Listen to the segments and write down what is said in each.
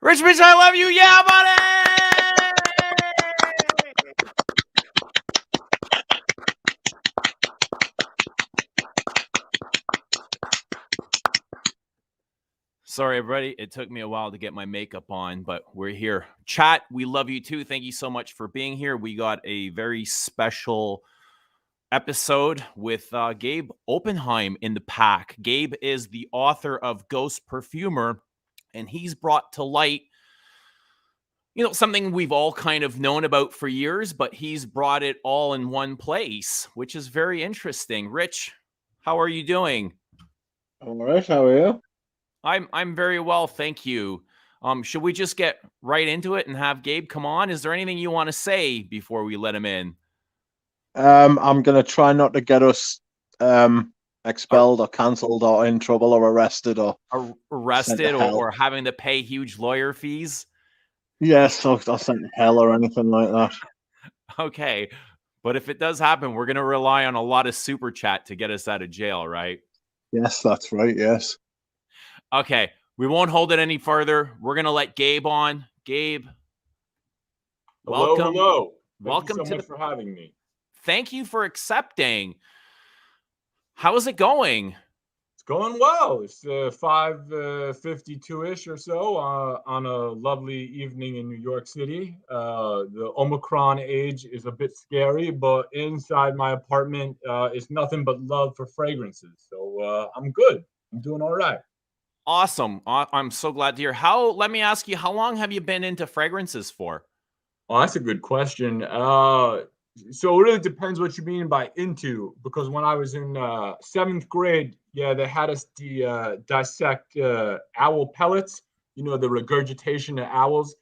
Rich Mitch, I love you. Yeah, buddy. Sorry, everybody. It took me a while to get my makeup on, but we're here. Chat, we love you too. Thank you so much for being here. We got a very special episode with Gabe Oppenheim in the pack. Gabe is the author of Ghost Perfumer, and he's brought to light, something we've all kind of known about for years, but he's brought it all in one place, which is very interesting. Rich, how are you doing? All right, how are you? I'm very well, thank you. Should we just get right into it and have Gabe come on? Is there anything you want to say before we let him in? I'm gonna try not to get us expelled or cancelled or in trouble or arrested or having to pay huge lawyer fees. Yes, or sent to hell or anything like that. Okay, but if it does happen, we're gonna rely on a lot of super chat to get us out of jail, right? Yes, that's right. Yes. Okay, we won't hold it any further. We're gonna let Gabe on. Gabe, welcome. Hello. Welcome Thank you so much for having me. Thank you for accepting. How is it going? It's going well. It's 5:52-ish or so on a lovely evening in New York City. The Omicron age is a bit scary, but inside my apartment is nothing but love for fragrances. So I'm good. I'm doing all right. Awesome. I'm so glad to hear. Let me ask you, how long have you been into fragrances for? Oh, that's a good question. So it really depends what you mean by into, because when I was in 7th grade, they had us dissect owl pellets, the regurgitation of owls,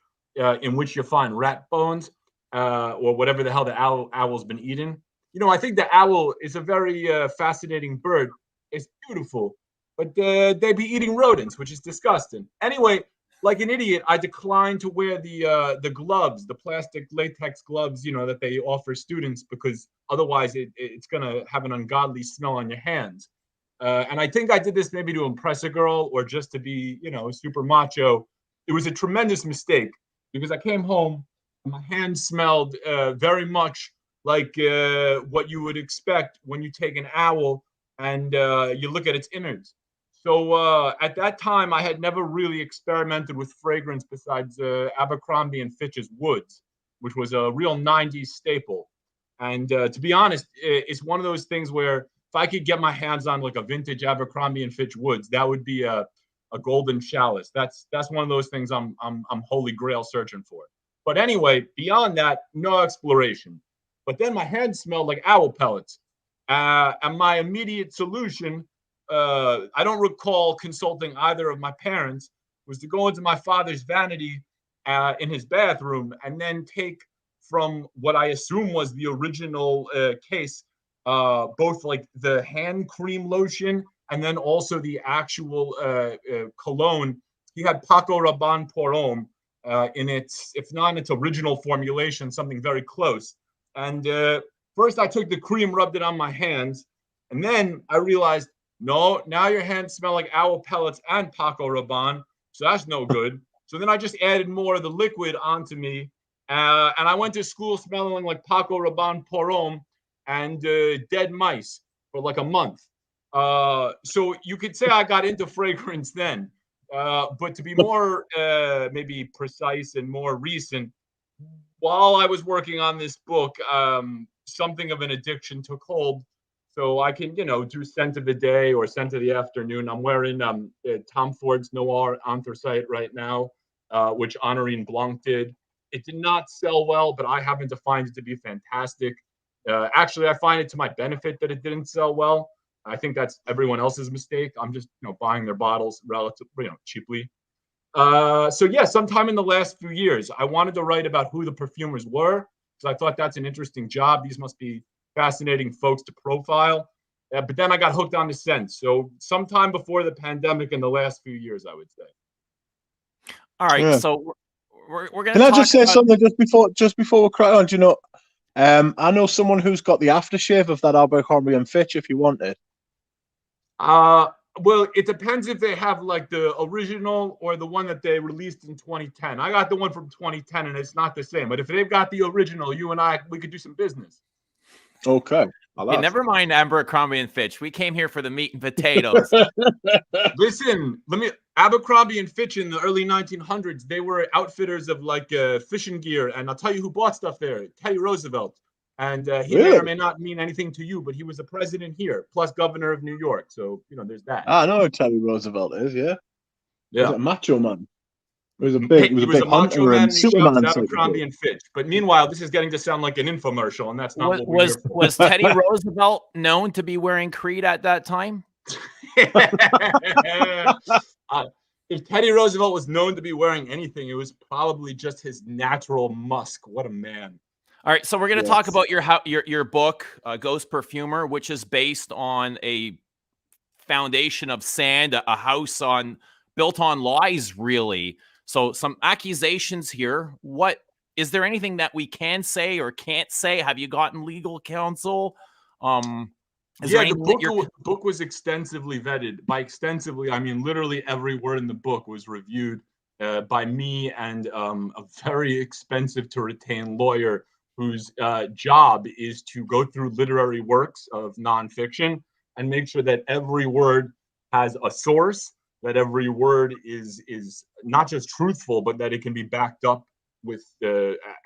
in which you find rat bones or whatever the hell the owl's been eating. I think the owl is a very fascinating bird. It's beautiful, but they be eating rodents, which is disgusting. Anyway, like an idiot, I declined to wear the gloves, the plastic latex gloves, that they offer students, because otherwise it's gonna have an ungodly smell on your hands. And I think I did this maybe to impress a girl or just to be, super macho. It was a tremendous mistake, because I came home and my hands smelled very much like what you would expect when you take an owl and you look at its innards. So at that time, I had never really experimented with fragrance besides Abercrombie and Fitch's Woods, which was a real 90s staple. And to be honest, it's one of those things where if I could get my hands on like a vintage Abercrombie and Fitch Woods, that would be a golden chalice. That's one of those things I'm holy grail searching for. But anyway, beyond that, no exploration. But then my hands smelled like owl pellets. And my immediate solution, I don't recall consulting either of my parents, was to go into my father's vanity in his bathroom and then take from what I assume was the original case, both like the hand cream lotion and then also the actual cologne. He had Paco Rabanne Pour Homme in its, if not in its original formulation, something very close. And first I took the cream, rubbed it on my hands, and then I realized, no, now your hands smell like owl pellets and Paco Rabanne, so that's no good. So then I just added more of the liquid onto me, and I went to school smelling like Paco Rabanne Pour Homme and dead mice for like a month. So you could say I got into fragrance then, but to be more maybe precise and more recent, while I was working on this book, something of an addiction took hold. So I can, do scent of the day or scent of the afternoon. I'm wearing Tom Ford's Noir Anthracite right now, which Honorine Blanc did. It did not sell well, but I happen to find it to be fantastic. Actually, I find it to my benefit that it didn't sell well. I think that's everyone else's mistake. I'm just, buying their bottles relatively, cheaply. So yeah, sometime in the last few years, I wanted to write about who the perfumers were, because I thought that's an interesting job. These must be fascinating folks to profile. But then I got hooked on the scent. So sometime before the pandemic in the last few years, I would say. All right. Yeah. So we're going to Can I just say something just before we crack on? I know someone who's got the aftershave of that Abercrombie and Fitch if you want it. Well, it depends if they have like the original or the one that they released in 2010. I got the one from 2010 and it's not the same. But if they've got the original, you and I, we could do some business. Okay. Hey, never mind Abercrombie and Fitch. We came here for the meat and potatoes. Listen, Abercrombie and Fitch in the early 1900s, they were outfitters of like fishing gear. And I'll tell you who bought stuff there, Teddy Roosevelt. And he may or may not mean anything to you, but he was the president here, plus governor of New York. So, there's that. I know who Teddy Roosevelt is, yeah. Yeah. He's a macho man. He was a macho man and he Superman shopped at Abercrombie and Fitch. But meanwhile, this is getting to sound like an infomercial, and that's not what we're here for. Was Teddy Roosevelt known to be wearing Creed at that time? If Teddy Roosevelt was known to be wearing anything, it was probably just his natural musk. What a man. All right, so we're going to talk about your book, Ghost Perfumer, which is based on a foundation of sand, a house built on lies, really. So some accusations here. What is there anything that we can say or can't say? Have you gotten legal counsel? The book was extensively vetted. By extensively, I mean literally every word in the book was reviewed by me and a very expensive to retain lawyer whose job is to go through literary works of nonfiction and make sure that every word has a source, that every word is not just truthful, but that it can be backed up with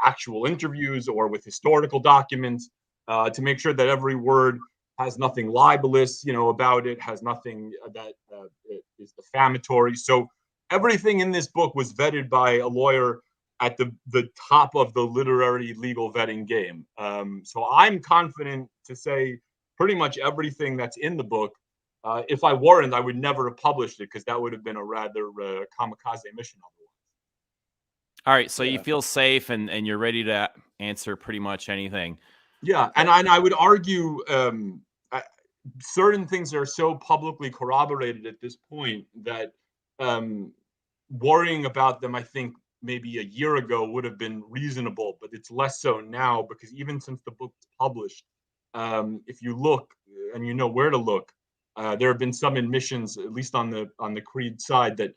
actual interviews or with historical documents, to make sure that every word has nothing libelous, about it, has nothing that is defamatory. So everything in this book was vetted by a lawyer at the top of the literary legal vetting game. So I'm confident to say pretty much everything that's in the book. If I weren't, I would never have published it because that would have been a rather kamikaze mission otherwise. All right, so you feel safe and you're ready to answer pretty much anything. Yeah, and I would argue certain things are so publicly corroborated at this point that worrying about them, I think, maybe a year ago would have been reasonable, but it's less so now because even since the book was published, if you look and you know where to look, there have been some admissions, at least on the Creed side, that,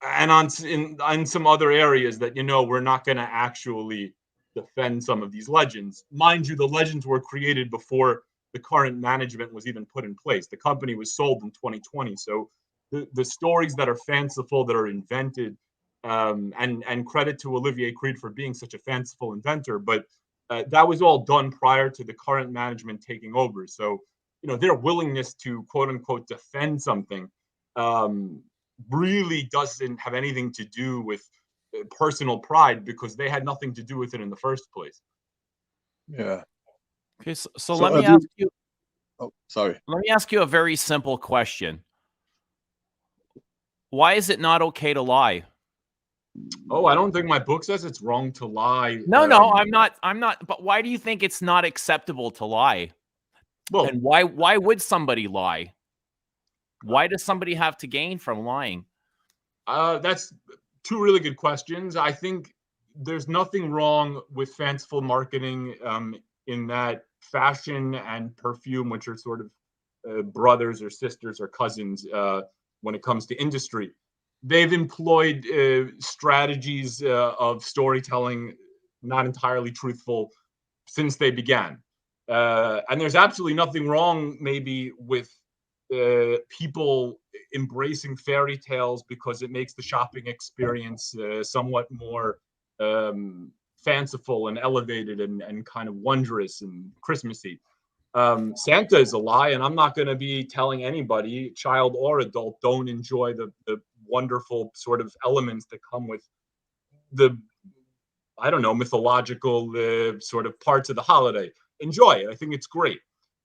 and in some other areas that we're not going to actually defend some of these legends. Mind you, the legends were created before the current management was even put in place. The company was sold in 2020, so the stories that are fanciful, that are invented. And credit to Olivier Creed for being such a fanciful inventor, but that was all done prior to the current management taking over. So, their willingness to quote unquote defend something really doesn't have anything to do with personal pride because they had nothing to do with it in the first place. Yeah. Okay, so let me ask you. Oh, sorry. Let me ask you a very simple question. Why is it not okay to lie? Oh, I don't think my book says it's wrong to lie. No, I'm not. But why do you think it's not acceptable to lie? Well, and why would somebody lie? Why does somebody have to gain from lying? That's two really good questions. I think there's nothing wrong with fanciful marketing in that fashion and perfume, which are sort of brothers or sisters or cousins when it comes to industry. They've employed strategies of storytelling not entirely truthful since they began. And there's absolutely nothing wrong maybe with people embracing fairy tales because it makes the shopping experience somewhat more fanciful and elevated and kind of wondrous and Christmassy. Santa is a lie, and I'm not going to be telling anybody, child or adult, don't enjoy the wonderful sort of elements that come with the, mythological sort of parts of the holiday. Enjoy it. I think it's great.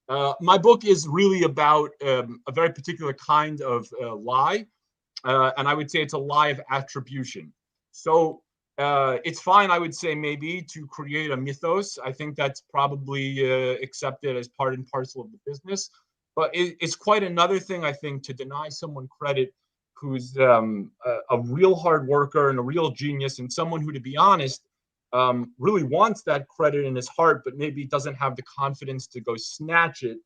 My book is really about a very particular kind of lie, and I would say it's a lie of attribution. So it's fine, I would say, maybe to create a mythos. I think that's probably accepted as part and parcel of the business. But it's quite another thing, I think, to deny someone credit who's a real hard worker and a real genius and someone who, to be honest, really wants that credit in his heart, but maybe doesn't have the confidence to go snatch it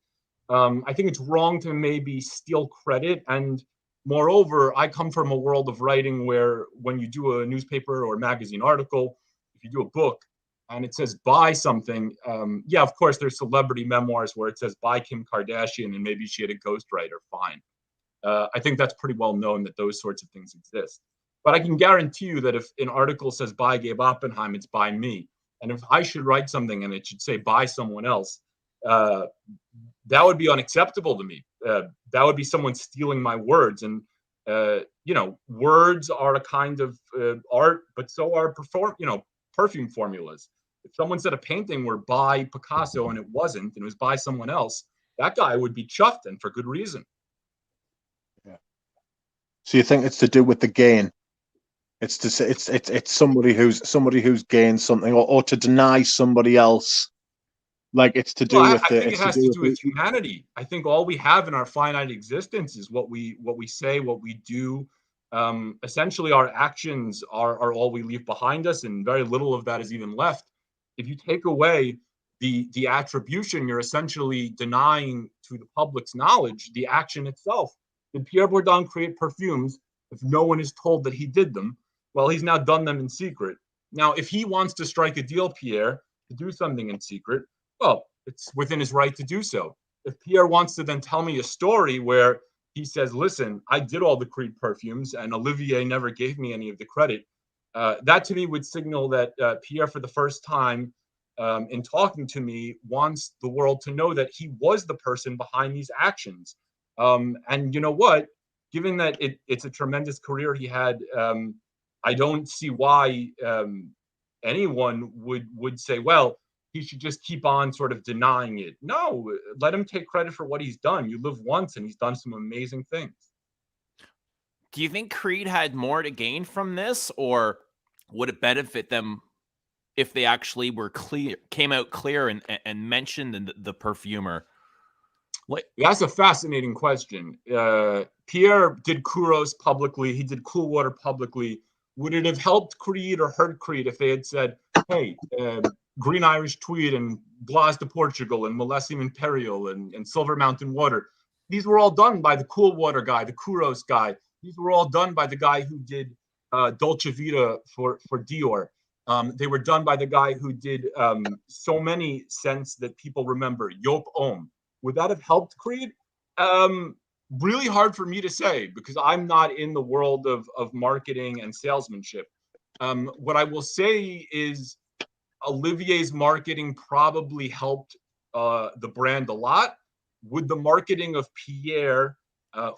I think it's wrong to maybe steal credit. And moreover, I come from a world of writing where when you do a newspaper or magazine article, if you do a book and it says buy something, yeah, of course, there's celebrity memoirs where it says buy Kim Kardashian and maybe she had a ghostwriter, fine. I think that's pretty well known that those sorts of things exist. But I can guarantee you that if an article says by Gabe Oppenheim, it's by me. And if I should write something and it should say by someone else, that would be unacceptable to me. That would be someone stealing my words. And, words are a kind of art, but so are perfume formulas. If someone said a painting were by Picasso and it wasn't, and it was by someone else, that guy would be chuffed, and for good reason. Yeah. So you think it's to do with the gain? It's to say it's somebody who's gained something, or to deny somebody else. Like it's to do with I think it has to do with humanity. I think all we have in our finite existence is what we say, what we do. Essentially, our actions are all we leave behind us, and very little of that is even left. If you take away the attribution, you're essentially denying to the public's knowledge the action itself. Did Pierre Bourdon create perfumes if no one is told that he did them? Well, he's now done them in secret. Now, if he wants to strike a deal, Pierre, to do something in secret, well, it's within his right to do so. If Pierre wants to then tell me a story where he says, listen, I did all the Creed perfumes and Olivier never gave me any of the credit, that to me would signal that Pierre, for the first time in talking to me, wants the world to know that he was the person behind these actions. And you know what? Given that it's a tremendous career he had, I don't see why anyone would say, well, he should just keep on sort of denying it. No, let him take credit for what he's done. You live once, and he's done some amazing things. Do you think Creed had more to gain from this, or would it benefit them if they actually came out clear and mentioned the perfumer? That's a fascinating question. Pierre did Kuros publicly. He did Cool Water publicly. Would it have helped Creed or hurt Creed if they had said, hey, Green Irish Tweed and Blas de Portugal and Millésime Imperial and Silver Mountain Water? These were all done by the Cool Water guy, the Kuros guy. These were all done by the guy who did Dolce Vita for Dior. They were done by the guy who did so many scents that people remember, Yop Homme. Would that have helped Creed? Really hard for me to say because I'm not in the world of marketing and salesmanship. What I will say is Olivier's marketing probably helped the brand a lot. Would the marketing of Pierre,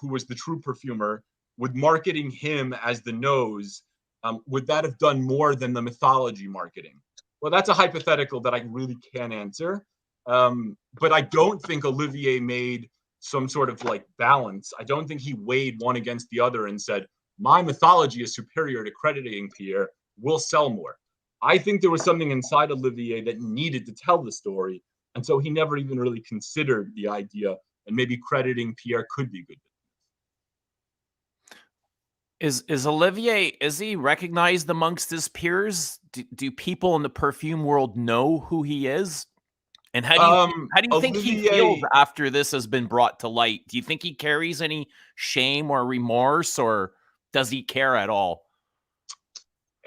who was the true perfumer, would marketing him as the nose, would that have done more than the mythology marketing? Well, that's a hypothetical that I really can't answer. But I don't think Olivier made some sort of like balance. I don't think he weighed one against the other and said, my mythology is superior to crediting Pierre, we'll sell more. I think there was something inside Olivier that needed to tell the story. And so he never even really considered the idea, and maybe crediting Pierre could be good. Is Olivier, is he recognized amongst his peers? Do people in the perfume world know who he is? And how do you think he feels after this has been brought to light? Do you think he carries any shame or remorse, or does he care at all?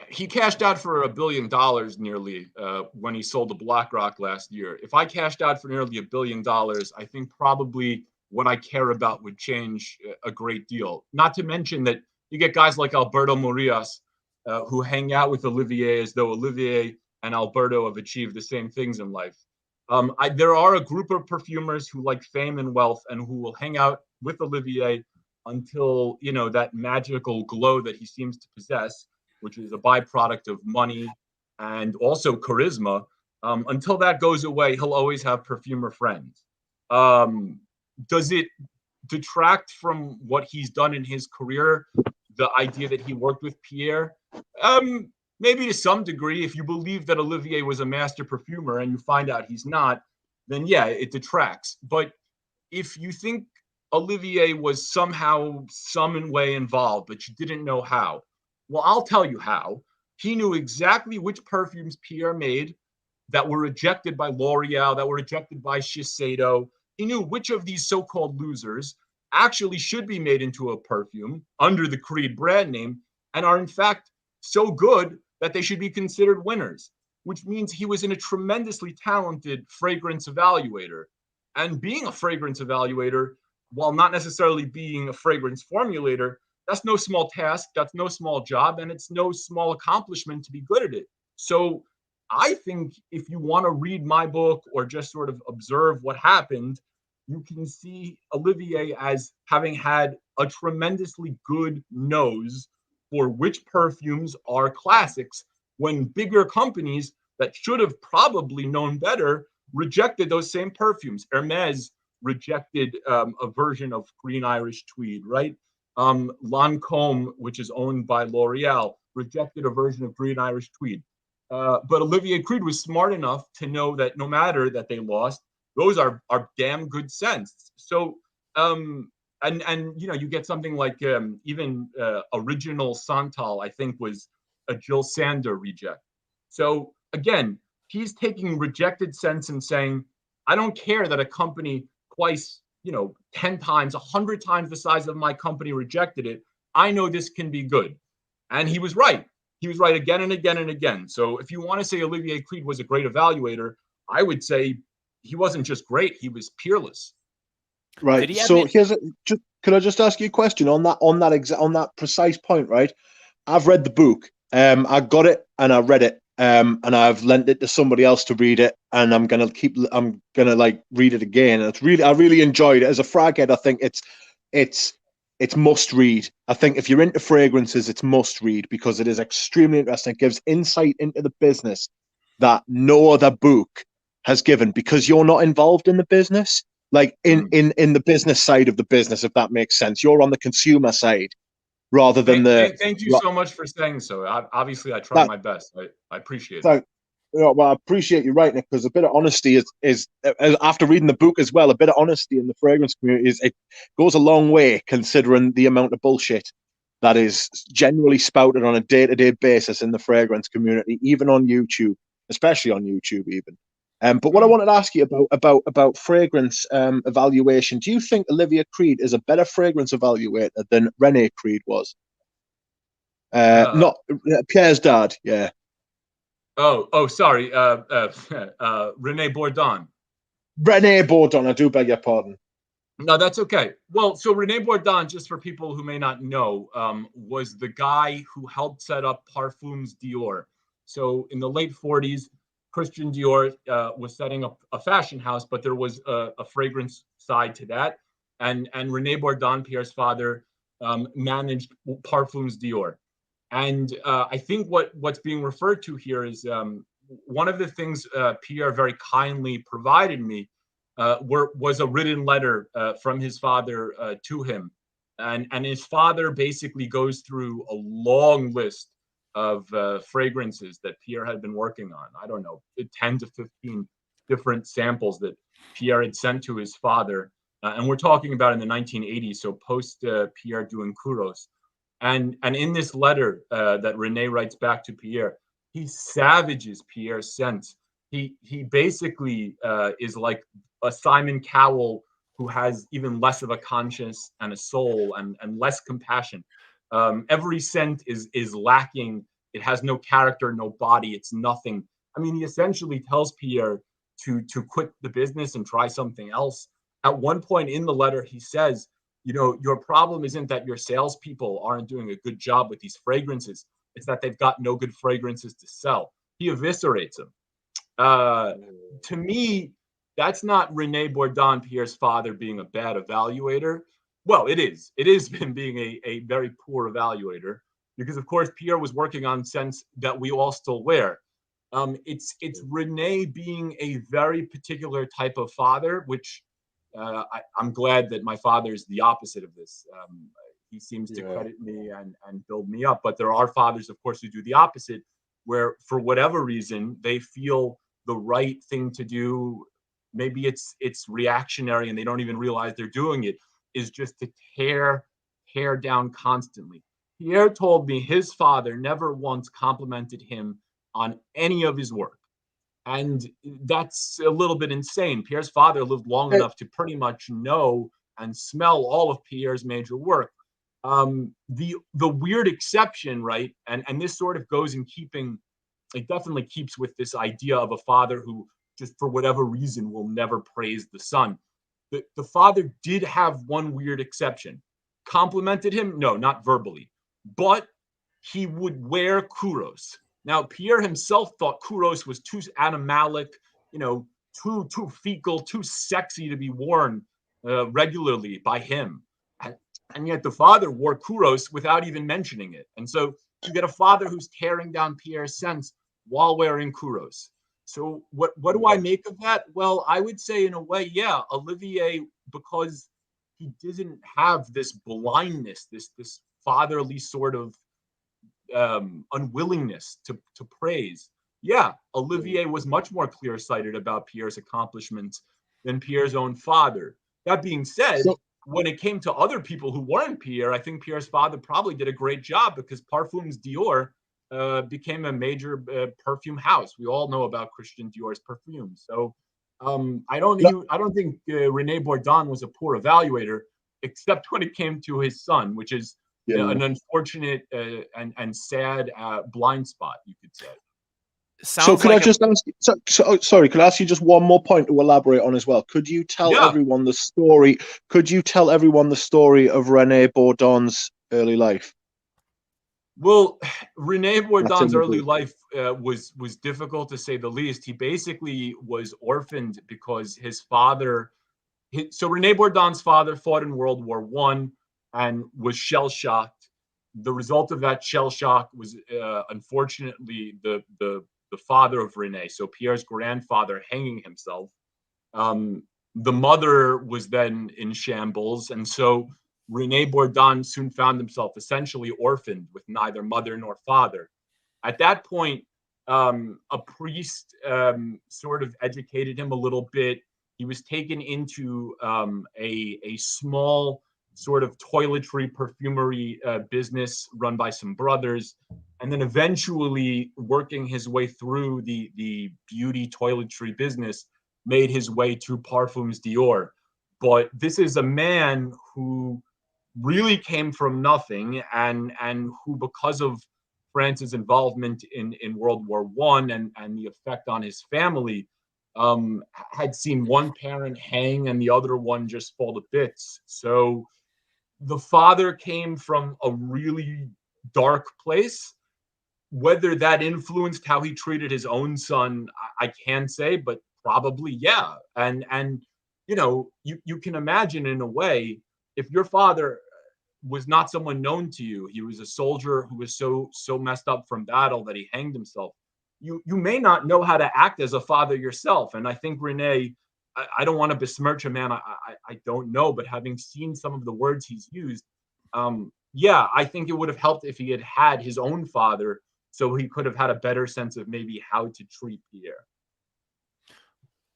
He cashed out for $1 billion nearly when he sold to BlackRock last year. If I cashed out for nearly $1 billion, I think probably what I care about would change a great deal. Not to mention that you get guys like Alberto Morillas who hang out with Olivier as though Olivier and Alberto have achieved the same things in life. There are a group of perfumers who like fame and wealth and who will hang out with Olivier until, that magical glow that he seems to possess, which is a byproduct of money and also charisma. Until that goes away, he'll always have perfumer friends. Does it detract from what he's done in his career, the idea that he worked with Pierre? Maybe to some degree. If you believe that Olivier was a master perfumer and you find out he's not, then yeah, it detracts. But if you think Olivier was somehow, some way involved, but you didn't know how, well, I'll tell you how. He knew exactly which perfumes Pierre made that were rejected by L'Oreal, that were rejected by Shiseido, he knew which of these so-called losers actually should be made into a perfume under the Creed brand name and are in fact so good that they should be considered winners, which means he was in a tremendously talented fragrance evaluator. And being a fragrance evaluator, while not necessarily being a fragrance formulator, that's no small task, that's no small job, and it's no small accomplishment to be good at it. So I think if you want to read my book or just sort of observe what happened, you can see Olivier as having had a tremendously good nose for which perfumes are classics when bigger companies that should have probably known better rejected those same perfumes. Hermes rejected a version of Green Irish Tweed, right? Lancome, which is owned by L'Oreal, rejected a version of Green Irish Tweed. But Olivier Creed was smart enough to know that no matter that they lost, those are damn good scents. So and you know, you get something like even Original Santal, I think, was a Jill Sander reject. So again, he's taking rejected scents and saying, I don't care that a company twice, you know, 10 times, 100 times the size of my company rejected it. I know this can be good. And he was right. He was right again and again and again. So if you want to say Olivier Creed was a great evaluator, I would say he wasn't just great, he was peerless. Right. So could I just ask you a question on that precise point, right? I've read the book. I got it and I read it. And I've lent it to somebody else to read it, and I'm gonna like read it again. And I really enjoyed it. As a fraghead, I think it's must read. I think if you're into fragrances, it's must read because it is extremely interesting. It gives insight into the business that no other book has given because you're not involved in the business, like in the business side of the business, if that makes sense. You're on the consumer side rather than Thank you so much for saying so. Obviously, I try my best. I appreciate it. You know, well, I appreciate you writing it because a bit of honesty is after reading the book as well. A bit of honesty in the fragrance community it goes a long way considering the amount of bullshit that is generally spouted on a day-to-day basis in the fragrance community, even on YouTube, especially on YouTube, even. But what I wanted to ask you about fragrance evaluation, do you think Olivier Creed is a better fragrance evaluator than Rene Creed was? Not Pierre's dad, yeah. Sorry. Rene Bourdon. Rene Bourdon, I do beg your pardon. No, that's okay. Well, so Rene Bourdon, just for people who may not know, was the guy who helped set up Parfums Dior. So in the late 40s, Christian Dior was setting up a fashion house, but there was a fragrance side to that. And Rene Bourdon, Pierre's father, managed Parfums Dior. And I think what's being referred to here is one of the things Pierre very kindly provided me was a written letter from his father to him. And his father basically goes through a long list of fragrances that Pierre had been working on. I don't know, 10 to 15 different samples that Pierre had sent to his father. And we're talking about in the 1980s, so post Pierre doing Kouros. And in this letter that Rene writes back to Pierre, he savages Pierre's scent. He basically is like a Simon Cowell who has even less of a conscience and a soul and less compassion. Every scent is lacking. It has no character, no body. It's nothing. I mean, he essentially tells Pierre to quit the business and try something else. At one point in the letter, he says, you know, your problem isn't that your salespeople aren't doing a good job with these fragrances. It's that they've got no good fragrances to sell. He eviscerates them. To me, that's not Rene Bourdon, Pierre's father, being a bad evaluator. Well, it is. It is him being a very poor evaluator because, of course, Pierre was working on scents that we all still wear. It's Rene being a very particular type of father, which I'm glad that my father is the opposite of this. He seems to credit me and build me up. But there are fathers, of course, who do the opposite, where for whatever reason, they feel the right thing to do. Maybe it's reactionary and they don't even realize they're doing it, is just to tear down constantly. Pierre told me his father never once complimented him on any of his work. And that's a little bit insane. Pierre's father lived long enough to pretty much know and smell all of Pierre's major work. The weird exception, right? And this sort of goes in keeping, it definitely keeps with this idea of a father who just for whatever reason will never praise the son. The father did have one weird exception. Complimented him? No, not verbally, but he would wear kuros. Now, Pierre himself thought kuros was too animalic, too fecal, too sexy to be worn regularly by him. And yet the father wore kuros without even mentioning it. And so you get a father who's tearing down Pierre's scents while wearing kuros. So what do I make of that? Well, I would say in a way, yeah, Olivier, because he didn't have this blindness, this fatherly sort of unwillingness to praise. Yeah, Olivier was much more clear-sighted about Pierre's accomplishments than Pierre's own father. That being said, when it came to other people who weren't Pierre, I think Pierre's father probably did a great job because Parfums Dior became a major perfume house. We all know about Christian Dior's perfumes. So I don't think Rene Bourdon was a poor evaluator, except when it came to his son, which is an unfortunate and sad blind spot, you could say. So could I just ask? Sorry, could I ask you just one more point to elaborate on as well? Could you tell everyone the story? Could you tell everyone the story of Rene Bourdon's early life? Well, Rene Bourdon's early life was difficult to say the least. He basically was orphaned because his father. So Rene Bourdon's father fought in World War I and was shell shocked. The result of that shell shock was unfortunately the father of Rene, so Pierre's grandfather, hanging himself. The mother was then in shambles, and so Rene Bourdon soon found himself essentially orphaned with neither mother nor father. At that point, a priest sort of educated him a little bit. He was taken into a small sort of toiletry perfumery business run by some brothers, and then eventually working his way through the beauty toiletry business, made his way to Parfums Dior. But this is a man who really came from nothing, and who, because of France's involvement in World War I and the effect on his family, had seen one parent hang and the other one just fall to bits. So the father came from a really dark place. Whether that influenced how he treated his own son, I can't say, but probably, yeah. And you can imagine, in a way, if your father was not someone known to you, he was a soldier who was so messed up from battle that he hanged himself, you may not know how to act as a father yourself. And I think Rene, I don't want to besmirch a man I don't know, but having seen some of the words he's used, yeah, I think it would have helped if he had had his own father, so he could have had a better sense of maybe how to treat Pierre.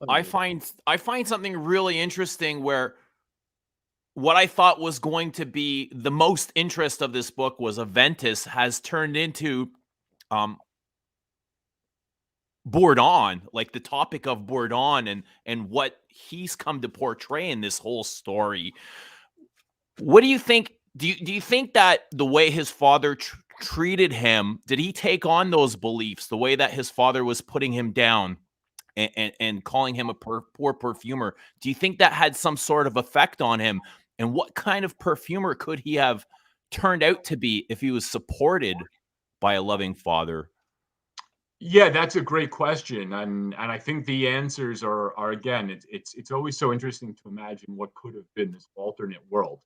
I find something really interesting where what I thought was going to be the most interest of this book was Aventus has turned into Bourdon, like the topic of Bourdon and what he's come to portray in this whole story. What do you think? Do you think that the way his father treated him, did he take on those beliefs, the way that his father was putting him down and calling him a poor perfumer? Do you think that had some sort of effect on him? And what kind of perfumer could he have turned out to be if he was supported by a loving father? Yeah, that's a great question, and I think the answers are again, it's always so interesting to imagine what could have been this alternate world.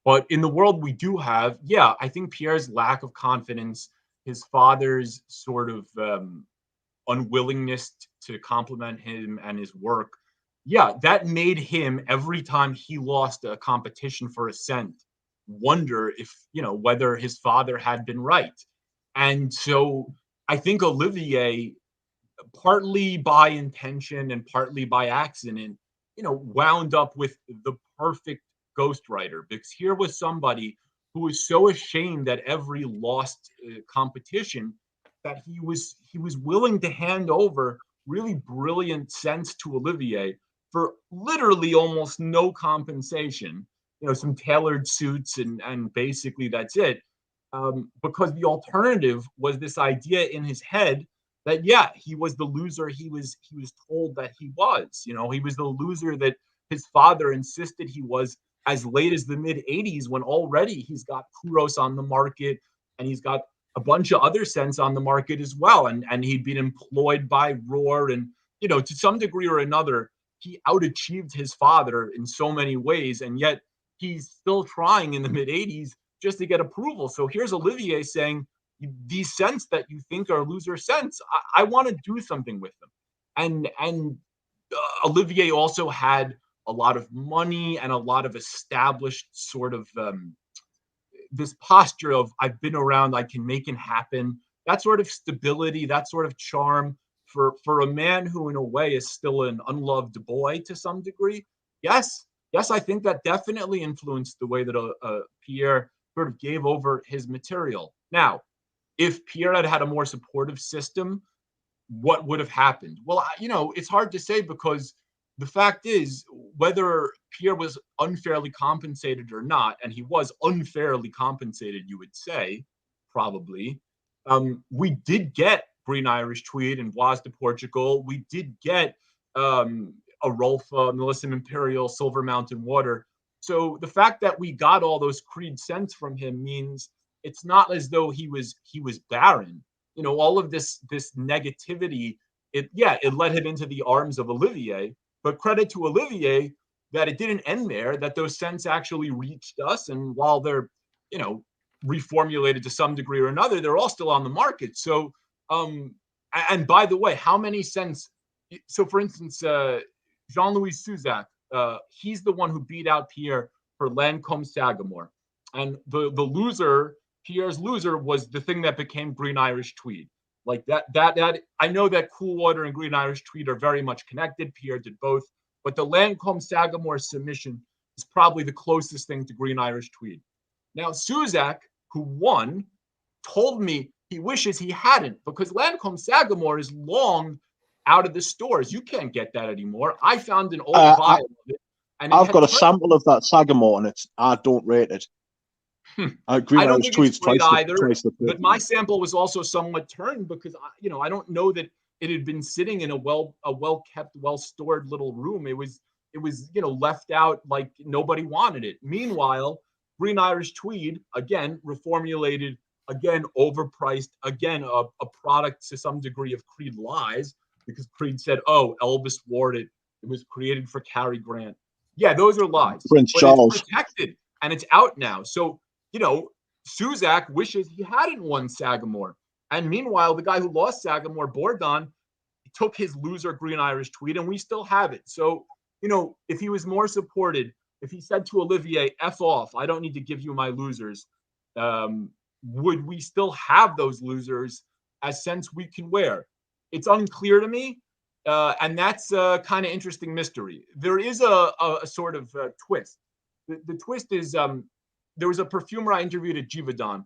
But in the world we do have, yeah, I think Pierre's lack of confidence, his father's sort of unwillingness to compliment him and his work, yeah, that made him, every time he lost a competition for a scent, wonder if, whether his father had been right. And so I think Olivier, partly by intention and partly by accident, wound up with the perfect ghostwriter, because here was somebody who was so ashamed at every lost competition that he was willing to hand over really brilliant scents to Olivier for literally almost no compensation. You know, some tailored suits and basically that's it. Because the alternative was this idea in his head that yeah, he was the loser he was told that he was. You know, he was the loser that his father insisted he was as late as the mid 80s, when already he's got Puros on the market and he's got a bunch of other scents on the market as well. And he'd been employed by Roar, and you know, to some degree or another, he outachieved his father in so many ways, and yet he's still trying in the mid 80s just to get approval. So here's Olivier saying, these scents that you think are loser scents, I want to do something with them. And Olivier also had a lot of money and a lot of established sort of this posture of I've been around, I can make it happen. That sort of stability, that sort of charm for a man who in a way is still an unloved boy to some degree. Yes, I think that definitely influenced the way that Pierre sort of gave over his material. Now, if Pierre had had a more supportive system, what would have happened? Well, you know, it's hard to say, because the fact is, whether Pierre was unfairly compensated or not, and he was unfairly compensated, you would say, probably, we did get Green Irish Tweed and Bois de Portugal. We did get Arolfa, Millésime Imperial, Silver Mountain Water. So the fact that we got all those Creed scents from him means it's not as though he was barren. You know, all of this negativity, it led him into the arms of Olivier. But credit to Olivier that it didn't end there, that those scents actually reached us. And while they're, you know, reformulated to some degree or another, they're all still on the market. So, and by the way, how many scents? So for instance, Jean-Louis Suzak, he's the one who beat out Pierre for Lancôme Sagamore. And the loser, Pierre's loser, was the thing that became Green Irish Tweed. Like that I know that Cool Water and Green Irish Tweed are very much connected. Pierre did both, but the Lancôme Sagamore submission is probably the closest thing to Green Irish Tweed. Now, Suzak, who won, told me he wishes he hadn't, because Lancôme Sagamore is long out of the stores. You can't get that anymore. I found an old vial of it. And I've got a sample of that Sagamore, and I don't rate it. Green I don't Irish think it's great either, but my sample was also somewhat turned because I don't know that it had been sitting in a well kept, well stored little room. It was left out like nobody wanted it. Meanwhile, Green Irish Tweed, again reformulated, again overpriced, again a product to some degree of Creed lies, because Creed said, "Oh, Elvis wore it. It was created for Cary Grant." Yeah, those are lies. Prince Charles. It's protected and it's out now. So, Suzak wishes he hadn't won Sagamore. And meanwhile, the guy who lost Sagamore, Bourdon, took his loser Green Irish Tweed, and we still have it. So, if he was more supported, if he said to Olivier, F off, I don't need to give you my losers, would we still have those losers as scents we can wear? It's unclear to me. And that's a kind of interesting mystery. There is a sort of twist. The twist is there was a perfumer I interviewed at Givaudan,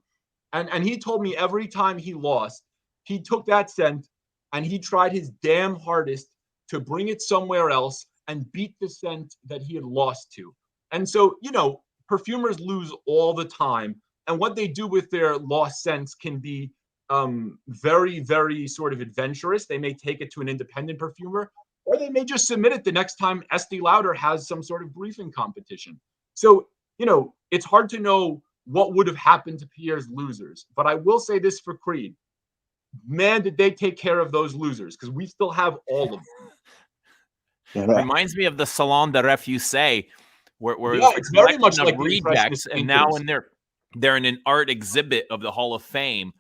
and he told me every time he lost, he took that scent and he tried his damn hardest to bring it somewhere else and beat the scent that he had lost to. And so, perfumers lose all the time. And what they do with their lost scents can be very, very sort of adventurous. They may take it to an independent perfumer, or they may just submit it the next time Estee Lauder has some sort of briefing competition. So, it's hard to know what would have happened to Pierre's losers. But I will say this for Creed. Man, did they take care of those losers, because we still have all of them. Yeah. Reminds me of the Salon de Refusé, where it's very much like rejects, and now they're in an art exhibit of the Hall of Fame.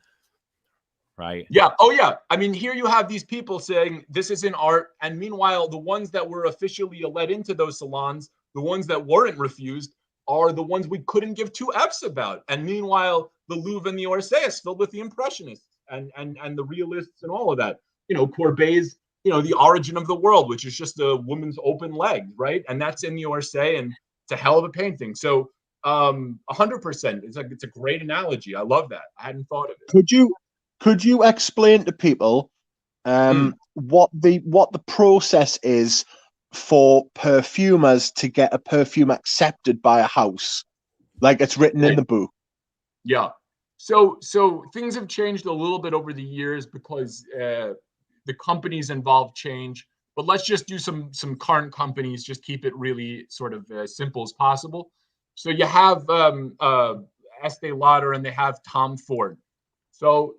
Right. Yeah. Oh, yeah. I mean, here you have these people saying this is an art. And meanwhile, the ones that were officially let into those salons, the ones that weren't refused, are the ones we couldn't give two F's about. And meanwhile, the Louvre and the Orsay is filled with the Impressionists and the realists and all of that. Courbet's, The Origin of the World, which is just a woman's open leg, right? And that's in the Orsay, and it's a hell of a painting. So 100%. It's a great analogy. I love that. I hadn't thought of it. Could you explain to people what the process is for perfumers to get a perfume accepted by a house, like it's written in the book. Yeah. So things have changed a little bit over the years because the companies involved change. But let's just do some current companies. Just keep it really sort of simple as possible. So you have Estee Lauder and they have Tom Ford. So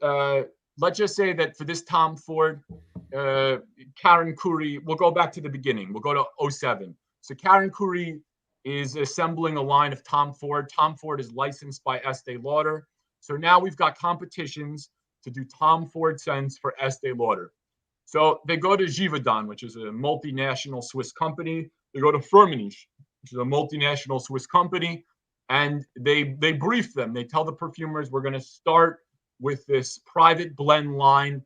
let's just say that for this Tom Ford, Karen Khoury, we'll go back to the beginning. We'll go to 2007. So Karen Khoury is assembling a line of Tom Ford. Tom Ford is licensed by Estee Lauder. So now we've got competitions to do Tom Ford scents for Estee Lauder. So they go to Givaudan, which is a multinational Swiss company. They go to Firmenich, which is a multinational Swiss company, and they brief them. They tell the perfumers, we're going to start with this private blend line.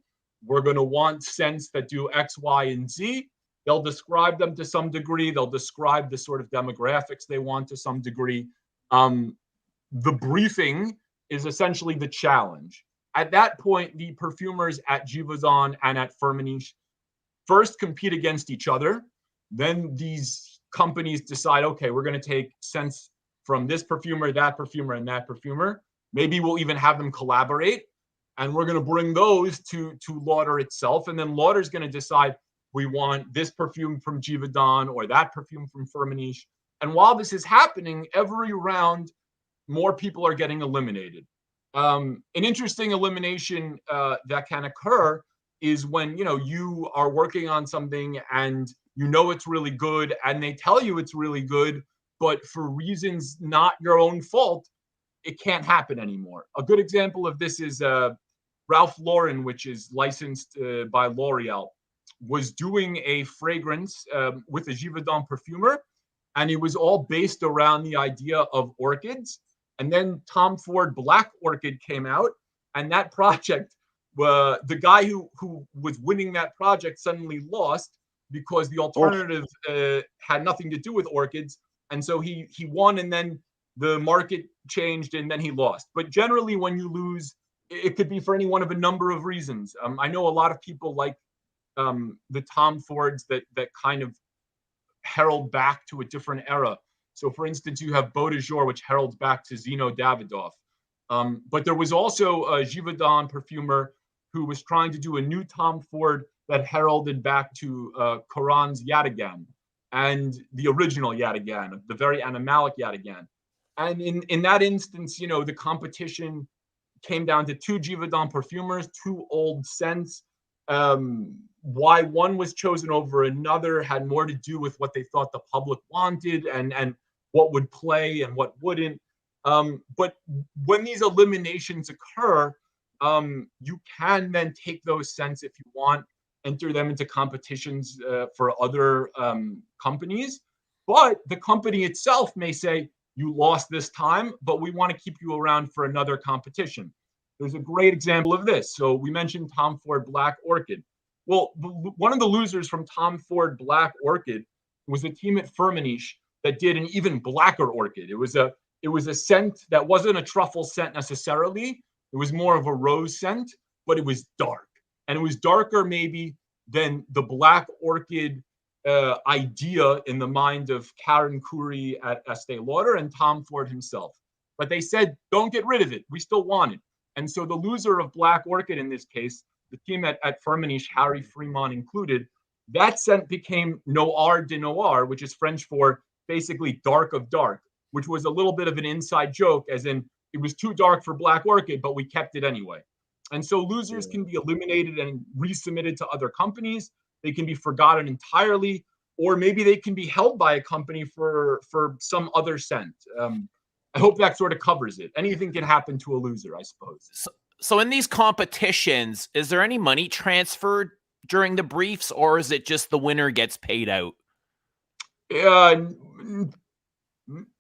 We're going to want scents that do X, Y, and Z. They'll describe them to some degree. They'll describe the sort of demographics they want to some degree. The briefing is essentially the challenge. At that point, the perfumers at Givaudan and at Firmenich first compete against each other. Then these companies decide, okay, we're going to take scents from this perfumer, and that perfumer. Maybe we'll even have them collaborate. And we're going to bring those to Lauder itself. And then Lauder's going to decide, we want this perfume from Givaudan or that perfume from Firmenich. And while this is happening, every round, more people are getting eliminated. An interesting elimination that can occur is when you are working on something and it's really good and they tell you it's really good, but for reasons not your own fault, it can't happen anymore. A good example of this is Ralph Lauren, which is licensed by L'Oreal, was doing a fragrance with a Givaudan perfumer, and it was all based around the idea of orchids. And then Tom Ford Black Orchid came out, and that project, the guy who was winning that project suddenly lost because the alternative had nothing to do with orchids. And so he won, and then the market changed, and then he lost. But generally, when you lose, it could be for any one of a number of reasons. I know a lot of people like the Tom Fords that kind of herald back to a different era. So, for instance, you have Beau de Jour, which heralds back to Zino Davidoff. But there was also a Givaudan perfumer who was trying to do a new Tom Ford that heralded back to Coran's Yataghan and the original Yataghan, the very animalic Yataghan. And in that instance, the competition came down to two Givaudan perfumers, two old scents. Why one was chosen over another had more to do with what they thought the public wanted and what would play and what wouldn't. But when these eliminations occur, you can then take those scents if you want, enter them into competitions for other companies. But the company itself may say, you lost this time, but we want to keep you around for another competition. There's a great example of this. So we mentioned Tom Ford Black Orchid. Well, one of the losers from Tom Ford Black Orchid was a team at Firmenich that did an even blacker orchid. It was a scent that wasn't a truffle scent necessarily. It was more of a rose scent, but it was dark. And it was darker maybe than the black orchid idea in the mind of Karen Khoury at Estee Lauder and Tom Ford himself. But they said, don't get rid of it. We still want it. And so the loser of Black Orchid in this case, the team at Firmenich, Harry Fremont included, that scent became Noir de Noir, which is French for basically dark of dark, which was a little bit of an inside joke, as in it was too dark for Black Orchid, but we kept it anyway. And so losers can be eliminated and resubmitted to other companies. They can be forgotten entirely, or maybe they can be held by a company for some other scent. I hope that sort of covers it. Anything can happen to a loser, I suppose. So in these competitions, is there any money transferred during the briefs, or is it just the winner gets paid out?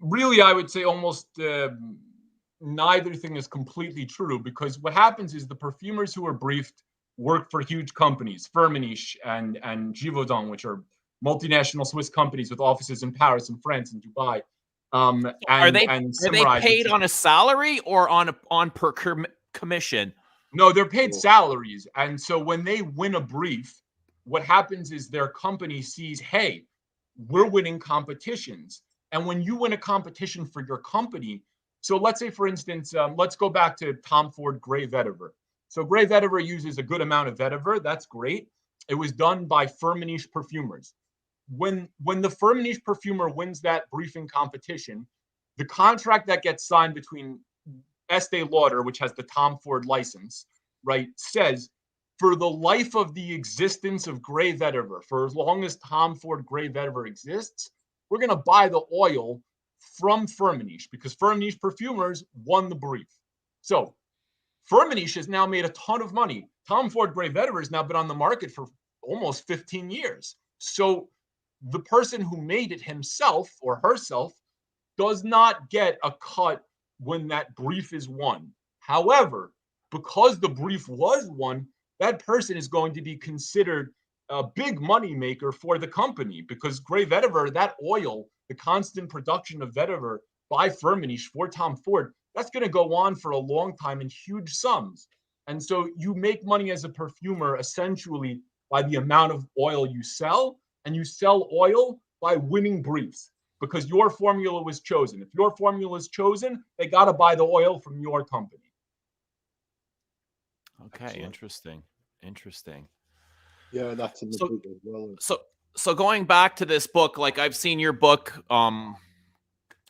Really, I would say almost neither thing is completely true, because what happens is the perfumers who are briefed work for huge companies, Firmenich and Givaudan, which are multinational Swiss companies with offices in Paris and France and Dubai. Are they paid on a salary or on per commission? No, they're paid salaries. And so when they win a brief, what happens is their company sees, hey, we're winning competitions. And when you win a competition for your company, so let's say, for instance, let's go back to Tom Ford Gray Vetiver. So Gray Vetiver uses a good amount of vetiver. That's great. It was done by Firmenich Perfumers. When the Firmenich Perfumer wins that briefing competition, the contract that gets signed between Estee Lauder, which has the Tom Ford license, right, says for the life of the existence of Gray Vetiver, for as long as Tom Ford Gray Vetiver exists, we're going to buy the oil from Firmenich because Firmenich Perfumers won the brief. So Firmenich has now made a ton of money. Tom Ford Gray Vetiver has now been on the market for almost 15 years. So the person who made it himself or herself does not get a cut when that brief is won. However, because the brief was won, that person is going to be considered a big money maker for the company because Gray Vetiver, that oil, the constant production of vetiver by Firmenich for Tom Ford, that's going to go on for a long time in huge sums. And so you make money as a perfumer essentially by the amount of oil you sell, and you sell oil by winning briefs because your formula was chosen. If your formula is chosen, they got to buy the oil from your company. Okay, excellent. Interesting. Yeah, that's in the book as well. So going back to this book, like I've seen your book on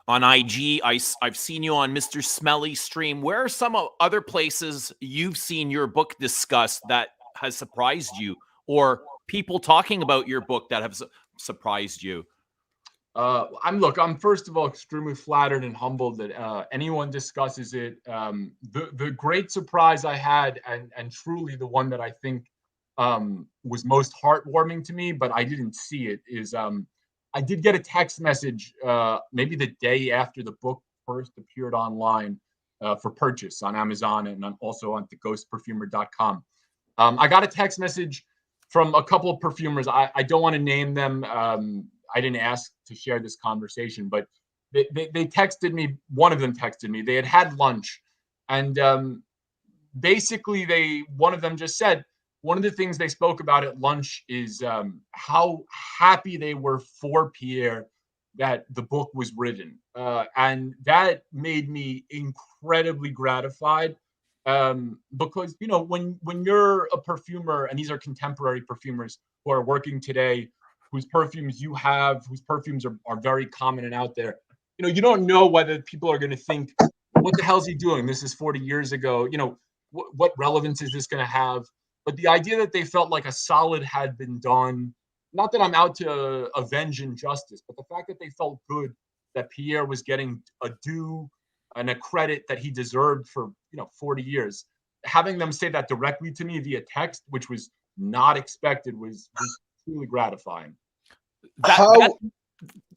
IG. I've seen you on Mr. Smelly stream. Where are some other places you've seen your book discussed that has surprised you, or people talking about your book that have surprised you? I'm first of all extremely flattered and humbled that anyone discusses it. The great surprise I had, and truly the one that I think was most heartwarming to me, but I didn't see it, is I did get a text message maybe the day after the book first appeared online for purchase on Amazon and also on the ghostperfumer.com. I got a text message from a couple of perfumers. I don't want to name them. I didn't ask to share this conversation, but they texted me. One of them texted me. They had lunch, and basically one of them just said one of the things they spoke about at lunch is how happy they were for Pierre that the book was written, and that made me incredibly gratified. Because when you're a perfumer, and these are contemporary perfumers who are working today, whose perfumes you have, whose perfumes are very common and out there, you don't know whether people are going to think, what the hell is he doing? This is 40 years ago. What relevance is this going to have? But the idea that they felt like a solid had been done, not that I'm out to avenge injustice, but the fact that they felt good that Pierre was getting a due and a credit that he deserved for 40 years. Having them say that directly to me via text, which was not expected, was truly gratifying.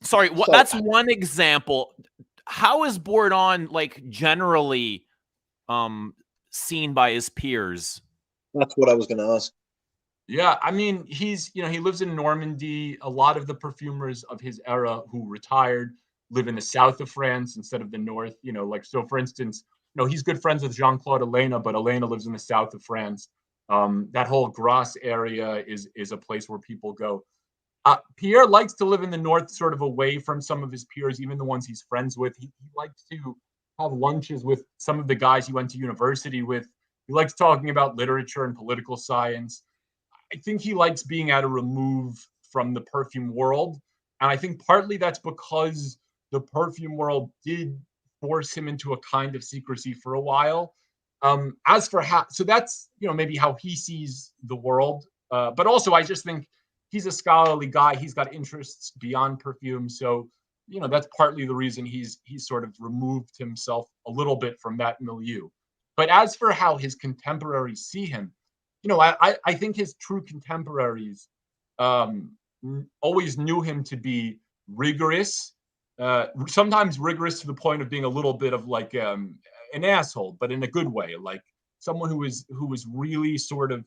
Sorry, that's one example. How is Bourdon like generally seen by his peers? That's what I was going to ask. Yeah, I mean, he lives in Normandy. A lot of the perfumers of his era who retired live in the south of France instead of the north. So for instance, he's good friends with Jean-Claude Elena, but Elena lives in the south of France. That whole Grasse area is a place where people go. Pierre likes to live in the north, sort of away from some of his peers, even the ones he's friends with. He likes to have lunches with some of the guys he went to university with. He likes talking about literature and political science. I think he likes being at a remove from the perfume world. And I think partly that's because the perfume world did force him into a kind of secrecy for a while. So that's, maybe how he sees the world. But also, I just think he's a scholarly guy. He's got interests beyond perfume. So, that's partly the reason he's sort of removed himself a little bit from that milieu. But as for how his contemporaries see him, I think his true contemporaries always knew him to be rigorous, sometimes rigorous to the point of being a little bit of like an asshole, but in a good way, like someone who was really sort of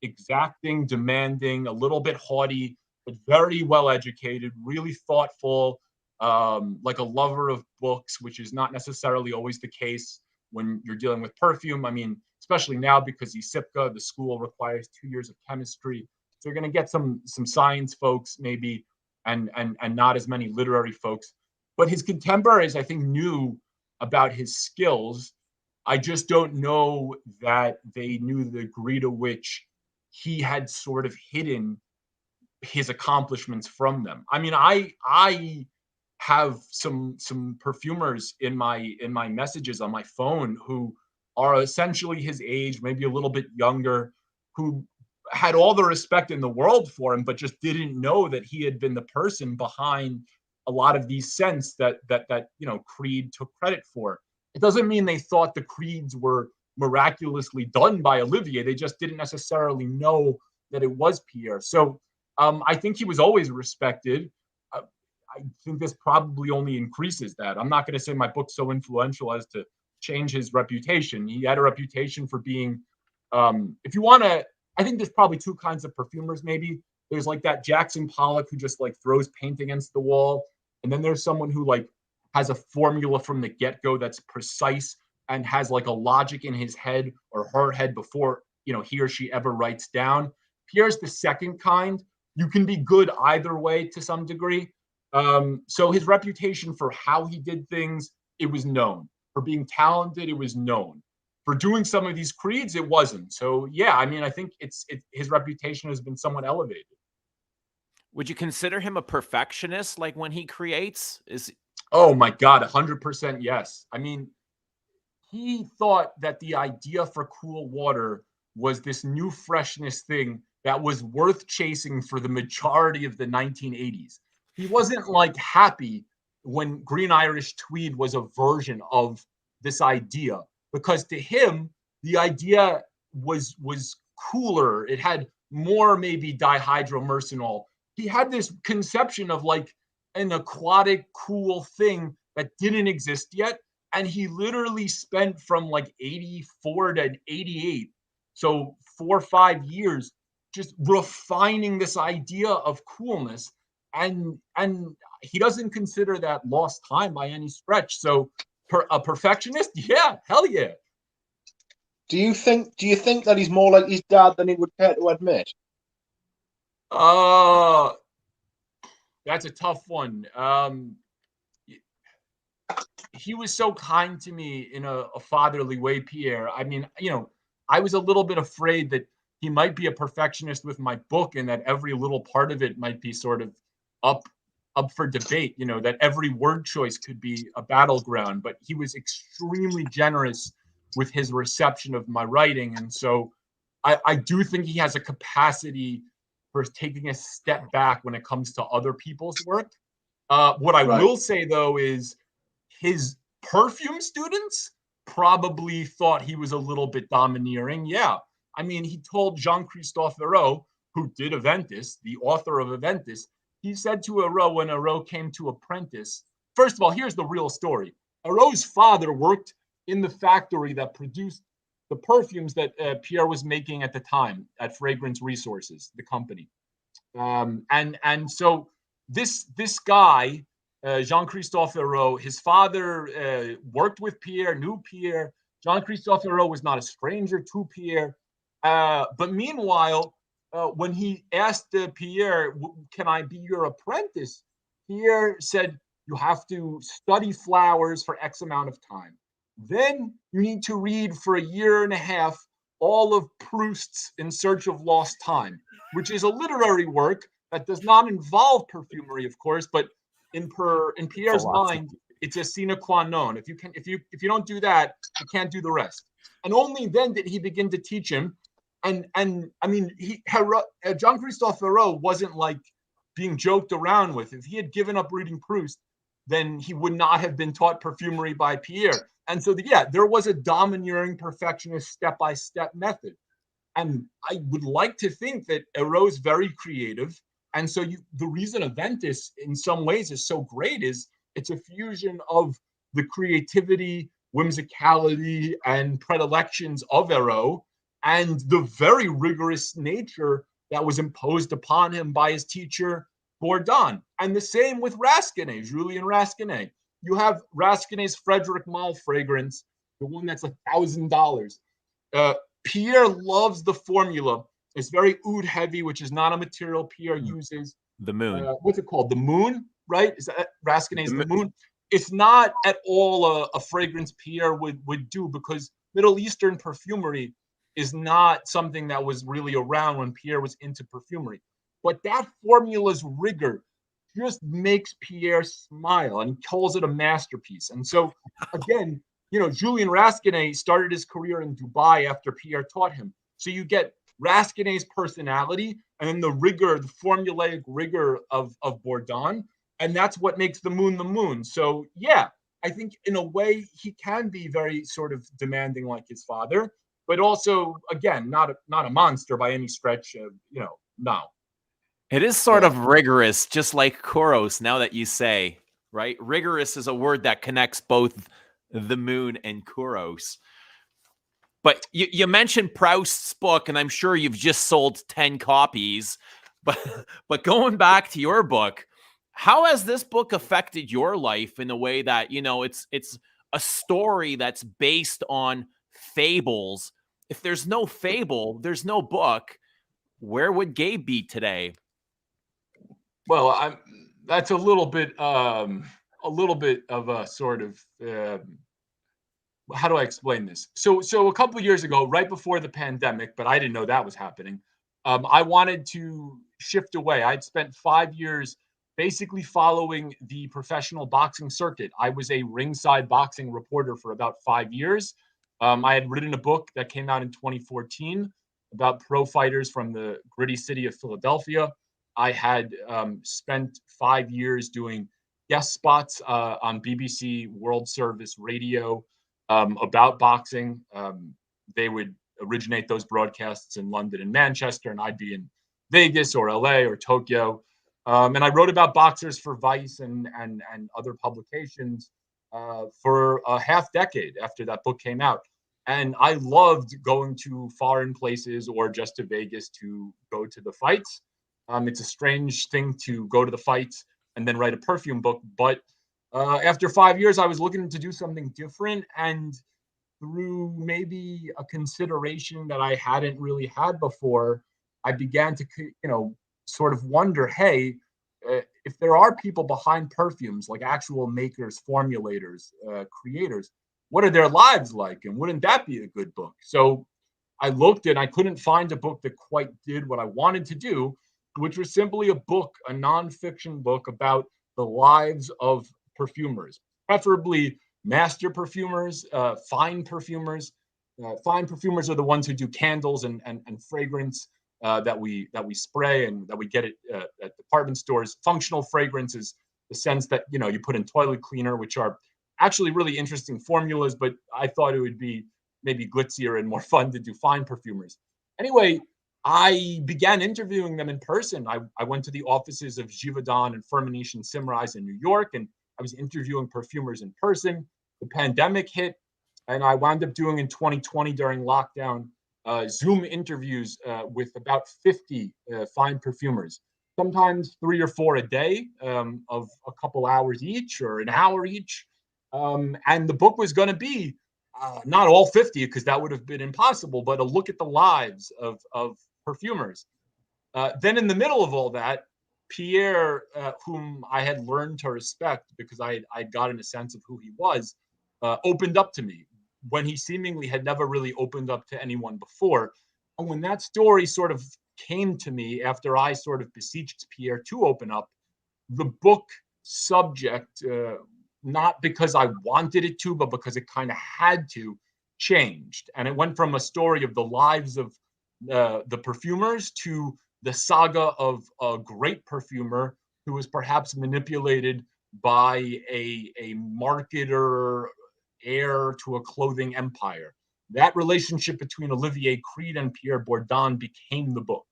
exacting, demanding, a little bit haughty, but very well educated, really thoughtful, like a lover of books, which is not necessarily always the case when you're dealing with perfume. I mean, especially now because ISIPCA, the school, requires 2 years of chemistry. So you're going to get some science folks maybe, and not as many literary folks. But his contemporaries, I think, knew about his skills. I just don't know that they knew the degree to which he had sort of hidden his accomplishments from them. I mean, I have some perfumers in my messages on my phone who are essentially his age, maybe a little bit younger, who had all the respect in the world for him, but just didn't know that he had been the person behind a lot of these scents that Creed took credit for. It doesn't mean they thought the Creeds were miraculously done by Olivier. They just didn't necessarily know that it was Pierre. So I think he was always respected. I think this probably only increases that. I'm not going to say my book's so influential as to change his reputation. He had a reputation for being, if you want to, I think there's probably two kinds of perfumers maybe. There's like that Jackson Pollock who just like throws paint against the wall. And then there's someone who like has a formula from the get-go that's precise and has like a logic in his head or her head before, he or she ever writes down. Pierre's the second kind. You can be good either way to some degree. So his reputation for how he did things, it was known. For being talented, it was known. For doing some of these creeds, it wasn't. So yeah, I mean, I think his reputation has been somewhat elevated. Would you consider him a perfectionist, like when he creates? Oh my God, 100% yes. I mean, he thought that the idea for cool water was this new freshness thing that was worth chasing for the majority of the 1980s. He wasn't like happy when Green Irish Tweed was a version of this idea, because to him, the idea was cooler. It had more maybe dihydromercenol. He had this conception of like an aquatic cool thing that didn't exist yet. And he literally spent from like 84 to 88, so 4 or 5 years, just refining this idea of coolness. And he doesn't consider that lost time by any stretch. So a perfectionist, yeah, hell yeah. Do you think that he's more like his dad than he would care to admit? That's a tough one. He was so kind to me in a fatherly way, Pierre. I mean, I was a little bit afraid that he might be a perfectionist with my book and that every little part of it might be sort of up for debate, that every word choice could be a battleground. But he was extremely generous with his reception of my writing. And so I do think he has a capacity for taking a step back when it comes to other people's work. What I will say, though, is his perfume students probably thought he was a little bit domineering. Yeah. I mean, he told Jean-Christophe Hérault, who did Aventus, the author of Aventus, he said to Hérault when Hérault came to apprentice, first of all, here's the real story. Hérault's father worked in the factory that produced the perfumes that Pierre was making at the time at Fragrance Resources, the company. And so this guy, Jean-Christophe Hérault, his father worked with Pierre, knew Pierre. Jean-Christophe Hérault was not a stranger to Pierre. But meanwhile, when he asked Pierre, can I be your apprentice? Pierre said, you have to study flowers for X amount of time. Then you need to read for 1.5 years all of Proust's In Search of Lost Time, which is a literary work that does not involve perfumery, of course, but in Pierre's mind, it's a sine qua non. If you don't do that, you can't do the rest. And only then did he begin to teach him. And I mean, Jean-Christophe Hérault wasn't like being joked around with. If he had given up reading Proust, then he would not have been taught perfumery by Pierre. And so, there was a domineering perfectionist step-by-step method. And I would like to think that Hérault's very creative. And so the reason Aventus in some ways is so great is it's a fusion of the creativity, whimsicality, and predilections of Hérault and the very rigorous nature that was imposed upon him by his teacher, Bourdon. And the same with Rasquinet, Julien Rasquinet. You have Rasquinet's Frederic Malle fragrance, the one that's $1,000. Pierre loves the formula It's very oud heavy, which is not a material Pierre uses. The moon. What's it called? The moon, right? Is that Raskinet's The the moon? It's not at all a fragrance Pierre would do, because Middle Eastern perfumery is not something that was really around when Pierre was into perfumery. But that formula's rigor just makes Pierre smile, and he calls it a masterpiece. And so, again, you know, Julien Rasquinet started his career in Dubai after Pierre taught him. So you get Rasquinet's personality and then the rigor, the formulaic rigor of Bourdon. And that's what makes the moon the moon. So, yeah, I think in a way he can be very sort of demanding like his father, but also, again, not a monster by any stretch of, you know, no. It is sort of rigorous, just like Kouros, now that you say, right? Rigorous is a word that connects both the moon and Kouros. But you mentioned Proust's book, and I'm sure you've just sold 10 copies. But going back to your book, how has this book affected your life in a way that, you know, it's a story that's based on fables? If there's no fable, there's no book. Where would Gabe be today? Well, that's a little bit of a sort of how do I explain this? So a couple of years ago, right before the pandemic, but I didn't know that was happening. I wanted to shift away. I'd spent 5 years basically following the professional boxing circuit. I was a ringside boxing reporter for about 5 years. I had written a book that came out in 2014 about pro fighters from the gritty city of Philadelphia. I had spent 5 years doing guest spots on BBC World Service Radio about boxing. They would originate those broadcasts in London and Manchester, and I'd be in Vegas or LA or Tokyo. And I wrote about boxers for Vice and other publications for a half decade after that book came out. And I loved going to foreign places or just to Vegas to go to the fights. It's a strange thing to go to the fights and then write a perfume book. But after 5 years, I was looking to do something different. And through maybe a consideration that I hadn't really had before, I began to, you know, sort of wonder, hey, if there are people behind perfumes, like actual makers, formulators, creators, what are their lives like? And wouldn't that be a good book? So I looked and I couldn't find a book that quite did what I wanted to do, which was simply a book, a nonfiction book about the lives of perfumers, preferably master perfumers, fine perfumers. Fine perfumers are the ones who do candles and fragrance that we spray and that we get at department stores. Functional fragrance is the sense that, you know, you put in toilet cleaner, which are actually really interesting formulas, but I thought it would be maybe glitzier and more fun to do fine perfumers. Anyway, I began interviewing them in person. I went to the offices of Givaudan and Firmenich and Symrise in New York, and I was interviewing perfumers in person. The pandemic hit, and I wound up doing in 2020 during lockdown Zoom interviews with about 50 fine perfumers, sometimes 3 or 4 a day of a couple hours each or an hour each. And the book was going to be not all 50, because that would have been impossible, but a look at the lives of perfumers. Then in the middle of all that, Pierre, whom I had learned to respect because I'd gotten a sense of who he was, opened up to me when he seemingly had never really opened up to anyone before. And when that story sort of came to me after I sort of beseeched Pierre to open up, the book subject, not because I wanted it to, but because it kind of had to, changed. And it went from a story of the lives of the perfumers to the saga of a great perfumer who was perhaps manipulated by a marketer, heir to a clothing empire. That relationship between Olivier Creed and Pierre Bourdon became the book.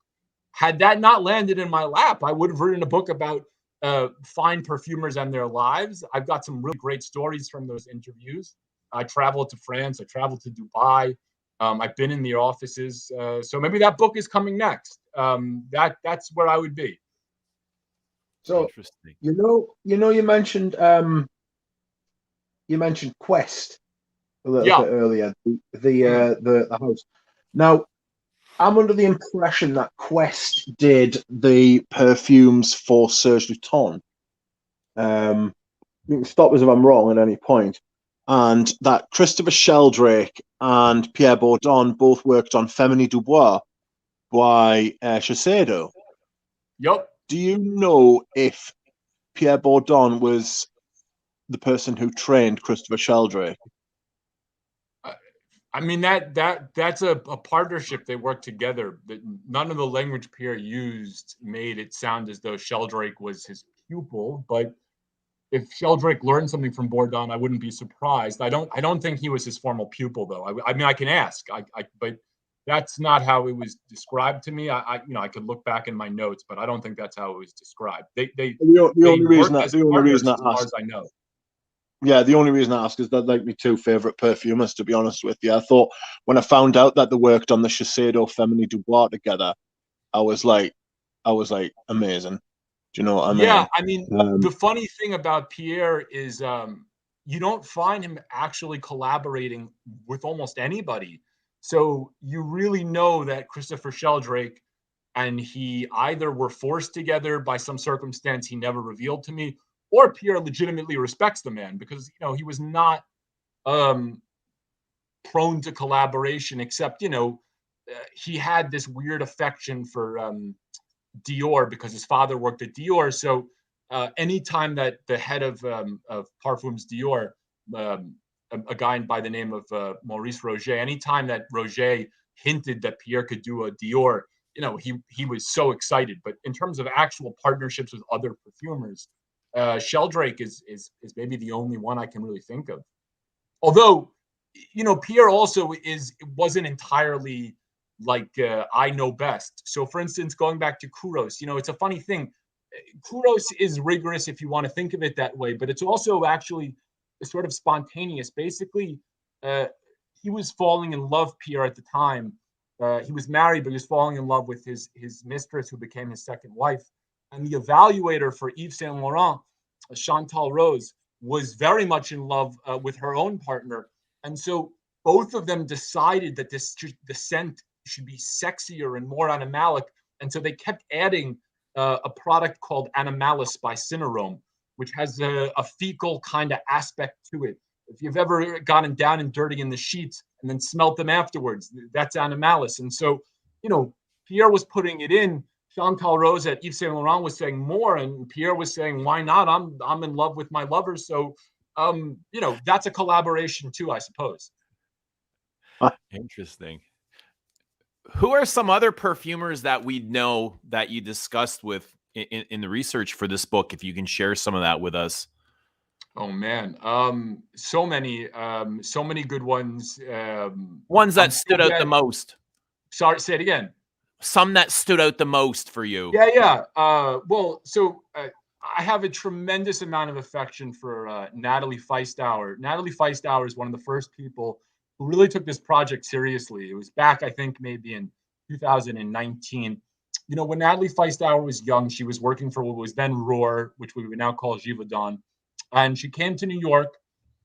Had that not landed in my lap, I would have written a book about fine perfumers and their lives. I've got some really great stories from those interviews. I traveled to France. I traveled to Dubai. I've been in the offices. So maybe that book is coming next. That's where I would be. So Interesting. you mentioned Quest a little bit earlier. The house. Now, I'm under the impression that Quest did the perfumes for Serge Luton. You can stop us if I'm wrong at any point. And that Christopher Sheldrake and Pierre Bourdon both worked on Féminin Dubois by Shiseido. Yep. Do you know if Pierre Bourdon was the person who trained Christopher Sheldrake? I mean, that's a partnership. They work together. None of the language Pierre used made it sound as though Sheldrake was his pupil. But if Sheldrake learned something from Bourdon, I wouldn't be surprised. I don't think he was his formal pupil, though. I mean, I can ask. But that's not how it was described to me. I could look back in my notes, but I don't think that's how it was described. They only reason worked as partners, as far as I know. Yeah, the only reason I ask is they're like my two favorite perfumers, to be honest with you. I thought when I found out that they worked on the Shiseido Féminin Dubois together, I was like, amazing. Do you know what I mean? Yeah, I mean, the funny thing about Pierre is you don't find him actually collaborating with almost anybody. So you really know that Christopher Sheldrake and he either were forced together by some circumstance he never revealed to me, or Pierre legitimately respects the man because he was not prone to collaboration, except he had this weird affection for Dior because his father worked at Dior. So anytime that the head of Parfums Dior, a guy by the name of Maurice Roget, anytime that Roget hinted that Pierre could do a Dior, he was so excited. But in terms of actual partnerships with other perfumers, Sheldrake is maybe the only one I can really think of. Although, Pierre also wasn't entirely like I know best. So, for instance, going back to Kouros, it's a funny thing. Kouros is rigorous if you want to think of it that way, but it's also actually sort of spontaneous. Basically, he was falling in love, Pierre, at the time. He was married, but he was falling in love with his mistress, who became his second wife. And the evaluator for Yves Saint Laurent, Chantal Rose, was very much in love with her own partner. And so both of them decided that the scent should be sexier and more animalic. And so they kept adding a product called Animalis by Cinerome, which has a fecal kind of aspect to it. If you've ever gotten down and dirty in the sheets and then smelt them afterwards, that's Animalis. And so, Pierre was putting it in. Chantal Rose at Yves Saint Laurent was saying more, and Pierre was saying, "Why not? I'm in love with my lover." So, that's a collaboration too, I suppose. Interesting. Who are some other perfumers that we know that you discussed with in the research for this book? If you can share some of that with us. Oh man, so many good ones. Ones that stood out the most. Sorry, say it again. Some that stood out the most for you. Yeah. Well, so I have a tremendous amount of affection for Natalie Feistauer. Natalie Feistauer is one of the first people who really took this project seriously. It was back, I think, maybe in 2019. When Natalie Feistauer was young, she was working for what was then Rohr, which we would now call Givaudan. And she came to New York.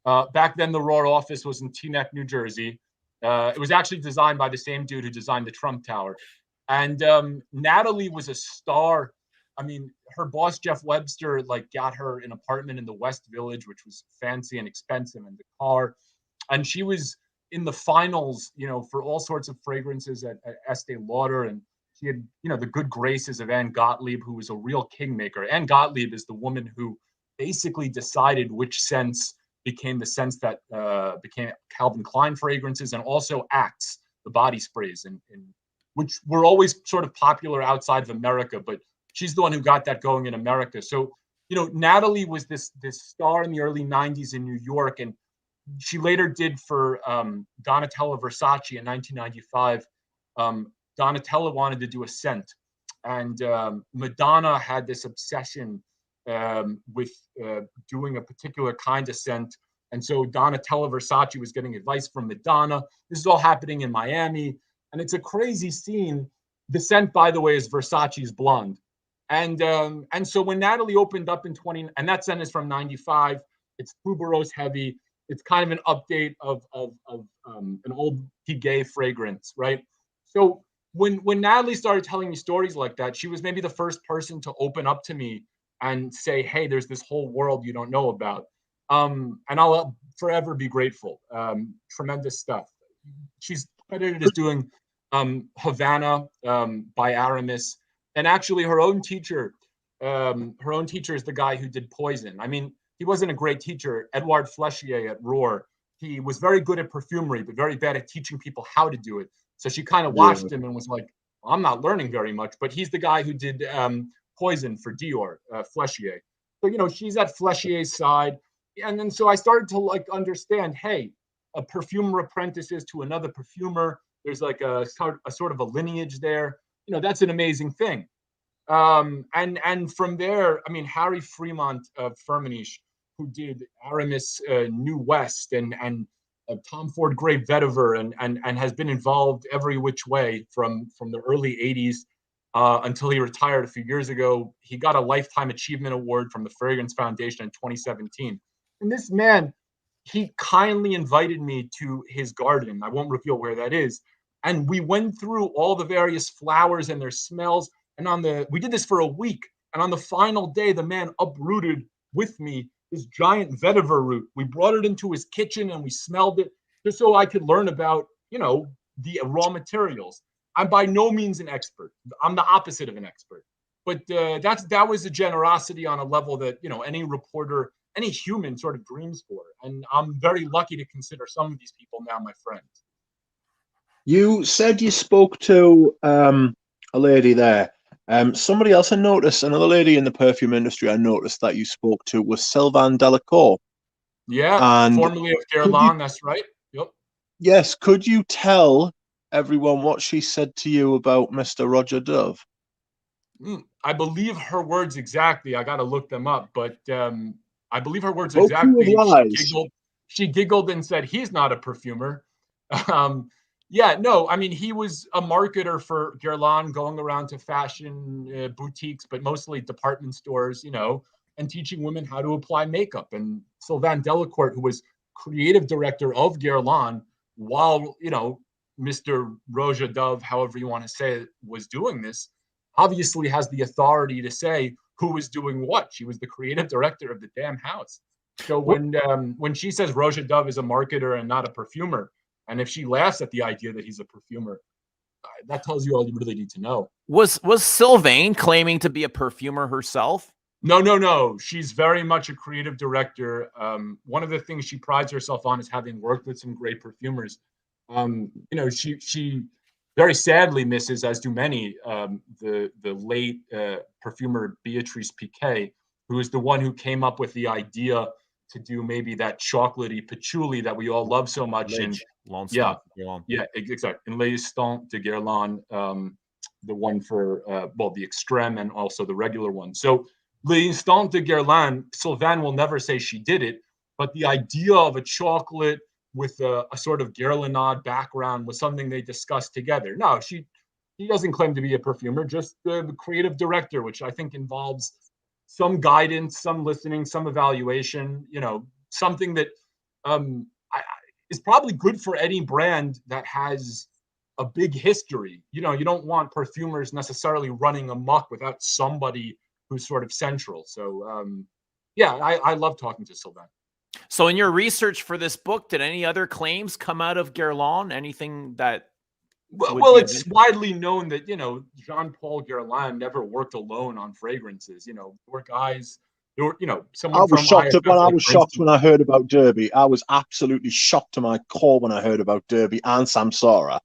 Back then, the Rohr office was in Teaneck, New Jersey. It was actually designed by the same dude who designed the Trump Tower. And Natalie was a star. I mean, her boss, Jeff Webster, got her an apartment in the West Village, which was fancy and expensive, and the car. And she was in the finals, for all sorts of fragrances at Estee Lauder. And she had, the good graces of Anne Gottlieb, who was a real kingmaker. Anne Gottlieb is the woman who basically decided which scents became the scents that became Calvin Klein fragrances, and also Axe, the body sprays, and which were always sort of popular outside of America, but she's the one who got that going in America. So, Natalie was this star in the early 90s in New York, and she later did for Donatella Versace in 1995. Donatella wanted to do a scent, and Madonna had this obsession with doing a particular kind of scent. And so Donatella Versace was getting advice from Madonna. This is all happening in Miami. And it's a crazy scene. The scent, by the way, is Versace's Blonde. And so when Natalie opened up in and that scent is from 95, it's tuberose heavy. It's kind of an update of an old Piguet fragrance, right? So when Natalie started telling me stories like that, she was maybe the first person to open up to me and say, hey, there's this whole world you don't know about. And I'll forever be grateful. Tremendous stuff. She's credited as doing Havana by Aramis. And actually her own teacher is the guy who did Poison. I mean, he wasn't a great teacher. Edouard Flechier at Roar. He was very good at perfumery, but very bad at teaching people how to do it. So she kind of watched him and was like, well, I'm not learning very much. But he's the guy who did Poison for Dior, Flechier. So, she's at Flechier's side. And then so I started to like understand, hey, a perfumer apprentices to another perfumer. There's like a sort of a lineage there. That's an amazing thing. And from there, I mean, Harry Fremont of Firmenich, who did Aramis New West and Tom Ford Grey Vetiver and has been involved every which way from the early 80s until he retired a few years ago. He got a Lifetime Achievement Award from the Fragrance Foundation in 2017. And this man, he kindly invited me to his garden. I won't reveal where that is. And we went through all the various flowers and their smells. And we did this for a week. And on the final day, the man uprooted with me this giant vetiver root. We brought it into his kitchen and we smelled it just so I could learn about, the raw materials. I'm by no means an expert. I'm the opposite of an expert. But that was a generosity on a level that, any reporter, any human sort of dreams for. And I'm very lucky to consider some of these people now my friends. You said you spoke to a lady there. Somebody else I noticed, another lady in the perfume industry I noticed that you spoke to was Sylvain Delacour. Yeah, and formerly of Guerlain, that's right. Yep. Yes, could you tell everyone what she said to you about Mr. Roger Dove? I believe her words exactly. I got to look them up, but I believe her words exactly. She giggled and said, he's not a perfumer. Yeah, no, I mean, he was a marketer for Guerlain, going around to fashion boutiques, but mostly department stores, and teaching women how to apply makeup. And Sylvain Delacour, who was creative director of Guerlain, while, Mr. Roger Dove, however you want to say it, was doing this, obviously has the authority to say who was doing what. She was the creative director of the damn house. So when she says Roger Dove is a marketer and not a perfumer, and if she laughs at the idea that he's a perfumer, that tells you all you really need to know. Was Sylvain claiming to be a perfumer herself? No. She's very much a creative director. One of the things she prides herself on is having worked with some great perfumers. She very sadly misses, as do many, the late perfumer Beatrice Piquet, who is the one who came up with the idea to do maybe that chocolatey patchouli that we all love so much. Yeah, exactly. In Les Instants de Guerlain, the one for the Extreme and also the regular one. So Les Instants de Guerlain, Sylvain will never say she did it, but the idea of a chocolate with a sort of Guerlainade background was something they discussed together. No, he doesn't claim to be a perfumer, just the creative director, which I think involves some guidance, some listening, some evaluation, something that is probably good for any brand that has a big history. You don't want perfumers necessarily running amok without somebody who's sort of central. So, I love talking to Sylvain. So in your research for this book, did any other claims come out of Guerlain? Anything that... Well, it's widely known that, Jean-Paul Guerlain never worked alone on fragrances. There were guys, someone from... I was shocked when I heard about Derby. I was absolutely shocked to my core when I heard about Derby and Samsara.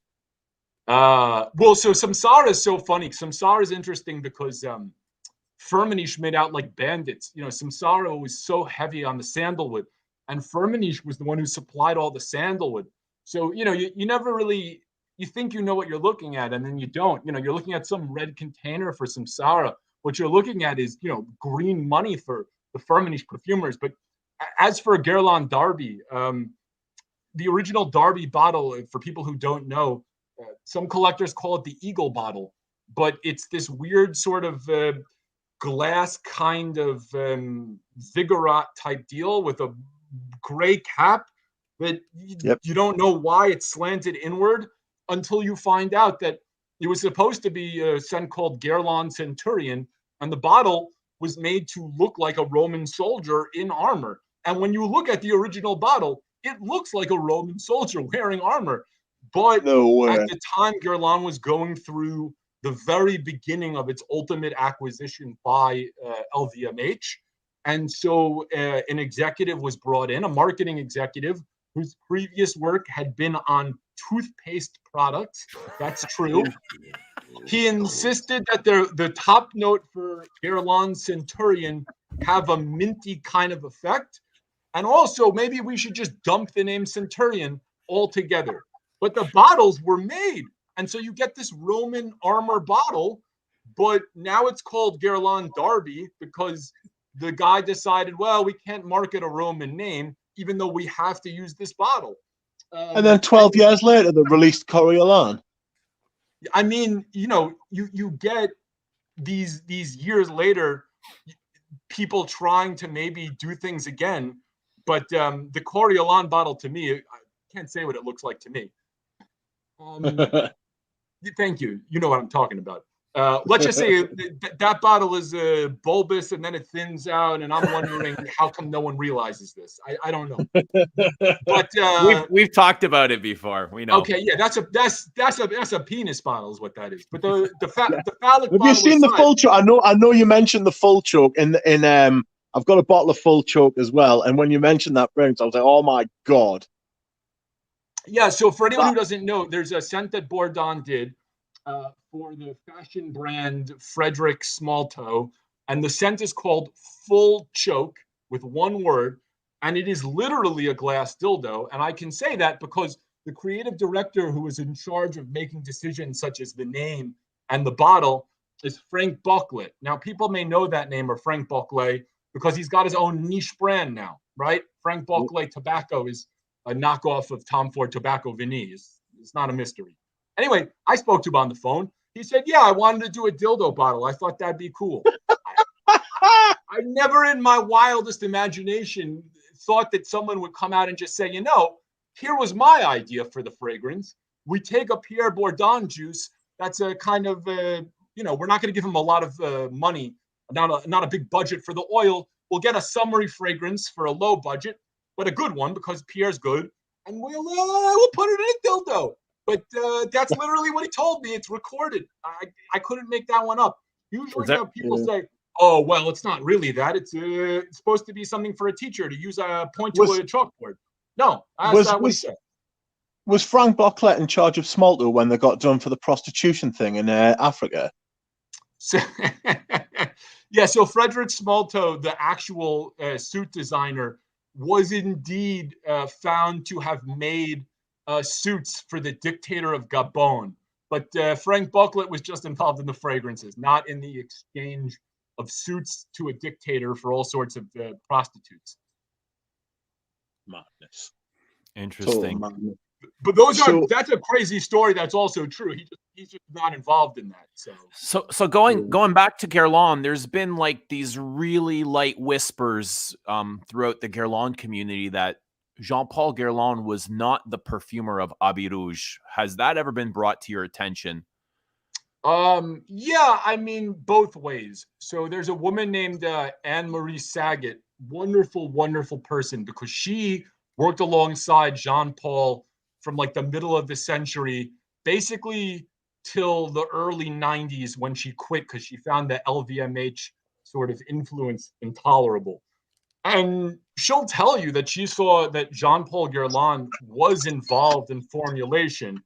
So Samsara is so funny. Samsara is interesting because Firmenich made out like bandits. Samsara was so heavy on the sandalwood, and Firmenich was the one who supplied all the sandalwood. So, you never really... You think you know what you're looking at, and then you don't. You're looking at some red container for Samsara. What you're looking at is, green money for the Firmenich perfumers. But as for Guerlain Darby, the original Darby bottle, for people who don't know, some collectors call it the Eagle bottle, but it's this weird sort of glass kind of ziggurat type deal with a gray cap that you don't know why it's slanted inward, until you find out that It was supposed to be a scent called Guerlain Centurion, and the bottle was made to look like a Roman soldier in armor. And when you look at the original bottle, it looks like a Roman soldier wearing armor. But No way. at the time, Guerlain was going through the very beginning of its ultimate acquisition by LVMH. And so an executive was brought in, a marketing executive whose previous work had been on toothpaste products. That's true. He insisted that the top note for Guerlain Centurion have a minty kind of effect. And also, maybe we should just dump the name Centurion altogether. But the bottles were made. And so you get this Roman armor bottle, but now it's called Guerlain Derby because the guy decided, well, we can't market a Roman name, even though we have to use this bottle. And then 12 years later, they released Coriolan. I mean, you know, you get these years later, people trying to maybe do things again. But the Coriolan bottle, to me, I can't say what it looks like to me. Thank you. You know what I'm talking about. Let's just say that bottle is bulbous and then it thins out, and I'm wondering how come no one realizes this. I don't know. But we've talked about it before. We know. Okay, yeah, that's a penis bottle is what that is. But the phallic Have bottle you seen aside, the full choke? I know you mentioned the full choke in I've got a bottle of full choke as well. And when you mentioned that fragrance, I was like, oh my God. Yeah, so for anyone who doesn't know, there's a scent that Bourdon did for the fashion brand Frederick Smalltoe, and the scent is called Full Choke with one word, and it is literally a glass dildo. And I can say that because the creative director who was in charge of making decisions such as the name and the bottle is Frank Bucklet. Now, people may know that name or Frank Bucklet because he's got his own niche brand now, right? Frank Bucklet Tobacco is a knockoff of Tom Ford Tobacco Vanille. It's not a mystery. Anyway, I spoke to him on the phone. He said, yeah, I wanted to do a dildo bottle. I thought that'd be cool. I never in my wildest imagination thought that someone would come out and just say, you know, here was my idea for the fragrance. We take a Pierre Bourdon juice. That's a kind of, you know, we're not going to give him a lot of money, not a big budget for the oil. We'll get a summery fragrance for a low budget, but a good one because Pierre's good. And we'll put it in a dildo. But that's literally what he told me. It's recorded. I couldn't make that one up. Usually people say, oh, well, it's not really that. It's supposed to be something for a teacher to use a point to a chalkboard. No, that's not what he said. Was Frank Bucklet in charge of Smalltoe when they got done for the prostitution thing in Africa? So, yeah, so Frederick Smalltoe, the actual suit designer, was indeed found to have made suits for the dictator of Gabon. But Frank Bucklet was just involved in the fragrances, not in the exchange of suits to a dictator for all sorts of prostitutes. Madness. Interesting. Madness. But that's a crazy story. That's also true. He's just not involved in that. So going back to Guerlain, there's been like these really light whispers throughout the Guerlain community that Jean-Paul Guerlain was not the perfumer of Habit Rouge. Has that ever been brought to your attention? Yeah, I mean, both ways. So there's a woman named Anne-Marie Saget, wonderful, wonderful person, because she worked alongside Jean-Paul from like the middle of the century, basically till the early 90s when she quit because she found the LVMH sort of influence intolerable. And she'll tell you that she saw that Jean-Paul Guerlain was involved in formulation.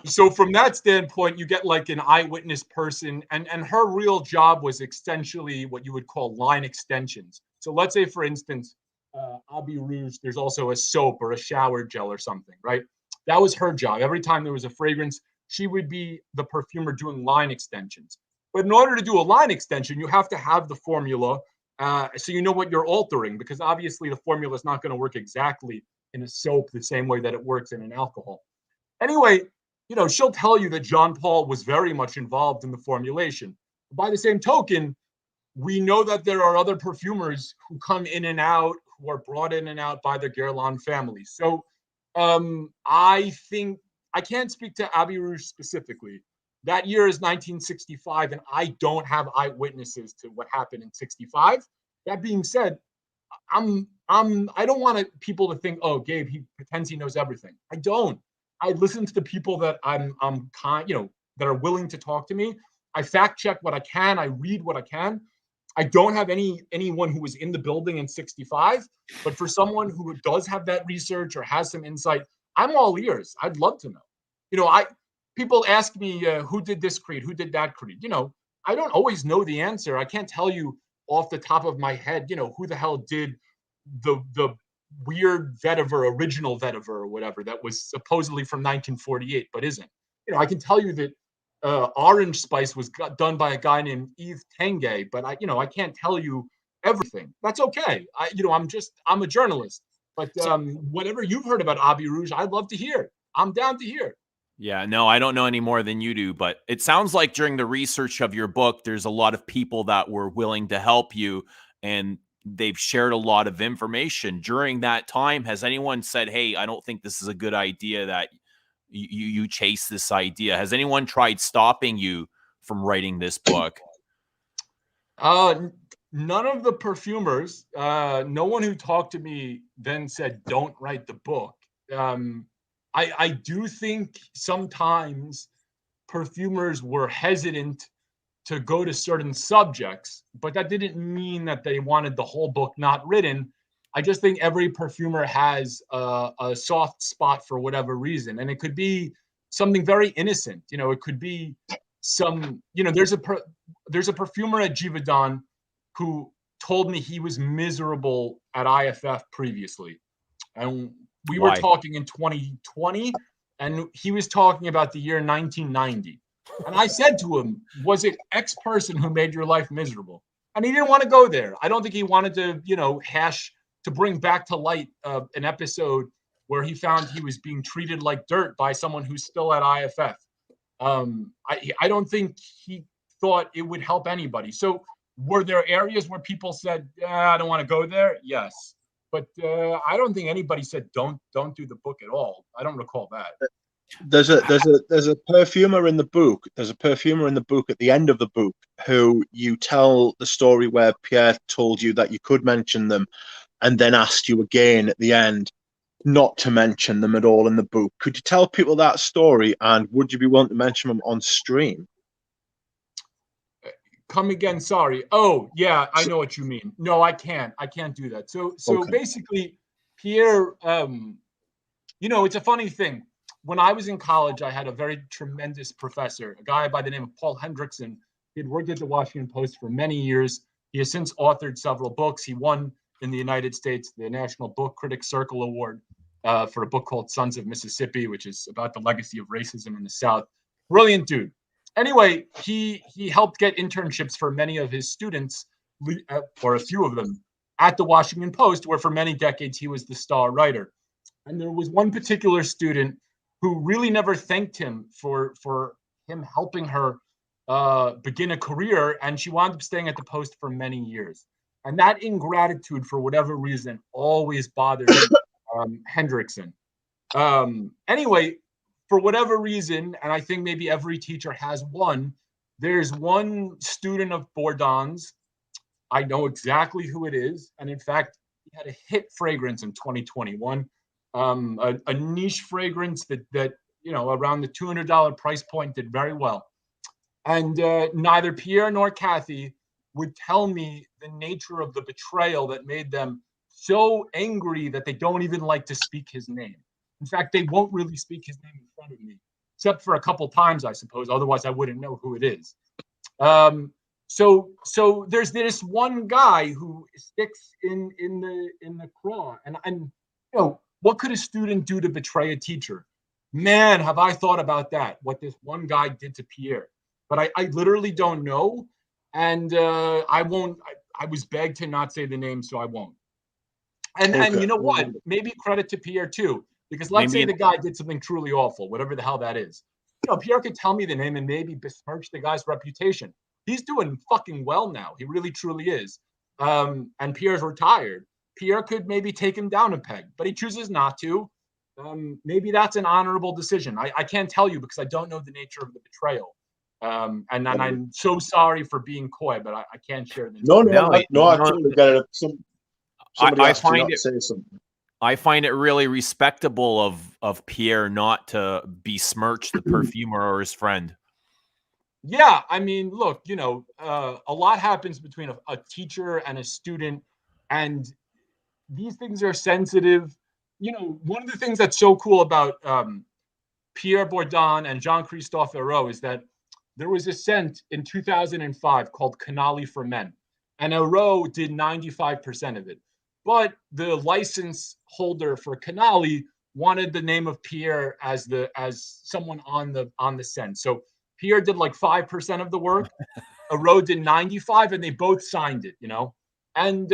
So from that standpoint, you get like an eyewitness person, and her real job was essentially what you would call line extensions. So let's say, for instance, Habit Rouge, there's also a soap or a shower gel or something, right? That was her job. Every time there was a fragrance, she would be the perfumer doing line extensions. But in order to do a line extension, you have to have the formula so you know what you're altering, because obviously the formula is not going to work exactly in a soap the same way that it works in an alcohol. Anyway, you know, she'll tell you that Jean-Paul was very much involved in the formulation. By the same token, we know that there are other perfumers who come in and out, who are brought in and out by the Guerlain family. So I think I can't speak to Abbey Rouge specifically. That year is 1965, and I don't have eyewitnesses to what happened in 65. That being said, I don't want people to think, oh, Gabe, he pretends he knows everything. I don't. I listen to the people that that are willing to talk to me. I fact check what I can. I read what I can. I don't have anyone who was in the building in 65, but for someone who does have that research or has some insight, I'm all ears. I'd love to know. People ask me who did this creed, who did that creed. I don't always know the answer. I can't tell you off the top of my head, who the hell did the weird vetiver, original vetiver or whatever that was supposedly from 1948, but isn't. I can tell you that orange spice was done by a guy named Yves Tanguy, but I can't tell you everything. That's okay. I'm a journalist, but whatever you've heard about Abbey Rouge, I'd love to hear. I'm down to hear. Yeah, no, I don't know any more than you do, but it sounds like during the research of your book, there's a lot of people that were willing to help you, and they've shared a lot of information. During that time, has anyone said, hey, I don't think this is a good idea that you chase this idea? Has anyone tried stopping you from writing this book? None of the perfumers, no one who talked to me then said, don't write the book. I do think sometimes perfumers were hesitant to go to certain subjects, but that didn't mean that they wanted the whole book not written. I just think every perfumer has a soft spot for whatever reason. And it could be something very innocent. It could be there's a perfumer at Givaudan who told me he was miserable at IFF previously. And we were talking in 2020, and he was talking about the year 1990. And I said to him, was it X person who made your life miserable? And he didn't want to go there. I don't think he wanted to bring back to light an episode where he found he was being treated like dirt by someone who's still at IFF. I don't think he thought it would help anybody. So were there areas where people said, I don't want to go there? Yes. But I don't think anybody said don't do the book at all. I don't recall that. There's a perfumer in the book. There's a perfumer in the book at the end of the book who you tell the story where Pierre told you that you could mention them, and then asked you again at the end not to mention them at all in the book. Could you tell people that story, and would you be willing to mention them on stream? Come again, sorry. Oh, yeah, I know what you mean. No, I can't do that. So okay. Basically, Pierre, it's a funny thing. When I was in college, I had a very tremendous professor, a guy by the name of Paul Hendrickson. He had worked at the Washington Post for many years. He has since authored several books. He won in the United States the National Book Critics Circle Award for a book called Sons of Mississippi, which is about the legacy of racism in the South. Brilliant dude. Anyway, he helped get internships for many of his students, or a few of them, at the Washington Post, where for many decades he was the star writer. And there was one particular student who really never thanked him for him helping her begin a career, and she wound up staying at the Post for many years. And that ingratitude, for whatever reason, always bothered Hendrickson. Anyway, for whatever reason, and I think maybe every teacher has one, there's one student of Bourdon's, I know exactly who it is, and in fact, he had a hit fragrance in 2021, a niche fragrance that around the $200 price point did very well. And neither Pierre nor Kathy would tell me the nature of the betrayal that made them so angry that they don't even like to speak his name. In fact, they won't really speak his name in front of me, except for a couple times, I suppose. Otherwise, I wouldn't know who it is. So there's this one guy who sticks in the craw, and what could a student do to betray a teacher? Man, have I thought about that? What this one guy did to Pierre, but I literally don't know, and I won't. I was begged to not say the name, so I won't. And you know what? Maybe credit to Pierre too. Because let's say the guy did something truly awful, whatever the hell that is. Pierre could tell me the name and maybe besmirch the guy's reputation. He's doing fucking well now. He really, truly is. And Pierre's retired. Pierre could maybe take him down a peg, but he chooses not to. maybe that's an honorable decision. I can't tell you because I don't know the nature of the betrayal. And I'm so sorry for being coy, but I can't share the No, nature. I totally get it. Somebody I has to find not it say something. I find it really respectable of Pierre not to besmirch the perfumer or his friend. Yeah, I mean, look, you know, a lot happens between a teacher and a student, and these things are sensitive. You know, one of the things that's so cool about Pierre Bourdon and Jean-Christophe Hérault is that there was a scent in 2005 called Canali for Men, and Hérault did 95% of it. But the license holder for Canali wanted the name of Pierre as someone on the scent. So Pierre did like 5% of the work. Hérault did 95, and they both signed it, you know. And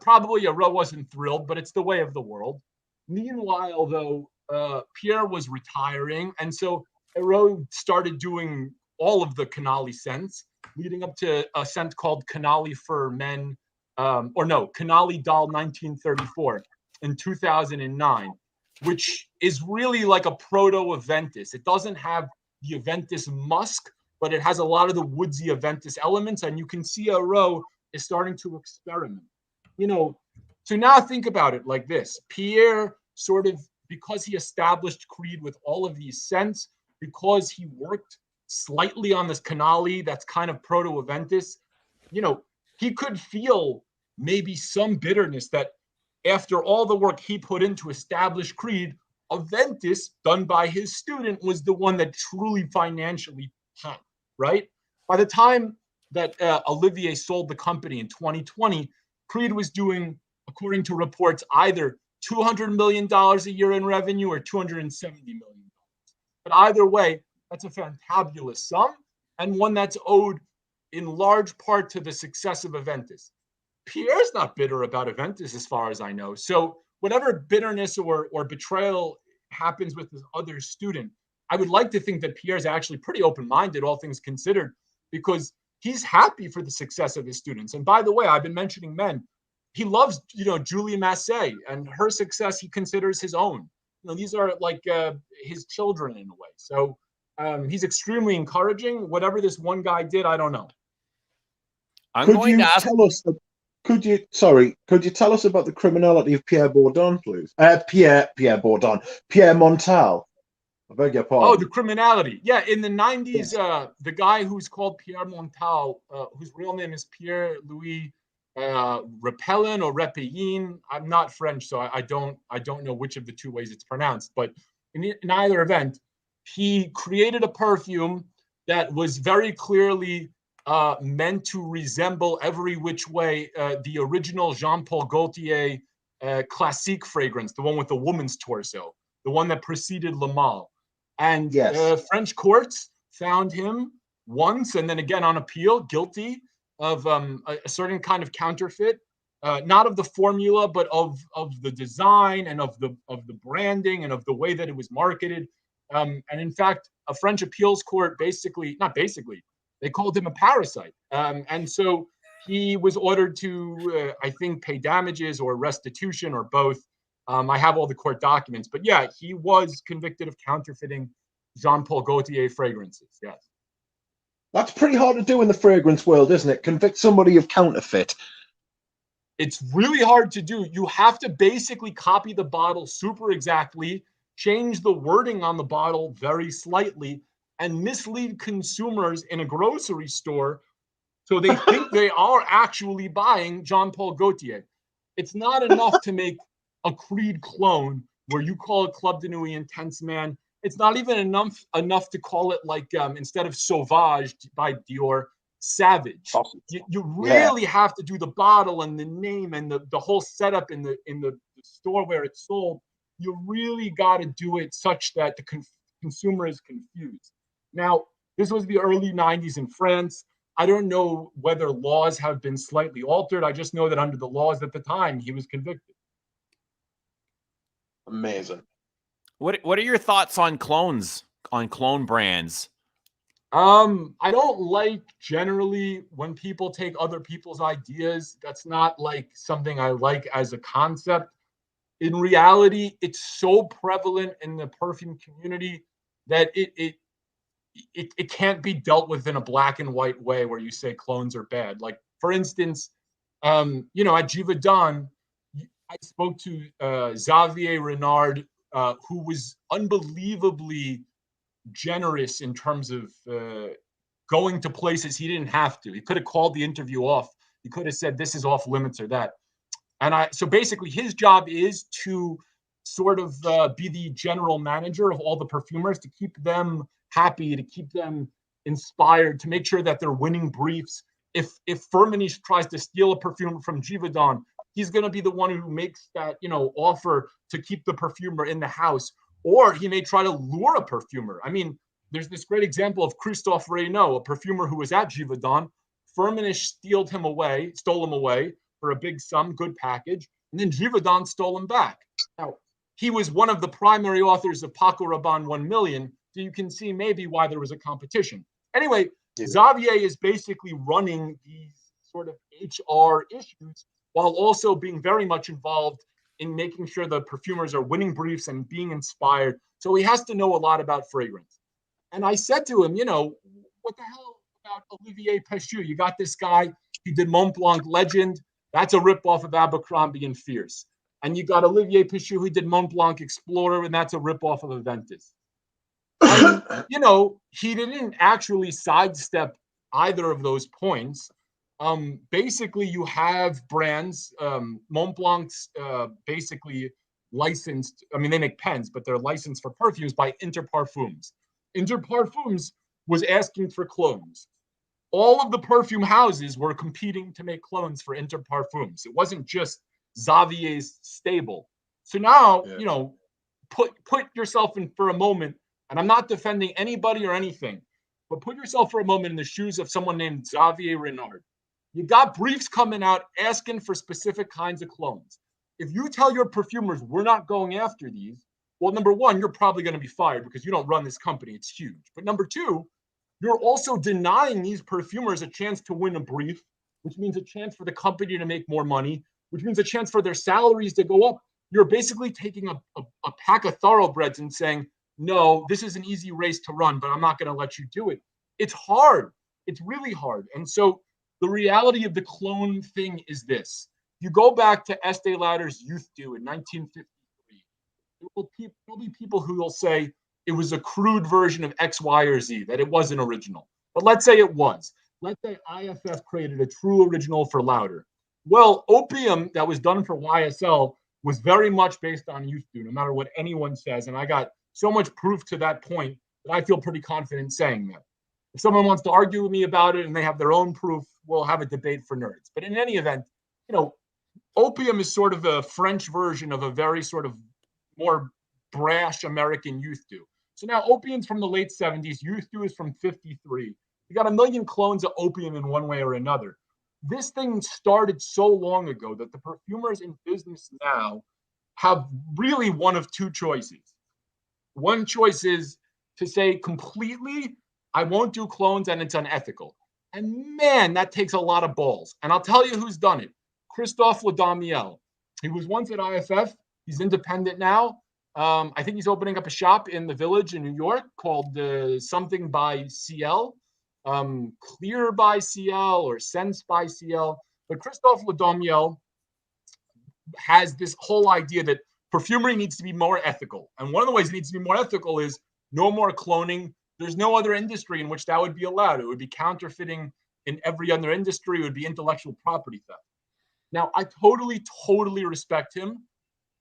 probably Hérault wasn't thrilled, but it's the way of the world. Meanwhile, though, Pierre was retiring, and so Hérault started doing all of the Canali scents, leading up to a scent called Canali for Men, Canali Doll 1934 in 2009, which is really like a proto-Aventus. It doesn't have the Aventus musk, but it has a lot of the woodsy Aventus elements, and you can see Hérault is starting to experiment. You know, so now think about it like this. Pierre sort of, because he established Creed with all of these scents, because he worked slightly on this Canali that's kind of proto-Aventus, you know, he could feel maybe some bitterness that after all the work he put in to establish Creed, Aventus, done by his student, was the one that truly financially popped, right? By the time that Olivier sold the company in 2020, Creed was doing, according to reports, either $200 million a year in revenue or $270 million. But either way, that's a fantabulous sum, and one that's owed in large part to the success of Aventus. Pierre's not bitter about Aventus, as far as I know. So whatever bitterness or betrayal happens with this other student, I would like to think that Pierre's actually pretty open-minded, all things considered, because he's happy for the success of his students. And by the way, I've been mentioning men. He loves, you know, Julie Massé, and her success he considers his own. You know, these are like his children in a way. So he's extremely encouraging. Whatever this one guy did, I don't know. Could you tell us about the criminality of Pierre Bourdon, please? Pierre Bourdon. Pierre Montal. I beg your pardon. Oh, the criminality. Yeah, in the 90s, the guy who's called Pierre Montal, whose real name is Pierre Louis Repellin or Repellin. I'm not French, so I don't know which of the two ways it's pronounced. But in either event, he created a perfume that was very clearly meant to resemble every which way the original Jean-Paul Gaultier Classique fragrance, the one with the woman's torso, the one that preceded Le Male. And yes. French courts found him once and then again on appeal guilty of a certain kind of counterfeit, not of the formula, but of the design and of the branding and of the way that it was marketed. And in fact, a French appeals court they called him a parasite. And so he was ordered to, I think, pay damages or restitution or both. I have all the court documents, but yeah, he was convicted of counterfeiting Jean-Paul Gaultier fragrances. Yes. That's pretty hard to do in the fragrance world, isn't it? Convict somebody of counterfeit. It's really hard to do. You have to basically copy the bottle super exactly, change the wording on the bottle very slightly, and mislead consumers in a grocery store so they think they are actually buying Jean-Paul Gaultier. It's not enough to make a Creed clone where you call it Club de Nuit Intense Man. It's not even enough to call it like instead of Sauvage by Dior, Savage. You really have to do the bottle and the name and the whole setup in the store where it's sold. You really got to do it such that the consumer is confused. Now, this was the early 90s in France. I don't know whether laws have been slightly altered. I just know that under the laws at the time, he was convicted. Amazing. What are your thoughts on clones, on clone brands? I don't like generally when people take other people's ideas. That's not like something I like as a concept. in reality, it's so prevalent in the perfume community that it can't be dealt with in a black and white way where you say clones are bad. Like, for instance, at Givaudan, I spoke to Xavier Renard, who was unbelievably generous in terms of going to places he didn't have to. He could have called the interview off. He could have said, this is off limits or that. So basically his job is to sort of be the general manager of all the perfumers, to keep them happy, to keep them inspired, to make sure that they're winning briefs. If Firmenich tries to steal a perfume from Givaudan, he's going to be the one who makes that, offer to keep the perfumer in the house. Or he may try to lure a perfumer. I mean, there's this great example of Christophe Reynaud, a perfumer who was at Givaudan. Firmenich stole him away for a big sum, good package, and then Givaudan stole him back. Now, he was one of the primary authors of Paco Rabanne 1 Million, so you can see maybe why there was a competition. Anyway, Xavier is basically running these sort of HR issues while also being very much involved in making sure the perfumers are winning briefs and being inspired. So he has to know a lot about fragrance. And I said to him, what the hell about Olivier Pesciu? You got this guy, he did Mont Blanc Legend. That's a ripoff of Abercrombie and Fierce. And you got Olivier Pesciu, who did Mont Blanc Explorer, and that's a ripoff of Aventus. And, he didn't actually sidestep either of those points. Basically, you have brands, Mont Blanc's basically licensed. I mean, they make pens, but they're licensed for perfumes by Interparfums. Interparfums was asking for clones. All of the perfume houses were competing to make clones for Interparfums. It wasn't just Xavier's stable. So now, put yourself in for a moment, and I'm not defending anybody or anything, but put yourself for a moment in the shoes of someone named Xavier Renard. You got briefs coming out asking for specific kinds of clones. If you tell your perfumers, we're not going after these, well, number one, you're probably going to be fired because you don't run this company. It's huge. But number two, you're also denying these perfumers a chance to win a brief, which means a chance for the company to make more money, which means a chance for their salaries to go up. You're basically taking a pack of thoroughbreds and saying, no, this is an easy race to run, but I'm not going to let you do it. It's hard. It's really hard. And so the reality of the clone thing is this. You go back to Estee Lauder's Youth Dew in 1953. There'll be people who will say it was a crude version of X, Y, or Z, that it wasn't original. But let's say it was. Let's say IFF created a true original for Lauder. Well, Opium that was done for YSL was very much based on Youth Dew, no matter what anyone says. And I got so much proof to that point that I feel pretty confident saying that. If someone wants to argue with me about it and they have their own proof, we'll have a debate for nerds. But in any event, Opium is sort of a French version of a very sort of more brash American Youth Dew. So now Opium's from the late 70s. Youth Dew is from 53. You got a million clones of Opium in one way or another. This thing started so long ago that the perfumers in business now have really one of two choices. One choice is to say completely, I won't do clones and it's unethical. And man, that takes a lot of balls. And I'll tell you who's done it. Christophe Ledamiel. He was once at IFF. He's independent now. I think he's opening up a shop in the Village in New York called something by CL, Clear by CL or Sense by CL. But Christophe Ledamiel has this whole idea that perfumery needs to be more ethical. And one of the ways it needs to be more ethical is no more cloning. There's no other industry in which that would be allowed. It would be counterfeiting in every other industry. It would be intellectual property theft. Now, I totally respect him.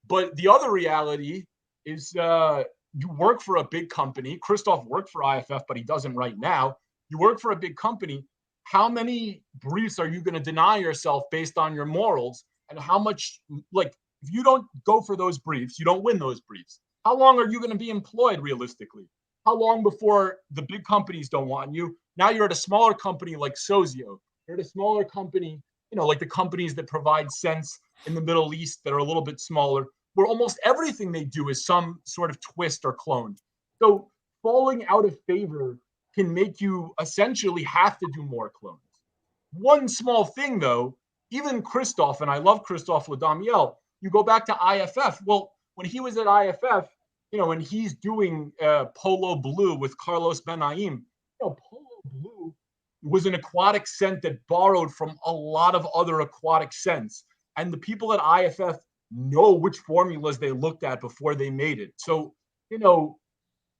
But the other reality is you work for a big company. Christophe worked for IFF, but he doesn't right now. You work for a big company. How many briefs are you going to deny yourself based on your morals? And how much, if you don't go for those briefs, you don't win those briefs. How long are you going to be employed realistically? How long before the big companies don't want you? Now you're at a smaller company like Sozio. You're at a smaller company, like the companies that provide scents in the Middle East that are a little bit smaller, where almost everything they do is some sort of twist or clone. So falling out of favor can make you essentially have to do more clones. One small thing, though, even Christophe, and I love Christophe Ledamiel, you go back to IFF. Well, when he was at IFF, when he's doing Polo Blue with Carlos Benaim, Polo Blue was an aquatic scent that borrowed from a lot of other aquatic scents. And the people at IFF know which formulas they looked at before they made it. So,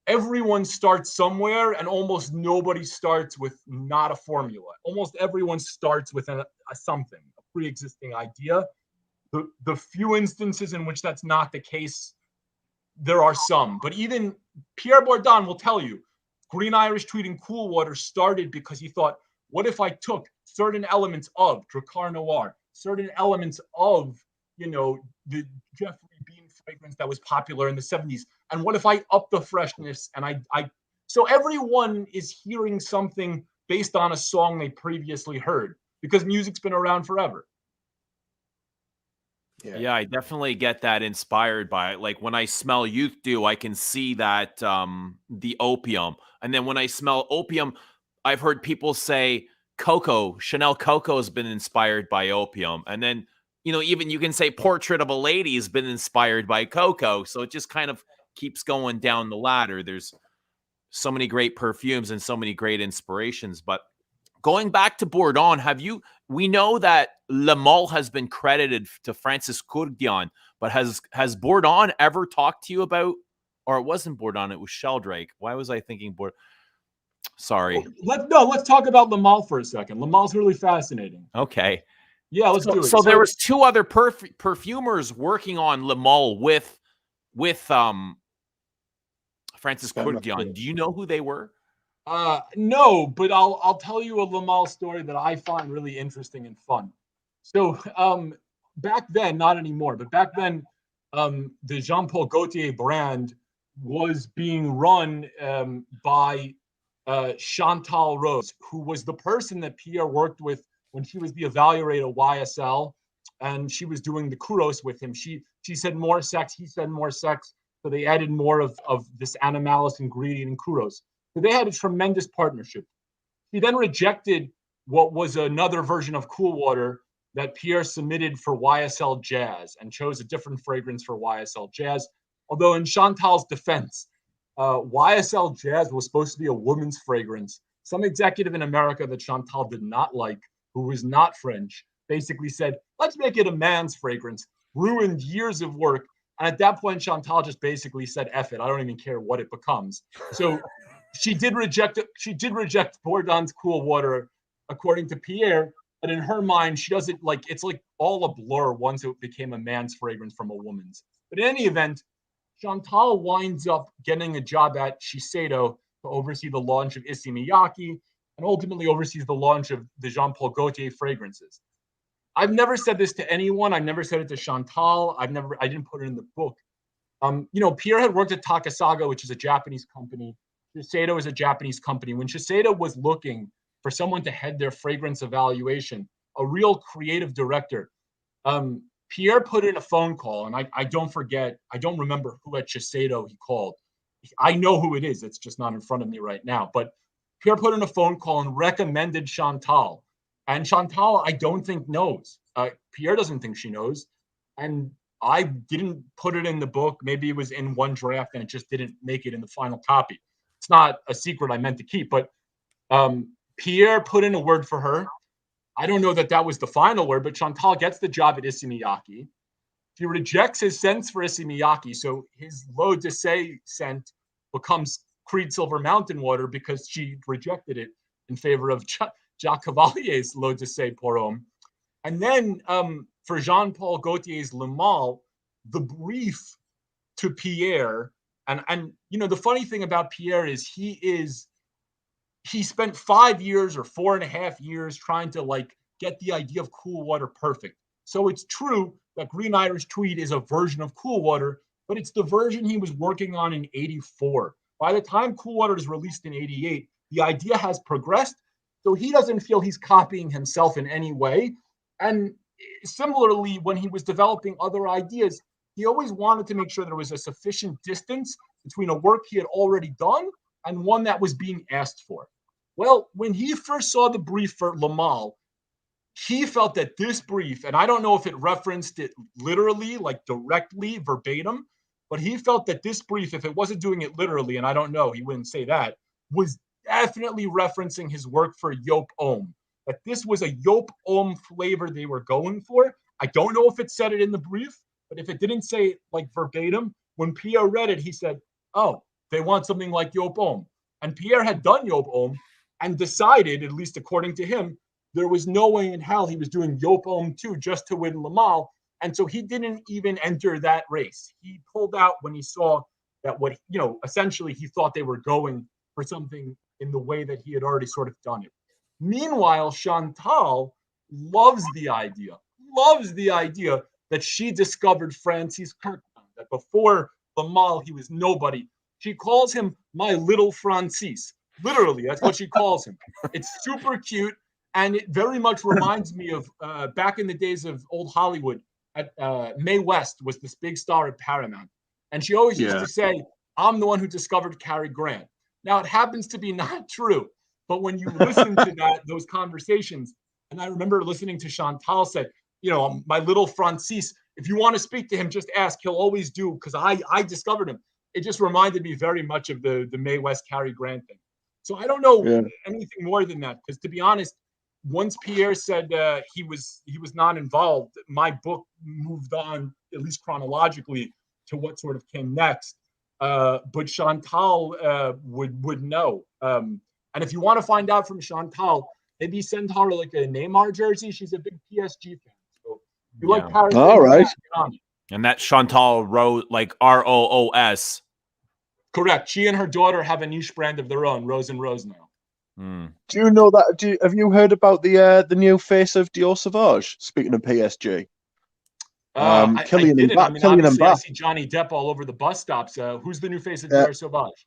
everyone starts somewhere, and almost nobody starts with not a formula. Almost everyone starts with a something, a pre-existing idea. The few instances in which that's not the case, there are some. But even Pierre Bourdon will tell you, Green Irish Tweed and Cool Water started because he thought, what if I took certain elements of Drakkar Noir, certain elements of, the Jeffrey Bean fragrance that was popular in the 70s, and what if I up the freshness? And so everyone is hearing something based on a song they previously heard, because music's been around forever. Yeah, I definitely get that inspired by it. Like when I smell Youth Dew, I can see that the opium. And then when I smell opium, I've heard people say Coco, Chanel Coco has been inspired by opium. And then, even you can say Portrait of a Lady has been inspired by Coco. So it just kind of keeps going down the ladder. There's so many great perfumes and so many great inspirations. But going back to Bourdon, we know that Le Male has been credited to Francis Courdian, but has Bourdon ever talked to you about, or it wasn't Bourdon, it was Sheldrake. Why was I thinking Bourdon? Sorry. Let's talk about Le Male for a second. Le Male's really fascinating. Okay. Yeah, let's do it. So there was two other perfumers working on Le Male with Francis Courdian. Do you know who they were? No, but I'll tell you a Le Male story that I find really interesting and fun. So back then, not anymore, but back then, the Jean Paul Gaultier brand was being run by Chantal Rose, who was the person that Pierre worked with when she was the evaluator at YSL, and she was doing the kudos with him. She said more sex, he said more sex, so they added more of this animalis ingredient in kudos. So they had a tremendous partnership. He then rejected what was another version of Cool Water that Pierre submitted for YSL Jazz and chose a different fragrance for YSL Jazz. Although in Chantal's defense, YSL Jazz was supposed to be a woman's fragrance. Some executive in America that Chantal did not like, who was not French, basically said, let's make it a man's fragrance, ruined years of work. And at that point, Chantal just basically said, F it, I don't even care what it becomes. So she did reject it. She did reject Bourdon's Cool Water, according to Pierre. But in her mind, she doesn't it's like all a blur once it became a man's fragrance from a woman's. But in any event, Chantal winds up getting a job at Shiseido to oversee the launch of Issey Miyake and ultimately oversees the launch of the Jean Paul Gaultier fragrances. I've never said this to anyone. I've never said it to Chantal. I didn't put it in the book. Pierre had worked at Takasago, which is a Japanese company. Shiseido is a Japanese company. When Shiseido was looking for someone to head their fragrance evaluation, a real creative director, Pierre put in a phone call, and I don't remember who at Shiseido he called. I know who it is. It's just not in front of me right now. But Pierre put in a phone call and recommended Chantal. And Chantal, I don't think knows. Pierre doesn't think she knows. And I didn't put it in the book. Maybe it was in one draft and it just didn't make it in the final copy. It's not a secret I meant to keep. But Pierre put in a word for her. I don't know that was the final word, but Chantal gets the job at Issey Miyake. She rejects his scents for Issey Miyake, so his L'Eau d'Essai scent becomes Creed Silver Mountain Water because she rejected it in favor of Jacques Cavalier's L'Eau d'Essai Pour Homme. And then for Jean-Paul Gaultier's Le Male, the brief to Pierre, and the funny thing about Pierre is he spent 5 years or 4.5 years trying to get the idea of Cool Water perfect. So it's true that Green Irish Tweed is a version of Cool Water, but it's the version he was working on in 84. By the time Cool Water is released in 88, the idea has progressed, so he doesn't feel he's copying himself in any way. And similarly, when he was developing other ideas, he always wanted to make sure there was a sufficient distance between a work he had already done and one that was being asked for. Well, when he first saw the brief for Le Male, he felt that this brief, and I don't know if it referenced it literally, like directly, verbatim, but he felt that this brief, if it wasn't doing it literally, and I don't know, he wouldn't say that, was definitely referencing his work for Yop Om. That this was a Yop Om flavor they were going for. I don't know if it said it in the brief, but if it didn't say it like verbatim, when Pierre read it, he said, oh, they want something like Yop Om. And Pierre had done Yop Om and decided, at least according to him, there was no way in hell he was doing Yop Om 2 just to win Le Mans. And so he didn't even enter that race. He pulled out when he saw that what, essentially he thought they were going for something in the way that he had already sort of done it. Meanwhile, Chantal loves the idea that she discovered Francis Kirkland, that before Le Mans he was nobody. She calls him my little Francis. Literally, that's what she calls him. It's super cute. And it very much reminds me of back in the days of old Hollywood. Mae West was this big star at Paramount. And she always used to say, I'm the one who discovered Cary Grant. Now, it happens to be not true. But when you listen to those conversations, and I remember listening to Chantal say, my little Francis, if you want to speak to him, just ask. He'll always do, because I discovered him. It just reminded me very much of the Mae West Cary Grant thing. So I don't know anything more than that, because to be honest, once Pierre said he was not involved, my book moved on, at least chronologically, to what sort of came next. But Chantal would know. And if you want to find out from Chantal, maybe send her like a Neymar jersey. She's a big PSG fan. So if you like Paris, all right. And that Chantal Rose, like ROOS. Correct. She and her daughter have a niche brand of their own, Rose and Rose now. Do you know that? Have you heard about the new face of Dior Sauvage? Speaking of PSG, Kylian Mbappe. I see Johnny Depp all over the bus stops. Who's the new face of Dior Sauvage?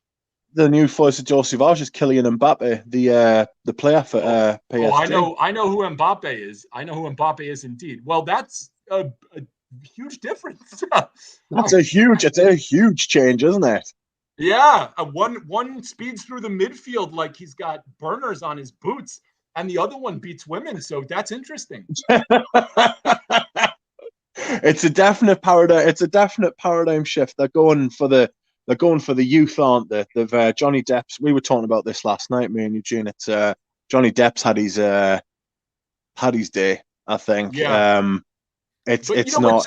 The new face of Dior Sauvage is Kylian Mbappe, the player for PSG. Oh, I know who Mbappe is. I know who Mbappe is indeed. Well, that's a huge difference. It's a huge change, isn't it? Yeah, one speeds through the midfield like he's got burners on his boots, and the other one beats women. So that's interesting. It's a definite paradigm. It's a definite paradigm shift. They're going for the youth, aren't they? They've Johnny Depp's. We were talking about this last night, me and Eugene. It's Johnny Depp's had his day, I think. Yeah. It's not.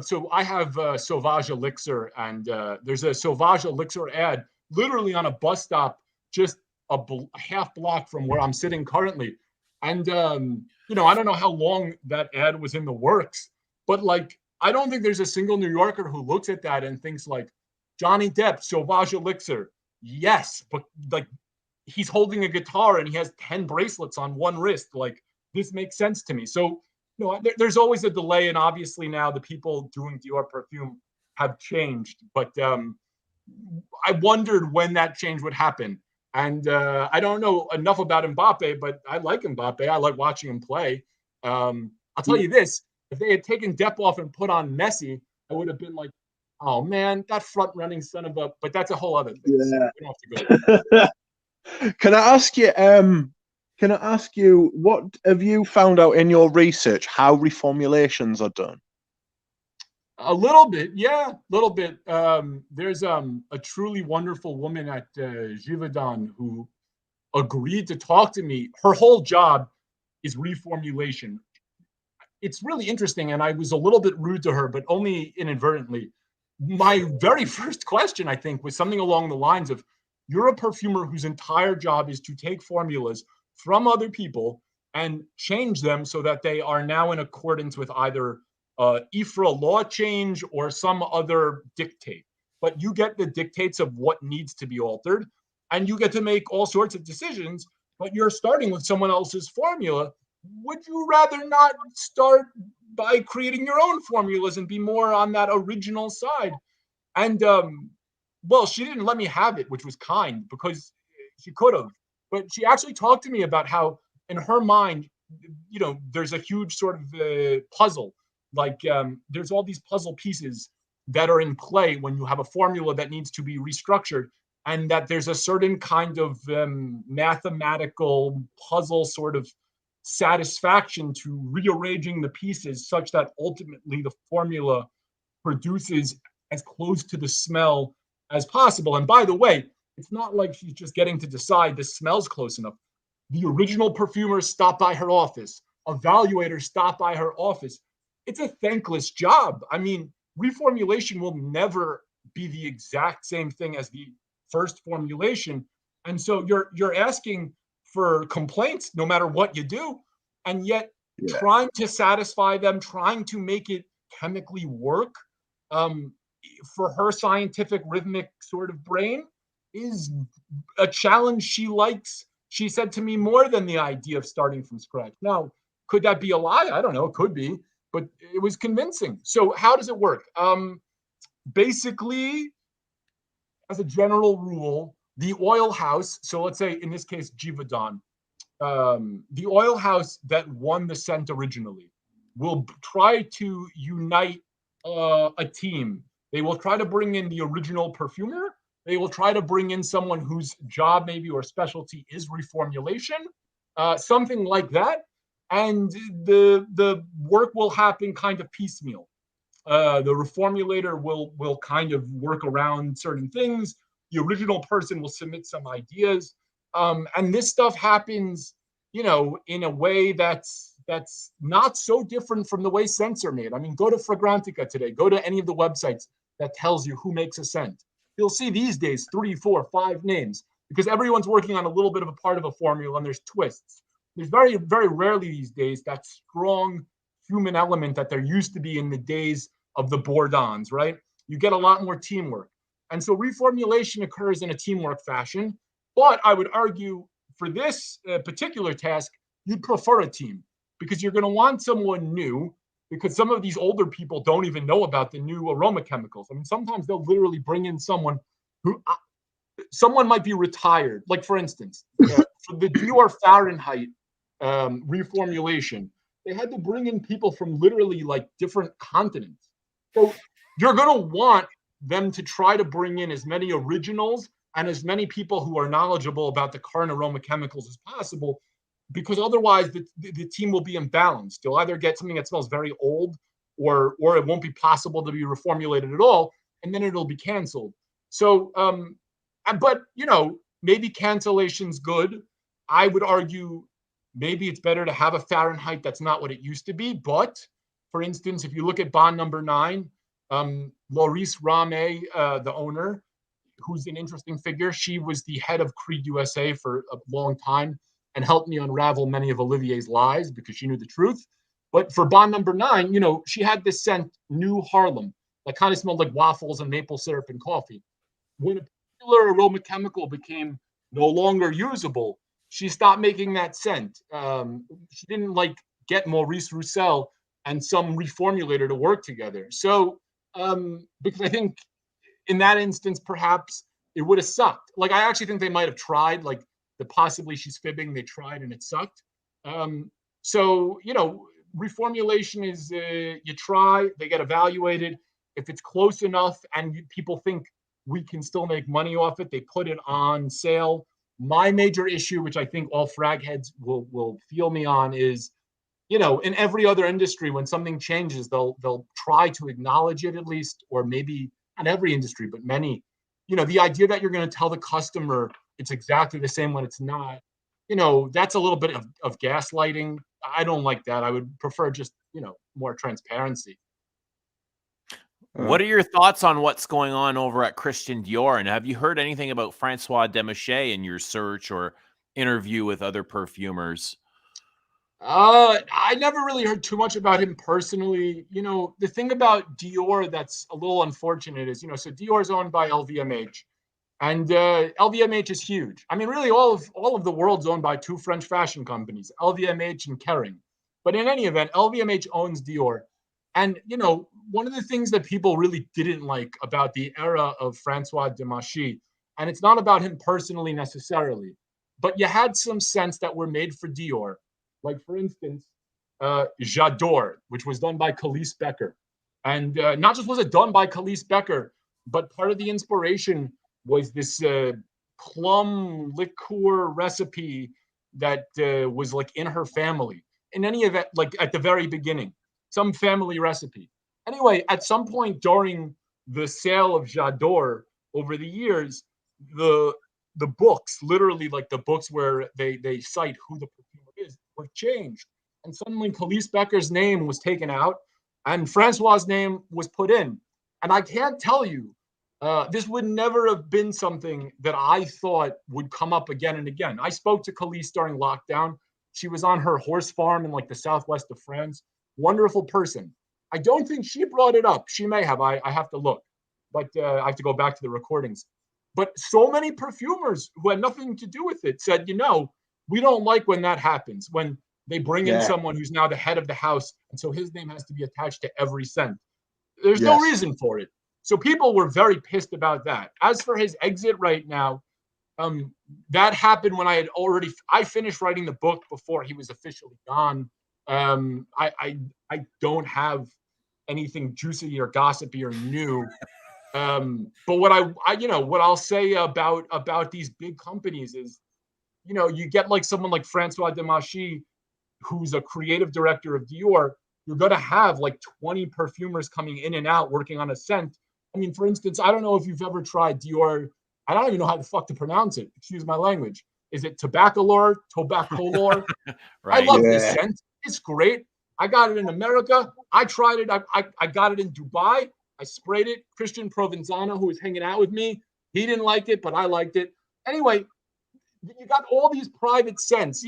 So I have Sauvage Elixir, and there's a Sauvage Elixir ad literally on a bus stop just a half block from where I'm sitting currently. And, I don't know how long that ad was in the works, but like, I don't think there's a single New Yorker who looks at that and thinks like, Johnny Depp, Sauvage Elixir. Yes, but like, he's holding a guitar and he has 10 bracelets on one wrist. Like, this makes sense to me. So, there's always a delay, and obviously now the people doing Dior perfume have changed. But I wondered when that change would happen. And I don't know enough about Mbappe, but I like Mbappe. I like watching him play. I'll tell you this. If they had taken Depp off and put on Messi, I would have been like, oh, man, that front-running son of a... But that's a whole other thing. Yeah. So we don't have to go. Can I ask you, what have you found out in your research how reformulations are done? A little bit, yeah, a little bit. There's a truly wonderful woman at Givaudan who agreed to talk to me. Her whole job is reformulation. It's really interesting, and I was a little bit rude to her, but only inadvertently. My very first question, I think, was something along the lines of, you're a perfumer whose entire job is to take formulas from other people and change them so that they are now in accordance with either IFRA law change or some other dictate. But you get the dictates of what needs to be altered, and you get to make all sorts of decisions, but you're starting with someone else's formula. Would you rather not start by creating your own formulas and be more on that original side? And well, she didn't let me have it, which was kind, because she could have. But she actually talked to me about how, in her mind, there's a huge sort of puzzle. Like there's all these puzzle pieces that are in play when you have a formula that needs to be restructured, and that there's a certain kind of mathematical puzzle sort of satisfaction to rearranging the pieces such that ultimately the formula produces as close to the smell as possible. And by the way, it's not like she's just getting to decide this smells close enough. The original perfumer stopped by her office. Evaluators stopped by her office. It's a thankless job. I mean, reformulation will never be the exact same thing as the first formulation. And so you're asking for complaints no matter what you do, and yet trying to satisfy them, trying to make it chemically work for her scientific rhythmic sort of brain is a challenge she likes. She said to me, more than the idea of starting from scratch. Now, could that be a lie? I don't know. It could be, but it was convincing. So how does it work? Basically, as a general rule, the oil house, so let's say in this case, Givaudan, the oil house that won the scent originally will try to unite a team. They will try to bring in the original perfumer. They will try to bring in someone whose job maybe or specialty is reformulation, something like that. And the work will happen kind of piecemeal. The reformulator will kind of work around certain things. The original person will submit some ideas. And this stuff happens, in a way that's not so different from the way scents are made. I mean, go to Fragrantica today. Go to any of the websites that tells you who makes a scent. You'll see these days 3, 4, 5 names because everyone's working on a little bit of a part of a formula and there's twists. There's very, very rarely these days that strong human element that there used to be in the days of the Bourdons, right? You get a lot more teamwork. And so reformulation occurs in a teamwork fashion. But I would argue for this particular task, you'd prefer a team because you're going to want someone new, because some of these older people don't even know about the new aroma chemicals. I mean, sometimes they'll literally bring in someone someone might be retired. Like, for instance, for the Dior Fahrenheit reformulation, they had to bring in people from literally like different continents. So you're going to want them to try to bring in as many originals and as many people who are knowledgeable about the current aroma chemicals as possible, because otherwise the team will be imbalanced. You'll either get something that smells very old or it won't be possible to be reformulated at all, and then it'll be canceled. So, but, maybe cancellation's good. I would argue maybe it's better to have a Fahrenheit that's not what it used to be. But, for instance, if you look at bond number 9, Laurice Rame, the owner, who's an interesting figure. She was the head of Creed USA for a long time and helped me unravel many of Olivier's lies because she knew the truth. But for bond number 9, she had this scent, New Harlem, that kind of smelled like waffles and maple syrup and coffee. When a particular aroma chemical became no longer usable, she stopped making that scent. She didn't get Maurice Roussel and some reformulator to work together. So because I think in that instance, perhaps it would have sucked. I actually think they might have tried, possibly she's fibbing, they tried and it sucked. So, reformulation is you try, they get evaluated. If it's close enough and people think we can still make money off it, they put it on sale. My major issue, which I think all frag heads will feel me on, is, in every other industry, when something changes, they'll try to acknowledge it at least, or maybe not every industry, but many. The idea that you're going to tell the customer it's exactly the same when it's not, that's a little bit of gaslighting. I don't like that. I would prefer just, more transparency. What are your thoughts on what's going on over at Christian Dior? And have you heard anything about Francois Demachet in your search or interview with other perfumers? I never really heard too much about him personally. The thing about Dior that's a little unfortunate is, so Dior is owned by LVMH, and LVMH is huge. I mean, really, all of the world's owned by 2 French fashion companies, LVMH and Kering. But in any event, LVMH owns Dior. And, one of the things that people really didn't like about the era of Francois Demachet, and it's not about him personally necessarily, but you had some scents that were made for Dior. Like, for instance, J'adore, which was done by Khalees Becker. And not just was it done by Khalees Becker, but part of the inspiration was this plum liqueur recipe that was like in her family. In any event, like at the very beginning, some family recipe. Anyway, at some point during the sale of J'adore over the years, the books, literally like the books where they cite who the perfumer is, were changed. And suddenly Khalees Becker's name was taken out and Francois' name was put in. And I can't tell you, this would never have been something that I thought would come up again and again. I spoke to Khalees during lockdown. She was on her horse farm in like the southwest of France. Wonderful person. I don't think she brought it up. She may have. I have to look, but I have to go back to the recordings. But so many perfumers who had nothing to do with it said, we don't like when that happens, when they bring in someone who's now the head of the house, and so his name has to be attached to every scent. There's no reason for it. So people were very pissed about that. As for his exit right now, that happened when I finished writing the book before he was officially gone. I don't have anything juicy or gossipy or new. But what what I'll say about these big companies is, you get like someone like Francois Demachy, who's a creative director of Dior. You're going to have like 20 perfumers coming in and out working on a scent. I mean, for instance, I don't know if you've ever tried Dior. I don't even know how the fuck to pronounce it. Excuse my language. Is it Tobacolor? Right. I love this scent. It's great. I got it in America. I tried it. I got it in Dubai. I sprayed it. Christian Provenzano, who was hanging out with me, he didn't like it, but I liked it. Anyway, you got all these private scents.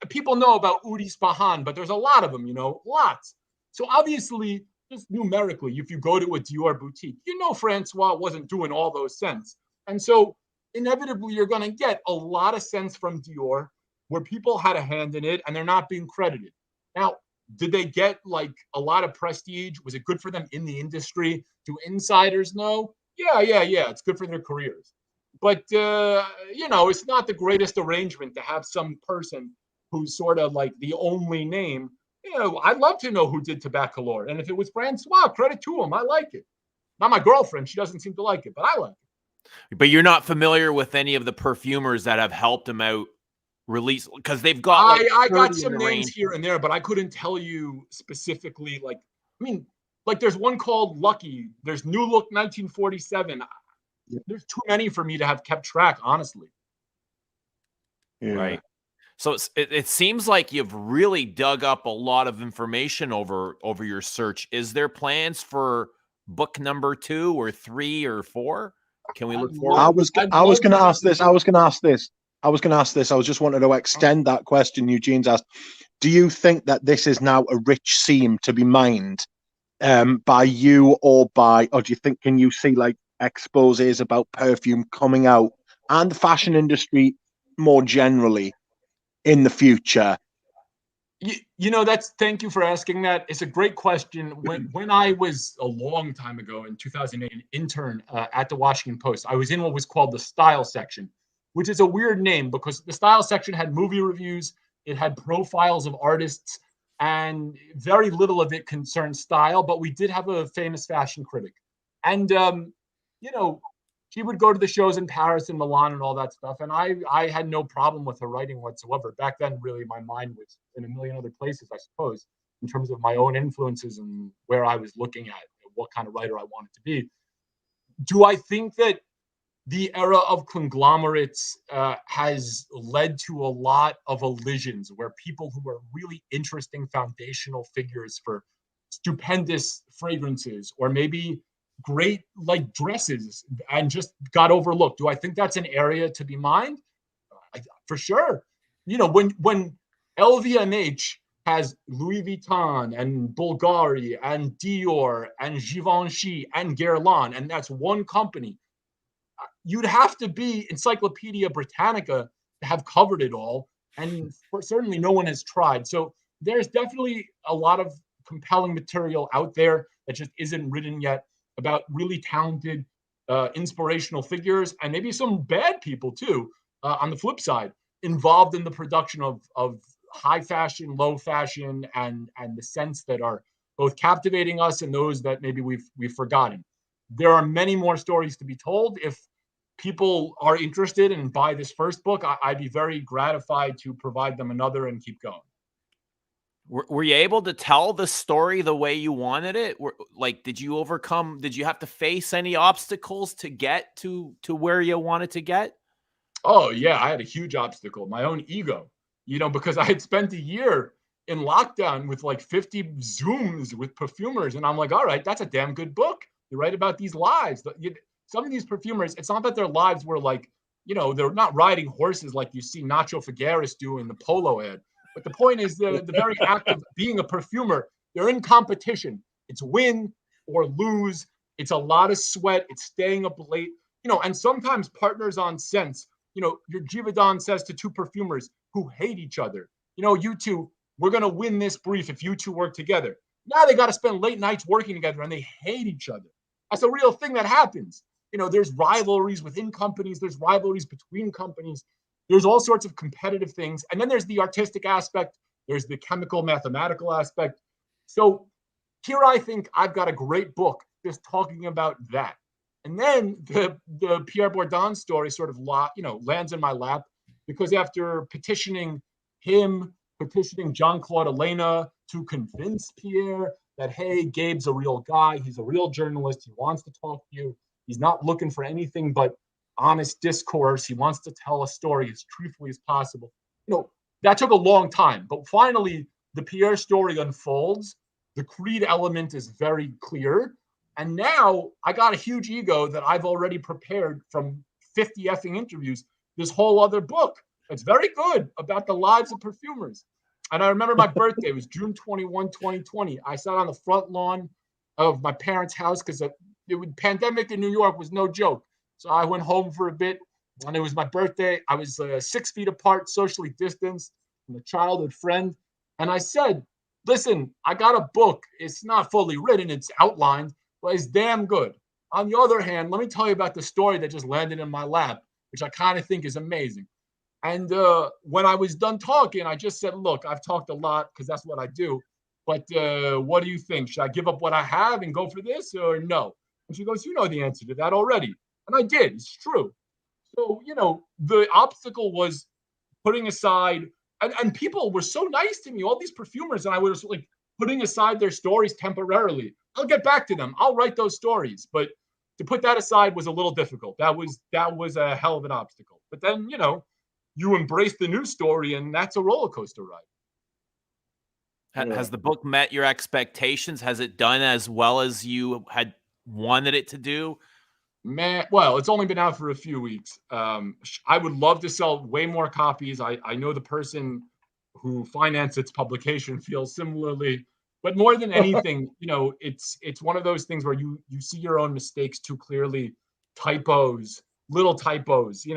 People know about Oud Ispahan, but there's a lot of them, lots. So obviously, just numerically, if you go to a Dior boutique, Francois wasn't doing all those scents. And so inevitably, you're going to get a lot of scents from Dior where people had a hand in it and they're not being credited. Now, did they get like a lot of prestige? Was it good for them in the industry? Do insiders know? Yeah. It's good for their careers. But, it's not the greatest arrangement to have some person who's sort of like the only name. I'd love to know who did Tobacolor. And if it was Francois, credit to him. I like it. Not my girlfriend. She doesn't seem to like it, but I like it. But you're not familiar with any of the perfumers that have helped him out release, because they've got like I got some names here and there, but I couldn't tell you specifically. There's one called Lucky. There's New Look 1947. There's too many for me to have kept track, honestly. Yeah. Right. So it seems like you've really dug up a lot of information over your search. Is there plans for book number 2 or 3 or 4? Can we look forward? I was going to ask this. I was just wanting to extend that question Eugene's asked. Do you think that this is now a rich seam to be mined by you, or do you think, can you see like exposés about perfume coming out and the fashion industry more generally in the future? Thank you for asking that. It's a great question. When I was a long time ago in 2008, an intern at the Washington Post, I was in what was called the style section, which is a weird name because the style section had movie reviews, it had profiles of artists, and very little of it concerned style, but we did have a famous fashion critic. And, she would go to the shows in Paris and Milan and all that stuff. And I had no problem with her writing whatsoever. Back then, really, my mind was in a million other places, I suppose, in terms of my own influences and where I was looking at, what kind of writer I wanted to be. Do I think that the era of conglomerates has led to a lot of elisions where people who are really interesting foundational figures for stupendous fragrances or maybe great like dresses and just got overlooked? Do I think that's an area to be mined? For sure. When LVMH has Louis Vuitton and Bulgari and Dior and Givenchy and Guerlain, and that's one company, you'd have to be Encyclopedia Britannica to have covered it all. And certainly no one has tried. So there's definitely a lot of compelling material out there that just isn't written yet about really talented, inspirational figures, and maybe some bad people too, on the flip side, involved in the production of high fashion, low fashion, and the scents that are both captivating us and those that maybe we've forgotten. There are many more stories to be told. If people are interested and buy this first book, I'd be very gratified to provide them another and keep going. Were you able to tell the story the way you wanted it? Did you have to face any obstacles to get to where you wanted to get? Oh yeah, I had a huge obstacle, my own ego, because I had spent a year in lockdown with like 50 Zooms with perfumers. And I'm like, all right, that's a damn good book. You write about these lives. Some of these perfumers, it's not that their lives were like, they're not riding horses like you see Nacho Figueres do in the polo ad. But the point is the very act of being a perfumer, they're in competition. It's win or lose. It's a lot of sweat. It's staying up late, and sometimes partners on scents. Your Givaudan says to two perfumers who hate each other, you two, we're going to win this brief if you two work together. Now they got to spend late nights working together and they hate each other. That's a real thing that happens. There's rivalries within companies. There's rivalries between companies. There's all sorts of competitive things. And then there's the artistic aspect. There's the chemical, mathematical aspect. So here I think I've got a great book just talking about that. And then the Pierre Bourdon story sort of lands in my lap because after petitioning him, petitioning Jean-Claude Elena to convince Pierre that, hey, Gabe's a real guy. He's a real journalist. He wants to talk to you. He's not looking for anything but honest discourse. He wants to tell a story as truthfully as possible. That took a long time. But finally, the Pierre story unfolds. The creed element is very clear. And now I got a huge ego that I've already prepared from 50 effing interviews, this whole other book. It's very good about the lives of perfumers. And I remember my birthday was June 21, 2020. I sat on the front lawn of my parents' house because the pandemic in New York was no joke. So I went home for a bit and it was my birthday. I was 6 feet apart, socially distanced from a childhood friend. And I said, listen, I got a book. It's not fully written. It's outlined, but it's damn good. On the other hand, let me tell you about the story that just landed in my lap, which I kind of think is amazing. And when I was done talking, I just said, look, I've talked a lot because that's what I do. But what do you think? Should I give up what I have and go for this or no? And she goes, you know the answer to that already. And I did. It's true. So, the obstacle was putting aside, and people were so nice to me, all these perfumers, and I was like putting aside their stories temporarily. I'll get back to them. I'll write those stories. But to put that aside was a little difficult. That was a hell of an obstacle. But then, you embrace the new story, and that's a roller coaster ride. Has the book met your expectations? Has it done as well as you had wanted it to do? Man, well, it's only been out for a few weeks. I would love to sell way more copies. I know the person who financed its publication feels similarly. But more than anything, it's one of those things where you see your own mistakes too clearly, typos, little typos,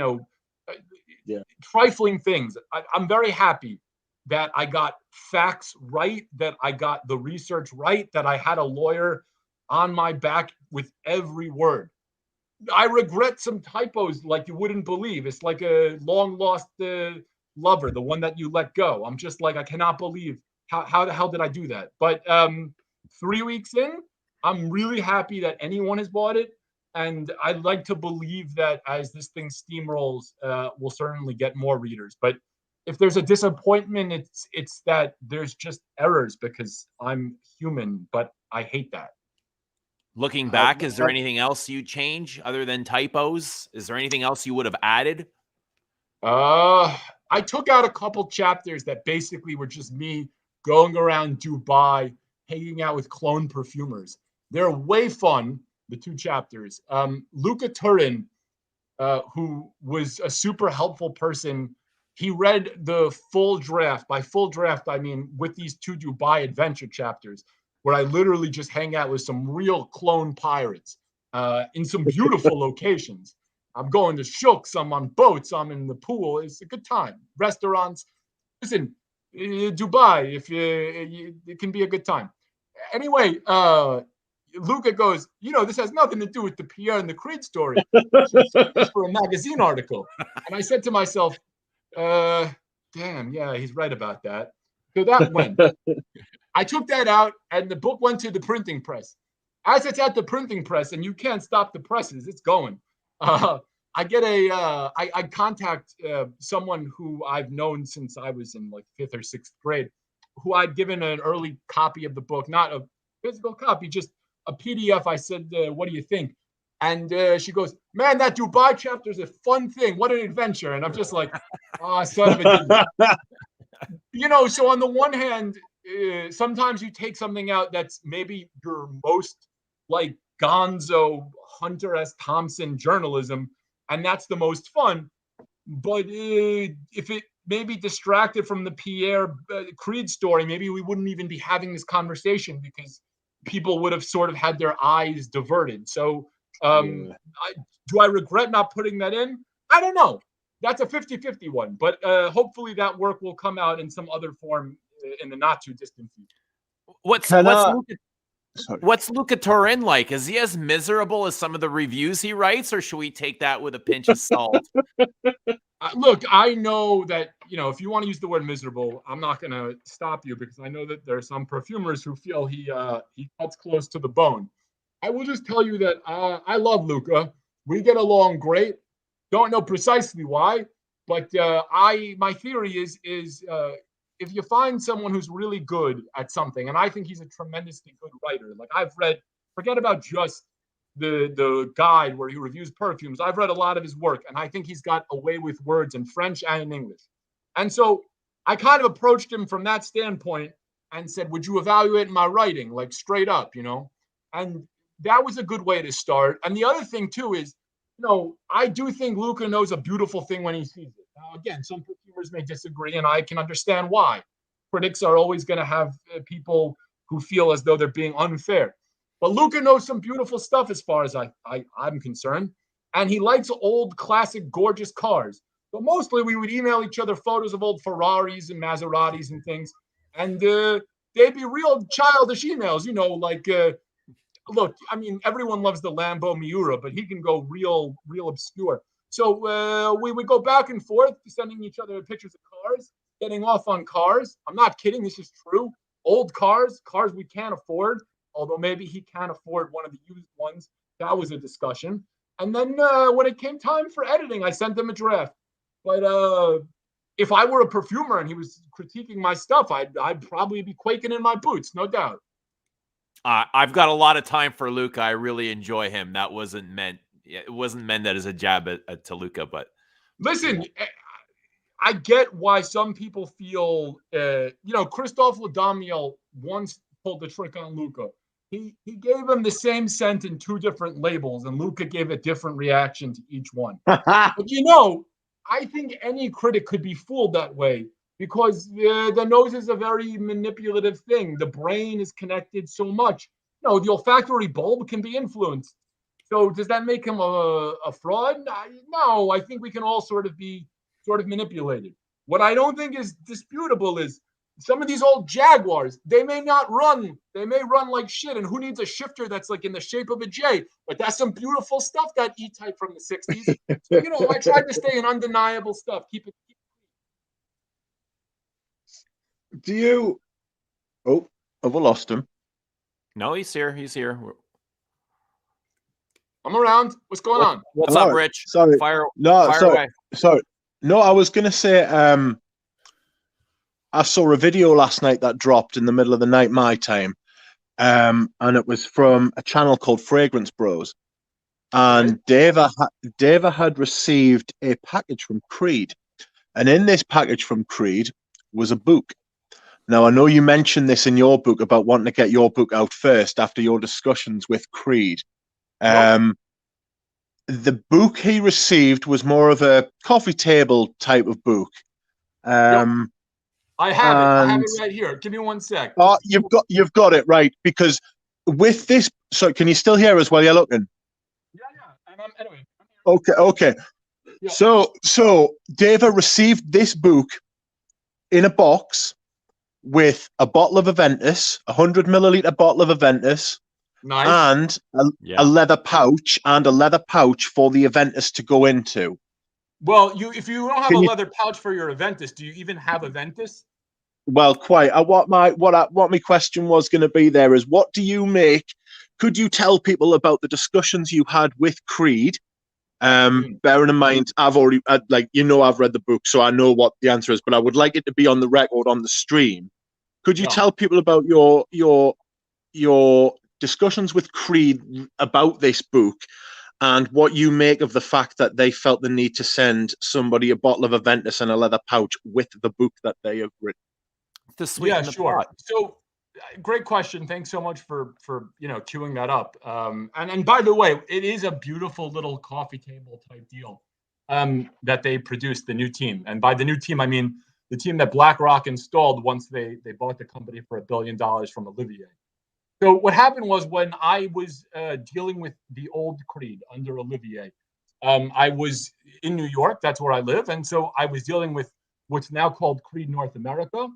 trifling things. I'm very happy that I got facts right, that I got the research right, that I had a lawyer on my back with every word. I regret some typos like you wouldn't believe. It's like a long lost lover, the one that you let go. I'm just like, I cannot believe how the hell did I do that? But 3 weeks in, I'm really happy that anyone has bought it. And I'd like to believe that as this thing steamrolls, we'll certainly get more readers. But if there's a disappointment, it's that there's just errors because I'm human, but I hate that. Looking back, is there anything else you change other than typos? Is there anything else you would have added? I took out a couple chapters that basically were just me going around Dubai, hanging out with clone perfumers. They're way fun, the 2 chapters. Luca Turin, who was a super helpful person, he read the full draft. By full draft, I mean with these 2 Dubai adventure chapters, where I literally just hang out with some real clone pirates in some beautiful locations. I'm going to shooks, I'm on boats, I'm in the pool. It's a good time. Restaurants. Listen, Dubai, it can be a good time. Anyway, Luca goes, this has nothing to do with the Pierre and the Creed story. It's for a magazine article. And I said to myself, damn, yeah, he's right about that. So that went. I took that out, and the book went to the printing press. As it's at the printing press, and you can't stop the presses, it's going. I get I contact someone who I've known since I was in like 5th or 6th grade, who I'd given an early copy of the book, not a physical copy, just a PDF. I said, what do you think? And she goes, man, that Dubai chapter is a fun thing. What an adventure. And I'm just like, oh, son of a dude. You know, so on the one hand, sometimes you take something out that's maybe your most like gonzo Hunter S. Thompson journalism, and that's the most fun. But if it maybe distracted from the Pierre Creed story, maybe we wouldn't even be having this conversation because people would have sort of had their eyes diverted. So do I regret not putting that in? I don't know. That's a 50-50 one, but hopefully that work will come out in some other form in the not too distant future. What's Luca Turin like? Is he as miserable as some of the reviews he writes, or should we take that with a pinch of salt? Look, I know that, you know, if you want to use the word miserable, I'm not going to stop you because I know that there are some perfumers who feel he cuts close to the bone. I will just tell you that I love Luca. We get along great. Don't know precisely why, but my theory is if you find someone who's really good at something, and I think he's a tremendously good writer. Like I've read, forget about just the guide where he reviews perfumes. I've read a lot of his work, and I think he's got a way with words in French and in English. And so I kind of approached him from that standpoint and said, would you evaluate my writing, like straight up, you know? And that was a good way to start. And the other thing too is, you know, I do think Luca knows a beautiful thing when he sees it. Now, again, some perfumers may disagree, and I can understand why. Critics are always going to have people who feel as though they're being unfair. But Luca knows some beautiful stuff as far as I'm concerned. And he likes old, classic, gorgeous cars. So mostly we would email each other photos of old Ferraris and Maseratis and things. And they'd be real childish emails, you know, like, look, I mean, everyone loves the Lambo Miura, but he can go real obscure. So we would go back and forth, sending each other pictures of cars, getting off on cars. I'm not kidding. This is true. Old cars we can't afford. Although maybe he can't afford one of the used ones. That was a discussion. And then when it came time for editing, I sent him a draft. But if I were a perfumer and he was critiquing my stuff, I'd probably be quaking in my boots, no doubt. I've got a lot of time for Luca. I really enjoy him. That wasn't meant. It wasn't meant as a jab to Luca, but listen, I get why some people feel, you know, Christophe Ladamiel once pulled the trick on Luca. He gave him the same scent in 2 different labels, and Luca gave a different reaction to each one. But you know, I think any critic could be fooled that way because the nose is a very manipulative thing. The brain is connected so much. You know, the olfactory bulb can be influenced. So does that make him a fraud? No, I think we can all sort of manipulated. What I don't think is disputable is some of these old Jaguars, they may not run. They may run like shit. And who needs a shifter that's like in the shape of a J? But that's some beautiful stuff, that E-Type from the 60s. So, you know, I tried to stay in undeniable stuff. Keep it. Do you... Oh, have I lost him? No, he's here. He's here. I'm around. What's going on? What's up, Rich? Sorry. Fire sorry. away. Sorry. No, I was going to say, I saw a video last night that dropped in the middle of the night, my time. And it was from a channel called Fragrance Bros. And Deva had received a package from Creed. And in this package from Creed was a book. Now, I know you mentioned this in your book about wanting to get your book out first after your discussions with Creed. The book he received was more of a coffee table type of book. I have it right here. Give me 1 sec. Oh, you've got it right, because with this. So, can you still hear us while you're looking? Yeah. And anyway. Okay. Yeah. So Deva received this book in a box with a bottle of Aventus, 100 milliliter bottle of Aventus. Nice. And a leather pouch for the Aventus to go into. Well, if you don't have a leather pouch for your Aventus, do you even have Aventus? Well, quite. What my question was going to be there is, what do you make? Could you tell people about the discussions you had with Creed Bearing in mind, I've already I've read the book, so I know what the answer is. But I would like it to be on the record on the stream. Could you tell people about your discussions with Creed about this book, and what you make of the fact that they felt the need to send somebody a bottle of Aventus and a leather pouch with the book that they have written? To sweeten the sure. pot. So, great question. Thanks so much for queuing that up. And by the way, it is a beautiful little coffee table type deal that they produced, the new team. And by the new team, I mean the team that BlackRock installed once they bought the company for $1 billion from Olivier. So what happened was, when I was dealing with the old Creed under Olivier, I was in New York. That's where I live. And so I was dealing with what's now called Creed North America.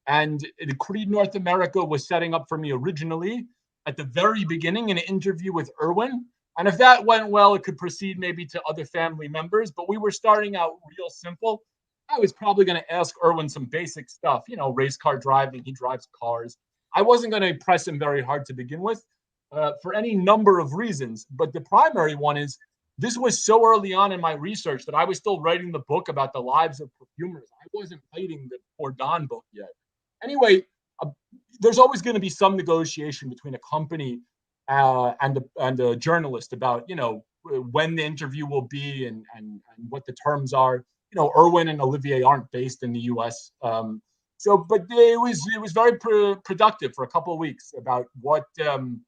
And the Creed North America was setting up for me originally at the very beginning an interview with Irwin. And if that went well, it could proceed maybe to other family members. But we were starting out real simple. I was probably going to ask Irwin some basic stuff, race car driving. He drives cars. I wasn't going to press him very hard to begin with for any number of reasons. But the primary one is, this was so early on in my research that I was still writing the book about the lives of perfumers. I wasn't writing the Bourdon book yet. Anyway, there's always going to be some negotiation between a company and a journalist about, when the interview will be and what the terms are. Irwin and Olivier aren't based in the U.S. But it was very productive for a couple of weeks about what, and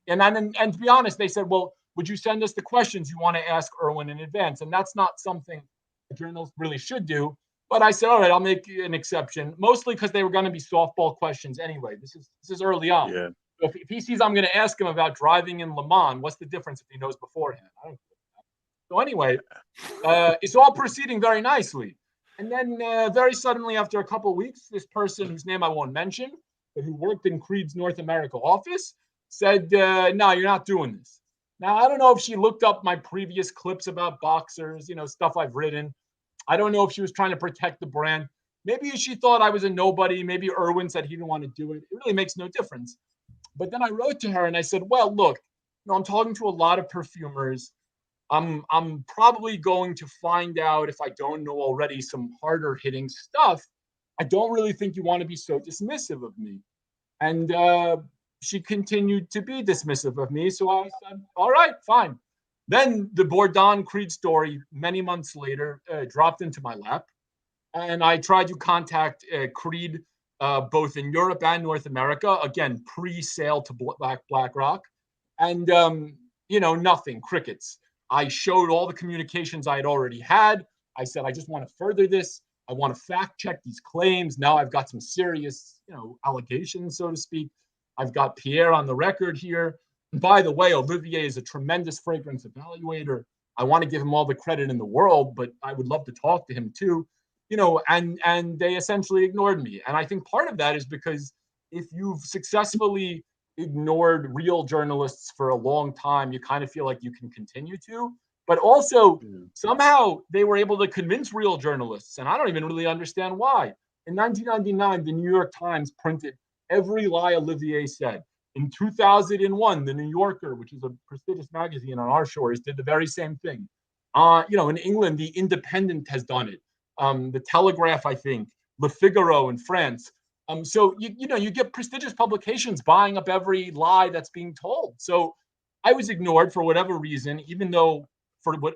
to be honest, they said, well, would you send us the questions you want to ask Irwin in advance? And that's not something a journalist really should do. But I said, all right, I'll make an exception, mostly because they were going to be softball questions anyway. This is early on. Yeah. So if he sees I'm going to ask him about driving in Le Mans, what's the difference if he knows beforehand? I don't know. So anyway, it's all proceeding very nicely. And then very suddenly, after a couple of weeks, this person, whose name I won't mention, but who worked in Creed's North America office, said, no, you're not doing this. Now, I don't know if she looked up my previous clips about boxers, stuff I've written. I don't know if she was trying to protect the brand. Maybe she thought I was a nobody. Maybe Irwin said he didn't want to do it. It really makes no difference. But then I wrote to her and I said, well, look, I'm talking to a lot of perfumers. I'm probably going to find out, if I don't know already, some harder hitting stuff. I don't really think you want to be so dismissive of me. And she continued to be dismissive of me. So I said, all right, fine. Then the Bourdon Creed story, many months later, dropped into my lap. And I tried to contact Creed both in Europe and North America, again, pre-sale to BlackRock. And, nothing, crickets. I showed all the communications I had already had. I said, I just want to further this. I want to fact check these claims. Now I've got some serious, allegations, so to speak. I've got Pierre on the record here. And by the way, Olivier is a tremendous fragrance evaluator. I want to give him all the credit in the world, but I would love to talk to him too. And they essentially ignored me. And I think part of that is because if you've successfully ignored real journalists for a long time, you kind of feel like you can continue to. But also, somehow they were able to convince real journalists, and I don't even really understand why. In 1999, the New York Times printed every lie Olivier said. In 2001, the New Yorker, which is a prestigious magazine on our shores, did the very same thing. In England, the Independent has done it. The Telegraph, I think, Le Figaro in France. So you get prestigious publications buying up every lie that's being told. So I was ignored for whatever reason, even though for what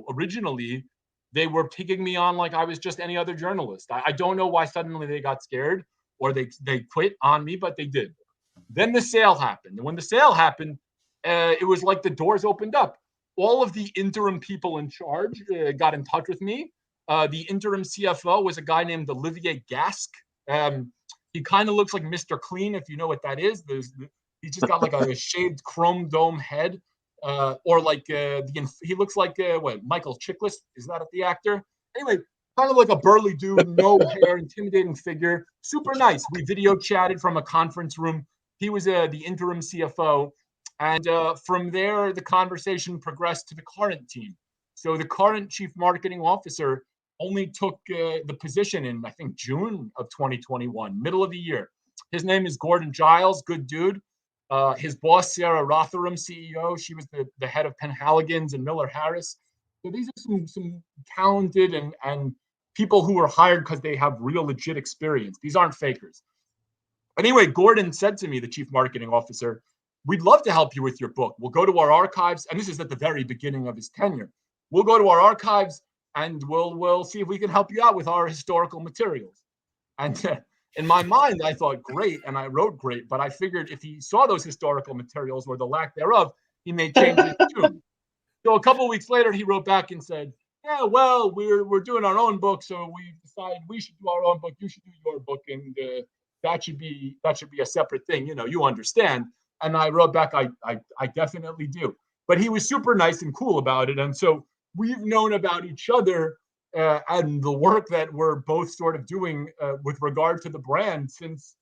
originally they were taking me on like I was just any other journalist. I don't know why suddenly they got scared or they quit on me, but they did. Then the sale happened. And when the sale happened, it was like the doors opened up. All of the interim people in charge got in touch with me. The interim CFO was a guy named Olivier Gasque. He kind of looks like Mr. Clean, if you know what that is. He's just got like a shaved chrome dome head. Or like he looks like Michael Chiklis, is that the actor? Anyway, kind of like a burly dude, no hair, intimidating figure, super nice. We video chatted from a conference room. He was the interim CFO, and from there the conversation progressed to the current team. So the current chief marketing officer only took the position in, I think, June of 2021, middle of the year. His name is Gordon Giles, good dude. His boss, Sarah Rotherham, CEO, she was the head of Penhaligon's and Miller Harris. So these are some talented and people who were hired because they have real legit experience. These aren't fakers. Anyway, Gordon said to me, the chief marketing officer, we'd love to help you with your book. We'll go to our archives. And this is at the very beginning of his tenure. We'll go to our archives and we'll see if we can help you out with our historical materials. And in my mind, I thought, great. And I wrote great. But I figured if he saw those historical materials or the lack thereof, he may change his tune. So a couple of weeks later, he wrote back and said, yeah, well, we're doing our own book. So we decided we should do our own book. You should do your book. And that should be a separate thing. You know, you understand. And I wrote back, I definitely do. But he was super nice and cool about it. And so we've known about each other and the work that we're both sort of doing with regard to the brand since,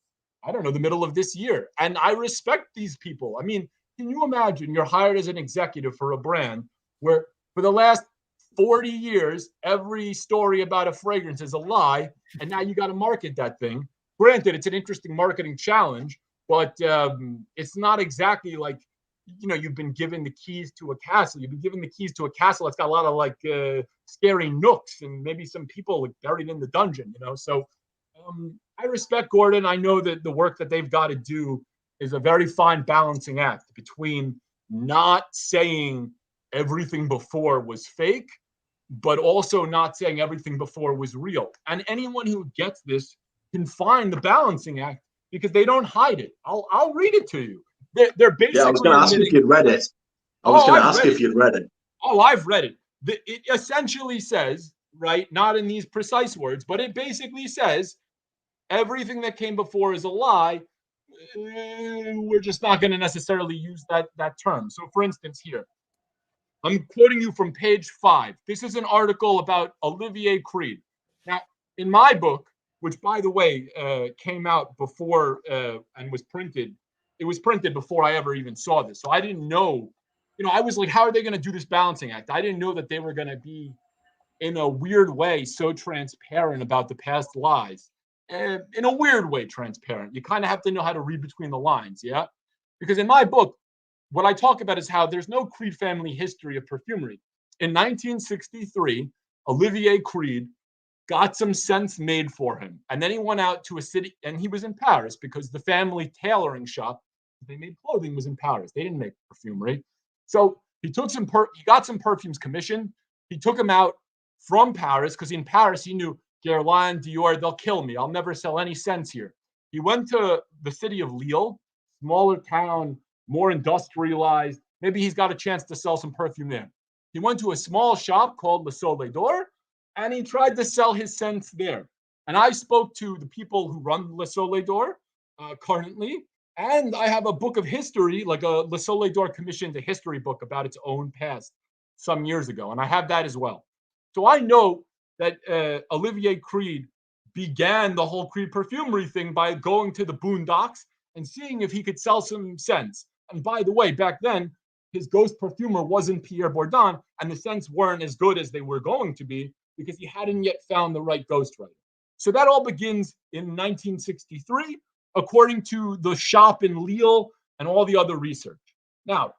I don't know, the middle of this year. And I respect these people. I mean, can you imagine you're hired as an executive for a brand where for the last 40 years, every story about a fragrance is a lie, and now you got to market that thing. Granted, it's an interesting marketing challenge, but it's not exactly like, you know, you've been given the keys to a castle. You've been given the keys to a castle that's got a lot of like scary nooks and maybe some people like buried in the dungeon, you know. So I respect Gordon. I know that the work that they've got to do is a very fine balancing act between not saying everything before was fake, but also not saying everything before was real. And anyone who gets this can find the balancing act because they don't hide it. I'll read it to you. They're basically. Yeah, I was going to ask if you'd read it. If you'd read it. Oh, I've read it. It essentially says, right, not in these precise words, but it basically says everything that came before is a lie. We're just not going to necessarily use that term. So, for instance, here, I'm quoting you from page 5. This is an article about Olivier Creed. Now, in my book, which, by the way, came out before and was printed, it was printed before I ever even saw this. So I didn't know, you know, I was like, how are they going to do this balancing act? I didn't know that they were going to be, in a weird way, so transparent about the past lies. In a weird way, transparent. You kind of have to know how to read between the lines, yeah? Because in my book, what I talk about is how there's no Creed family history of perfumery. In 1963, Olivier Creed got some scents made for him. And then he went out to a city, and he was in Paris because the family tailoring shop, they made clothing, was in Paris. They didn't make perfumery. So he took he got some perfumes commissioned. He took them out from Paris because in Paris, he knew Guerlain, Dior, they'll kill me. I'll never sell any scents here. He went to the city of Lille, smaller town, more industrialized. Maybe he's got a chance to sell some perfume there. He went to a small shop called Le Soleil d'Or, and he tried to sell his scents there. And I spoke to the people who run Le Soleil d'Or currently, and I have a book of history, like a Le Soleil d'Or commissioned a history book about its own past some years ago, and I have that as well. So I know that Olivier Creed began the whole Creed perfumery thing by going to the boondocks and seeing if he could sell some scents. And by the way, back then, his Ghost Perfumer wasn't Pierre Bourdon, and the scents weren't as good as they were going to be because he hadn't yet found the right ghostwriter. So that all begins in 1963, according to the shop in Lille and all the other research. Now,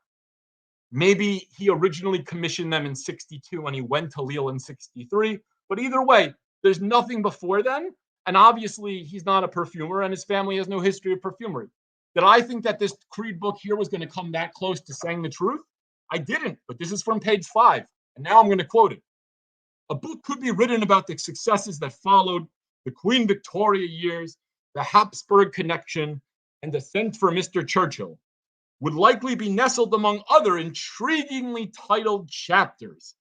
maybe he originally commissioned them in 62 and he went to Lille in 63, but either way, there's nothing before then. And obviously, he's not a perfumer and his family has no history of perfumery. Did I think that this Creed book here was going to come that close to saying the truth? I didn't, but this is from page 5, and now I'm going to quote it. A book could be written about the successes that followed, the Queen Victoria years, the Habsburg connection, and the scent for Mr. Churchill. Would likely be nestled among other intriguingly titled chapters.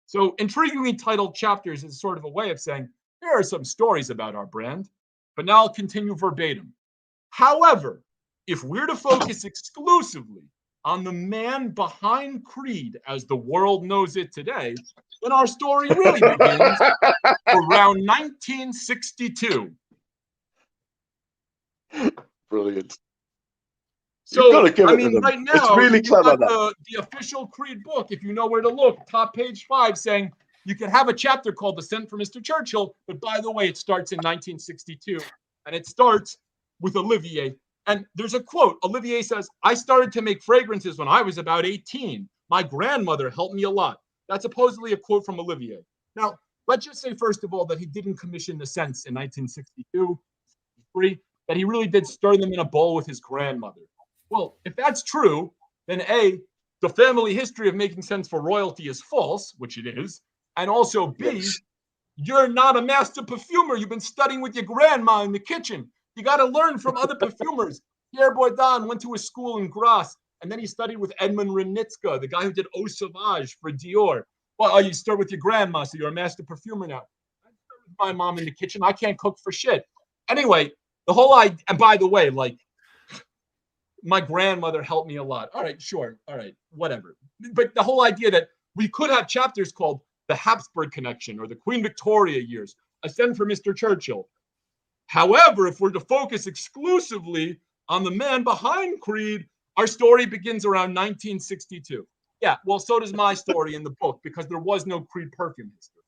So intriguingly titled chapters is sort of a way of saying, there are some stories about our brand, but now I'll continue verbatim. However, if we're to focus exclusively on the man behind Creed as the world knows it today, then our story really begins around 1962. Brilliant. So, I mean, right now, it's really clever. The official Creed book, if you know where to look, top page 5, saying you can have a chapter called The Scent for Mr. Churchill, but by the way, it starts in 1962, and it starts with Olivier. And there's a quote. Olivier says, I started to make fragrances when I was about 18. My grandmother helped me a lot. That's supposedly a quote from Olivier. Now, let's just say, first of all, that he didn't commission the scents in 1962, that he really did stir them in a bowl with his grandmother. Well, if that's true, then A, the family history of making scents for royalty is false, which it is. And also B, Yes. you're not a master perfumer. You've been studying with your grandma in the kitchen. You got to learn from other perfumers. Pierre Bourdon went to a school in Grasse, and then he studied with Edmund Renitska, the guy who did Eau Sauvage for Dior. Well, you start with your grandma, so you're a master perfumer now. I start with my mom in the kitchen. I can't cook for shit. Anyway, the whole idea, and by the way, like, my grandmother helped me a lot. All right, sure. All right, whatever. But the whole idea that we could have chapters called the Habsburg Connection or the Queen Victoria years, a scent for Mr. Churchill. However, if we're to focus exclusively on the man behind Creed, our story begins around 1962. Yeah, well, so does my story in the book because there was no Creed perfume history.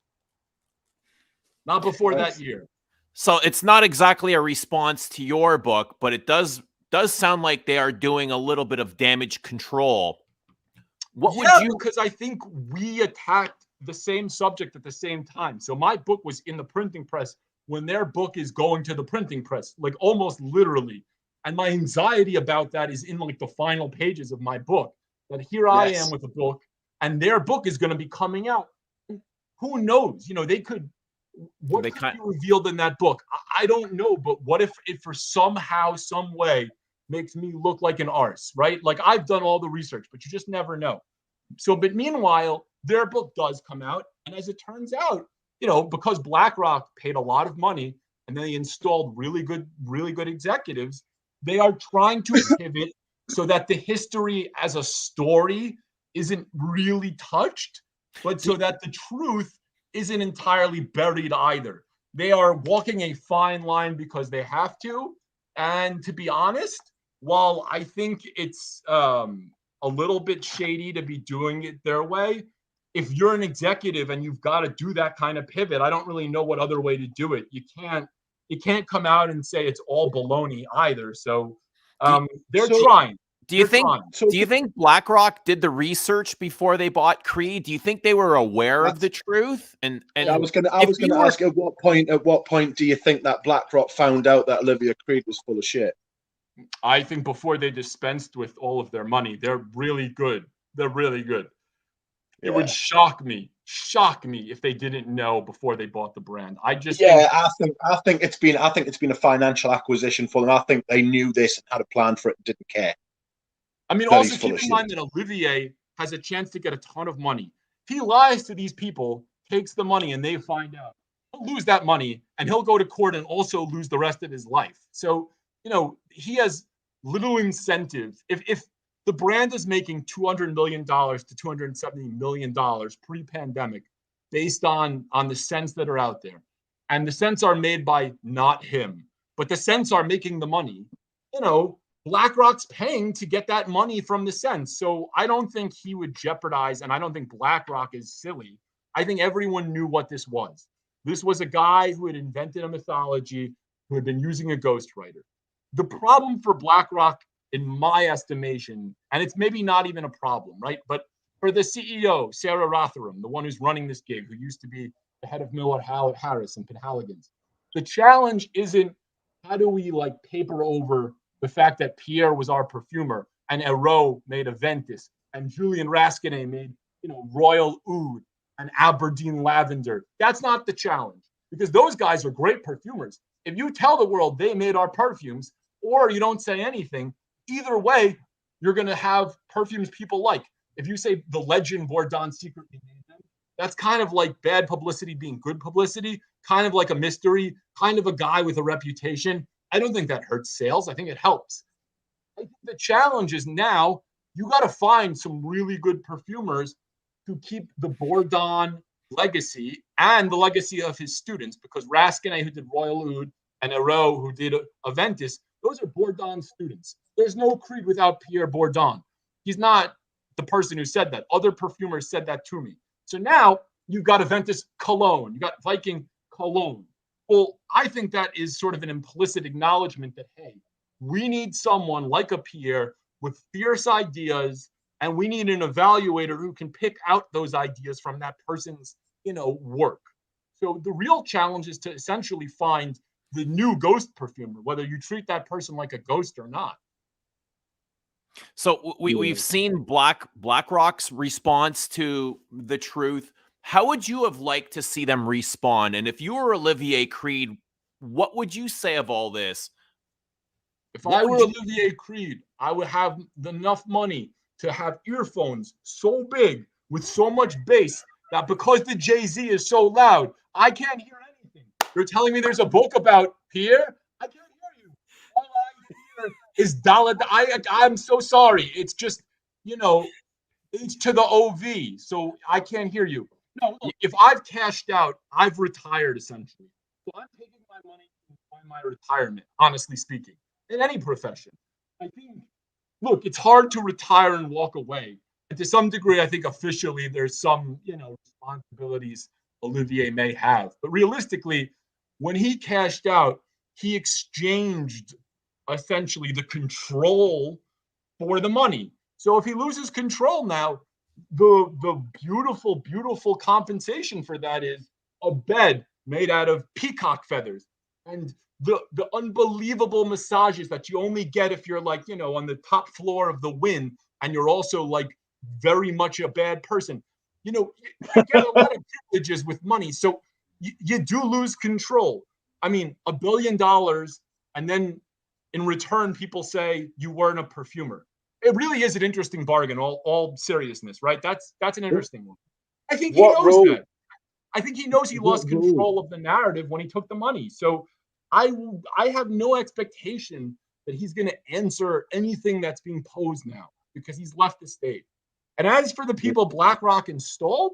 Not before that year. So it's not exactly a response to your book, but it does sound like they are doing a little bit of damage control. What would you? Because I think we attacked the same subject at the same time. So my book was in the printing press when their book is going to the printing press, like almost literally. And my anxiety about that is in like the final pages of my book. That here I am with a book, and their book is going to be coming out. Who knows? You know, they could. What could be revealed in that book? I don't know, but what if it for somehow, some way makes me look like an arse, right? Like I've done all the research, but you just never know. So, but meanwhile, their book does come out. And as it turns out, you know, because BlackRock paid a lot of money and they installed really good executives, they are trying to pivot so that the history as a story isn't really touched, but so that the truth isn't entirely buried either. They are walking a fine line because they have to. And to be honest, while I think it's a little bit shady to be doing it their way, if you're an executive and you've got to do that kind of pivot, I don't really know what other way to do it. You can't come out and say it's all baloney either. So they're trying. Do you think BlackRock did the research before they bought Creed? Do you think they were aware of the truth? And I was going to ask at what point do you think that BlackRock found out that Olivia Creed was full of shit? I think before they dispensed with all of their money. They're really good. They're really good. It would shock me if they didn't know before they bought the brand. I think it's been a financial acquisition for them. I think they knew this and had a plan for it and didn't care. I mean, also keep in mind that Olivier has a chance to get a ton of money. He lies to these people, takes the money, and they find out. He'll lose that money, and he'll go to court and also lose the rest of his life. So, you know, he has little incentive. If the brand is making $200 million to $270 million pre-pandemic based on the scents that are out there, and the scents are made by not him, but the scents are making the money, you know, BlackRock's paying to get that money from the scents. So I don't think he would jeopardize, and I don't think BlackRock is silly. I think everyone knew what this was. This was a guy who had invented a mythology, who had been using a ghostwriter. The problem for BlackRock, in my estimation, and it's maybe not even a problem, right? But for the CEO, Sarah Rotherham, the one who's running this gig, who used to be the head of Miller Harris and Penhaligon's, the challenge isn't how do we like paper over the fact that Pierre was our perfumer and Hérault made Aventus and Julian Rasquinet made, you know, Royal Oud and Aberdeen Lavender. That's not the challenge because those guys are great perfumers. If you tell the world they made our perfumes or you don't say anything, either way, you're going to have perfumes people like. If you say the legend Bourdon secretly made them, that's kind of like bad publicity being good publicity, kind of like a mystery, kind of a guy with a reputation. I don't think that hurts sales. I think it helps. I think the challenge is now you got to find some really good perfumers to keep the Bourdon legacy and the legacy of his students, because Rasquinet, who did Royal Oud, and Hérault, who did Aventus, those are Bourdon students. There's no Creed without Pierre Bourdon. He's not the person who said that. Other perfumers said that to me. So now you've got Aventus Cologne. You got Viking Cologne. Well, I think that is sort of an implicit acknowledgement that, hey, we need someone like a Pierre with fierce ideas And we need an evaluator who can pick out those ideas from that person's, work. So the real challenge is to essentially find the new ghost perfumer, whether you treat that person like a ghost or not. So we've seen BlackRock's response to the truth. How would you have liked to see them respond? And if you were Olivier Creed, what would you say of all this? If I were Olivier Creed, I would have enough money to have earphones so big with so much bass that because the Jay-Z is so loud, I can't hear anything. You're telling me there's a book about Pierre? I can't hear you. All I hear is Dalit. I'm so sorry. It's just, H to the OV. So I can't hear you. No, look, if I've cashed out, I've retired essentially. So I'm taking my money to enjoy my retirement, honestly speaking, in any profession. I think, look, it's hard to retire and walk away. And to some degree, I think officially there's some, responsibilities Olivier may have. But realistically, when he cashed out, he exchanged essentially the control for the money. So if he loses control now, the beautiful, beautiful compensation for that is a bed made out of peacock feathers and the unbelievable massages that you only get if you're like, on the top floor of the Wynn and you're also like very much a bad person. You get a lot of privileges with money. So you do lose control. I mean, $1 billion, and then in return, people say you weren't a perfumer. It really is an interesting bargain, all seriousness, right? That's an interesting one. I think he knows that. I think he knows he lost control of the narrative when he took the money. So I have no expectation that he's going to answer anything that's being posed now because he's left the stage. And as for the people BlackRock installed,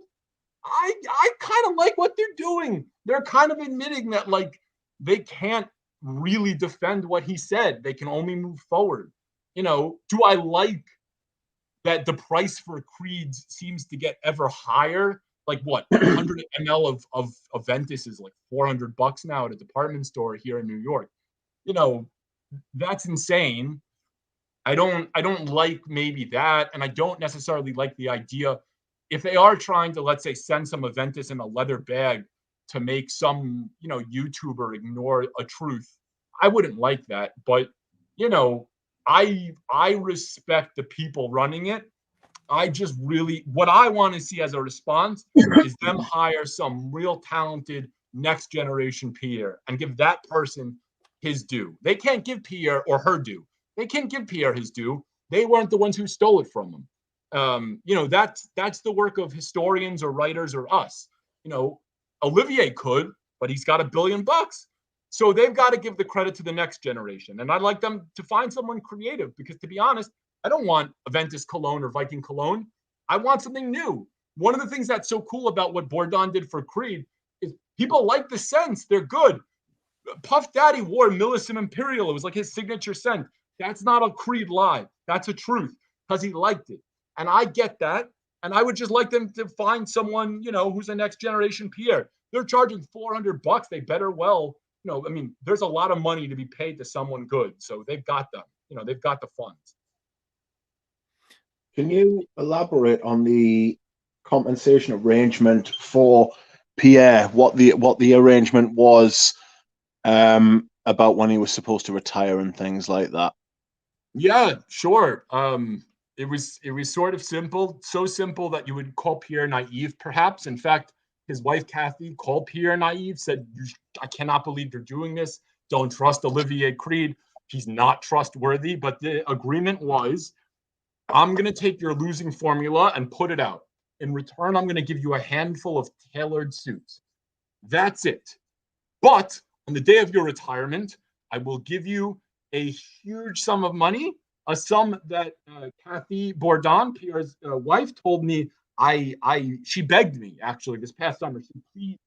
I kind of like what they're doing. They're kind of admitting that like they can't really defend what he said. They can only move forward. Do I like that the price for Creeds seems to get ever higher? Like what, 100 ml of Aventus is like $400 now at a department store here in New York. That's insane. I don't like maybe that, and I don't necessarily like the idea if they are trying to, let's say, send some Aventus in a leather bag to make some, YouTuber ignore a truth. I wouldn't like that, but I respect the people running it. I just really, what I want to see as a response is them hire some real talented next generation Pierre and give that person his due. They can't give Pierre or her due. They can't give Pierre his due. They weren't the ones who stole it from him. That's the work of historians or writers or us. Olivier could, but he's got $1 billion. So they've got to give the credit to the next generation. And I'd like them to find someone creative because, to be honest, I don't want Aventus cologne or Viking cologne. I want something new. One of the things that's so cool about what Bourdon did for Creed is people like the scents. They're good. Puff Daddy wore Millicent Imperial. It was like his signature scent. That's not a Creed lie. That's a truth because he liked it. And I get that. And I would just like them to find someone, who's a next generation Pierre. They're charging $400. They better there's a lot of money to be paid to someone good. So they've got them. They've got the funds. Can you elaborate on the compensation arrangement for Pierre? What the arrangement was about when he was supposed to retire and things like that? Yeah, sure. It was sort of simple, so simple that you would call Pierre naive, perhaps. In fact, his wife Kathy called Pierre naive, said, "I cannot believe you're doing this. Don't trust Olivier Creed. He's not trustworthy." But the agreement was, I'm going to take your losing formula and put it out. In return, I'm going to give you a handful of tailored suits. That's it. But on the day of your retirement, I will give you a huge sum of money, a sum that Kathy Bourdon, Pierre's wife, told me. She begged me actually this past summer. She said, please,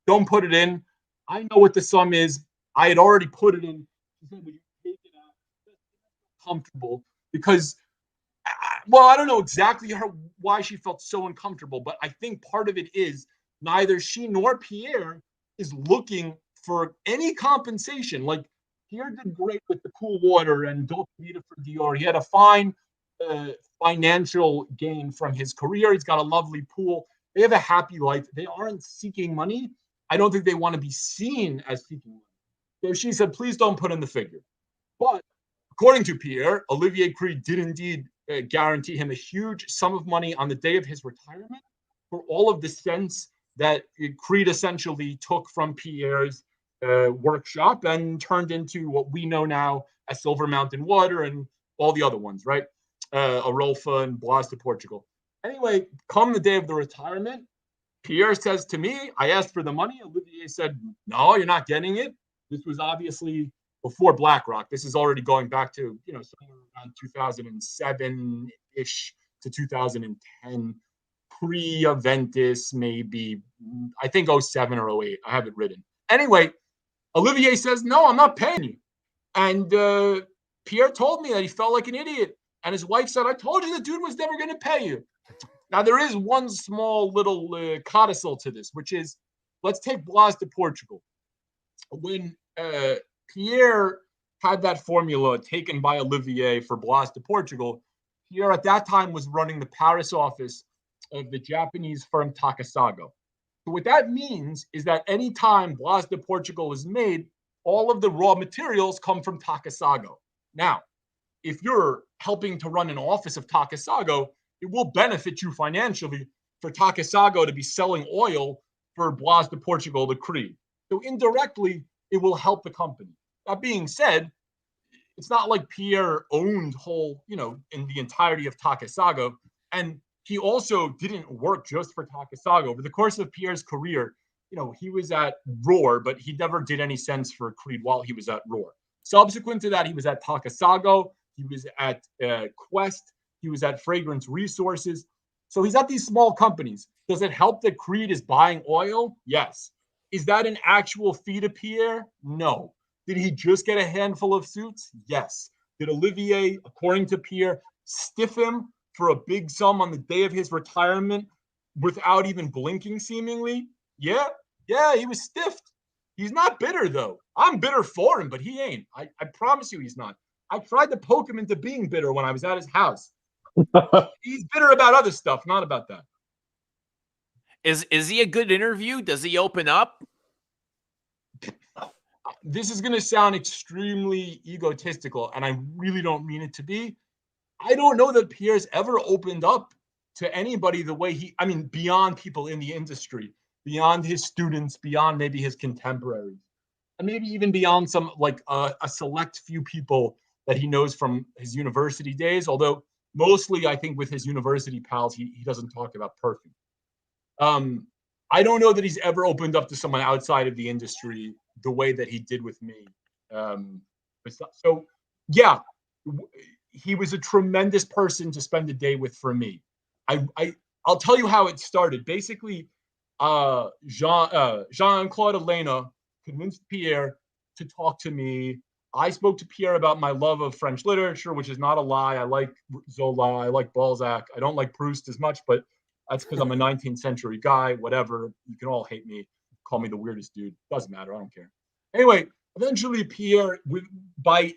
don't put it in. I know what the sum is. I had already put it in. She said, will you take it out? Comfortable because, I don't know exactly why she felt so uncomfortable, but I think part of it is neither she nor Pierre is looking for any compensation. Like Pierre did great with the cool water and Dolce Vita for Dior. He had a fine financial gain from his career. He's got a lovely pool. They have a happy life. They aren't seeking money. I don't think they want to be seen as seeking money. So she said, please don't put in the figure. But according to Pierre, Olivier Creed did indeed guarantee him a huge sum of money on the day of his retirement for all of the scents that Creed essentially took from Pierre's workshop and turned into what we know now as Silver Mountain Water and all the other ones, right? Arolfa and Blas de Portugal. Anyway, come the day of the retirement, Pierre says to me, I asked for the money. Olivier said, no, you're not getting it. This was obviously before BlackRock. This is already going back to, somewhere around 2007-ish to 2010, pre-Aventus, maybe, I think 07 or 08. I have it written. Anyway, Olivier says, no, I'm not paying you. And Pierre told me that he felt like an idiot. And his wife said, I told you the dude was never going to pay you. Now, there is one small little codicil to this, which is, let's take Blas de Portugal. When Pierre had that formula taken by Olivier for Blas de Portugal, Pierre at that time was running the Paris office of the Japanese firm Takasago. So what that means is that any time Blas de Portugal is made, all of the raw materials come from Takasago. Now, if you're helping to run an office of Takasago, it will benefit you financially for Takasago to be selling oil for Blas de Portugal to Creed. So indirectly, it will help the company. That being said, it's not like Pierre owned in the entirety of Takasago. And he also didn't work just for Takasago. Over the course of Pierre's career, he was at Roar, but he never did any sense for Creed while he was at Roar. Subsequent to that, he was at Takasago. He was at Quest. He was at Fragrance Resources. So he's at these small companies. Does it help that Creed is buying oil? Yes. Is that an actual fee to Pierre? No. Did he just get a handful of suits? Yes. Did Olivier, according to Pierre, stiff him for a big sum on the day of his retirement without even blinking, seemingly? Yeah, he was stiffed. He's not bitter, though. I'm bitter for him, but he ain't. I promise you he's not. I tried to poke him into being bitter when I was at his house. He's bitter about other stuff, not about that. Is he a good interview? Does he open up? This is going to sound extremely egotistical, and I really don't mean it to be. I don't know that Pierre's ever opened up to anybody the way beyond people in the industry, beyond his students, beyond maybe his contemporaries, and maybe even beyond some a select few people that he knows from his university days. Although mostly, I think with his university pals, he doesn't talk about perfume. I don't know that he's ever opened up to someone outside of the industry the way that he did with me. So, yeah, he was a tremendous person to spend a day with for me. I'll tell you how it started. Basically, Jean-Claude Elena convinced Pierre to talk to me. I spoke to Pierre about my love of French literature, which is not a lie. I like Zola. I like Balzac. I don't like Proust as much, but that's because I'm a 19th century guy. Whatever. You can all hate me. Call me the weirdest dude. Doesn't matter. I don't care. Anyway, eventually Pierre,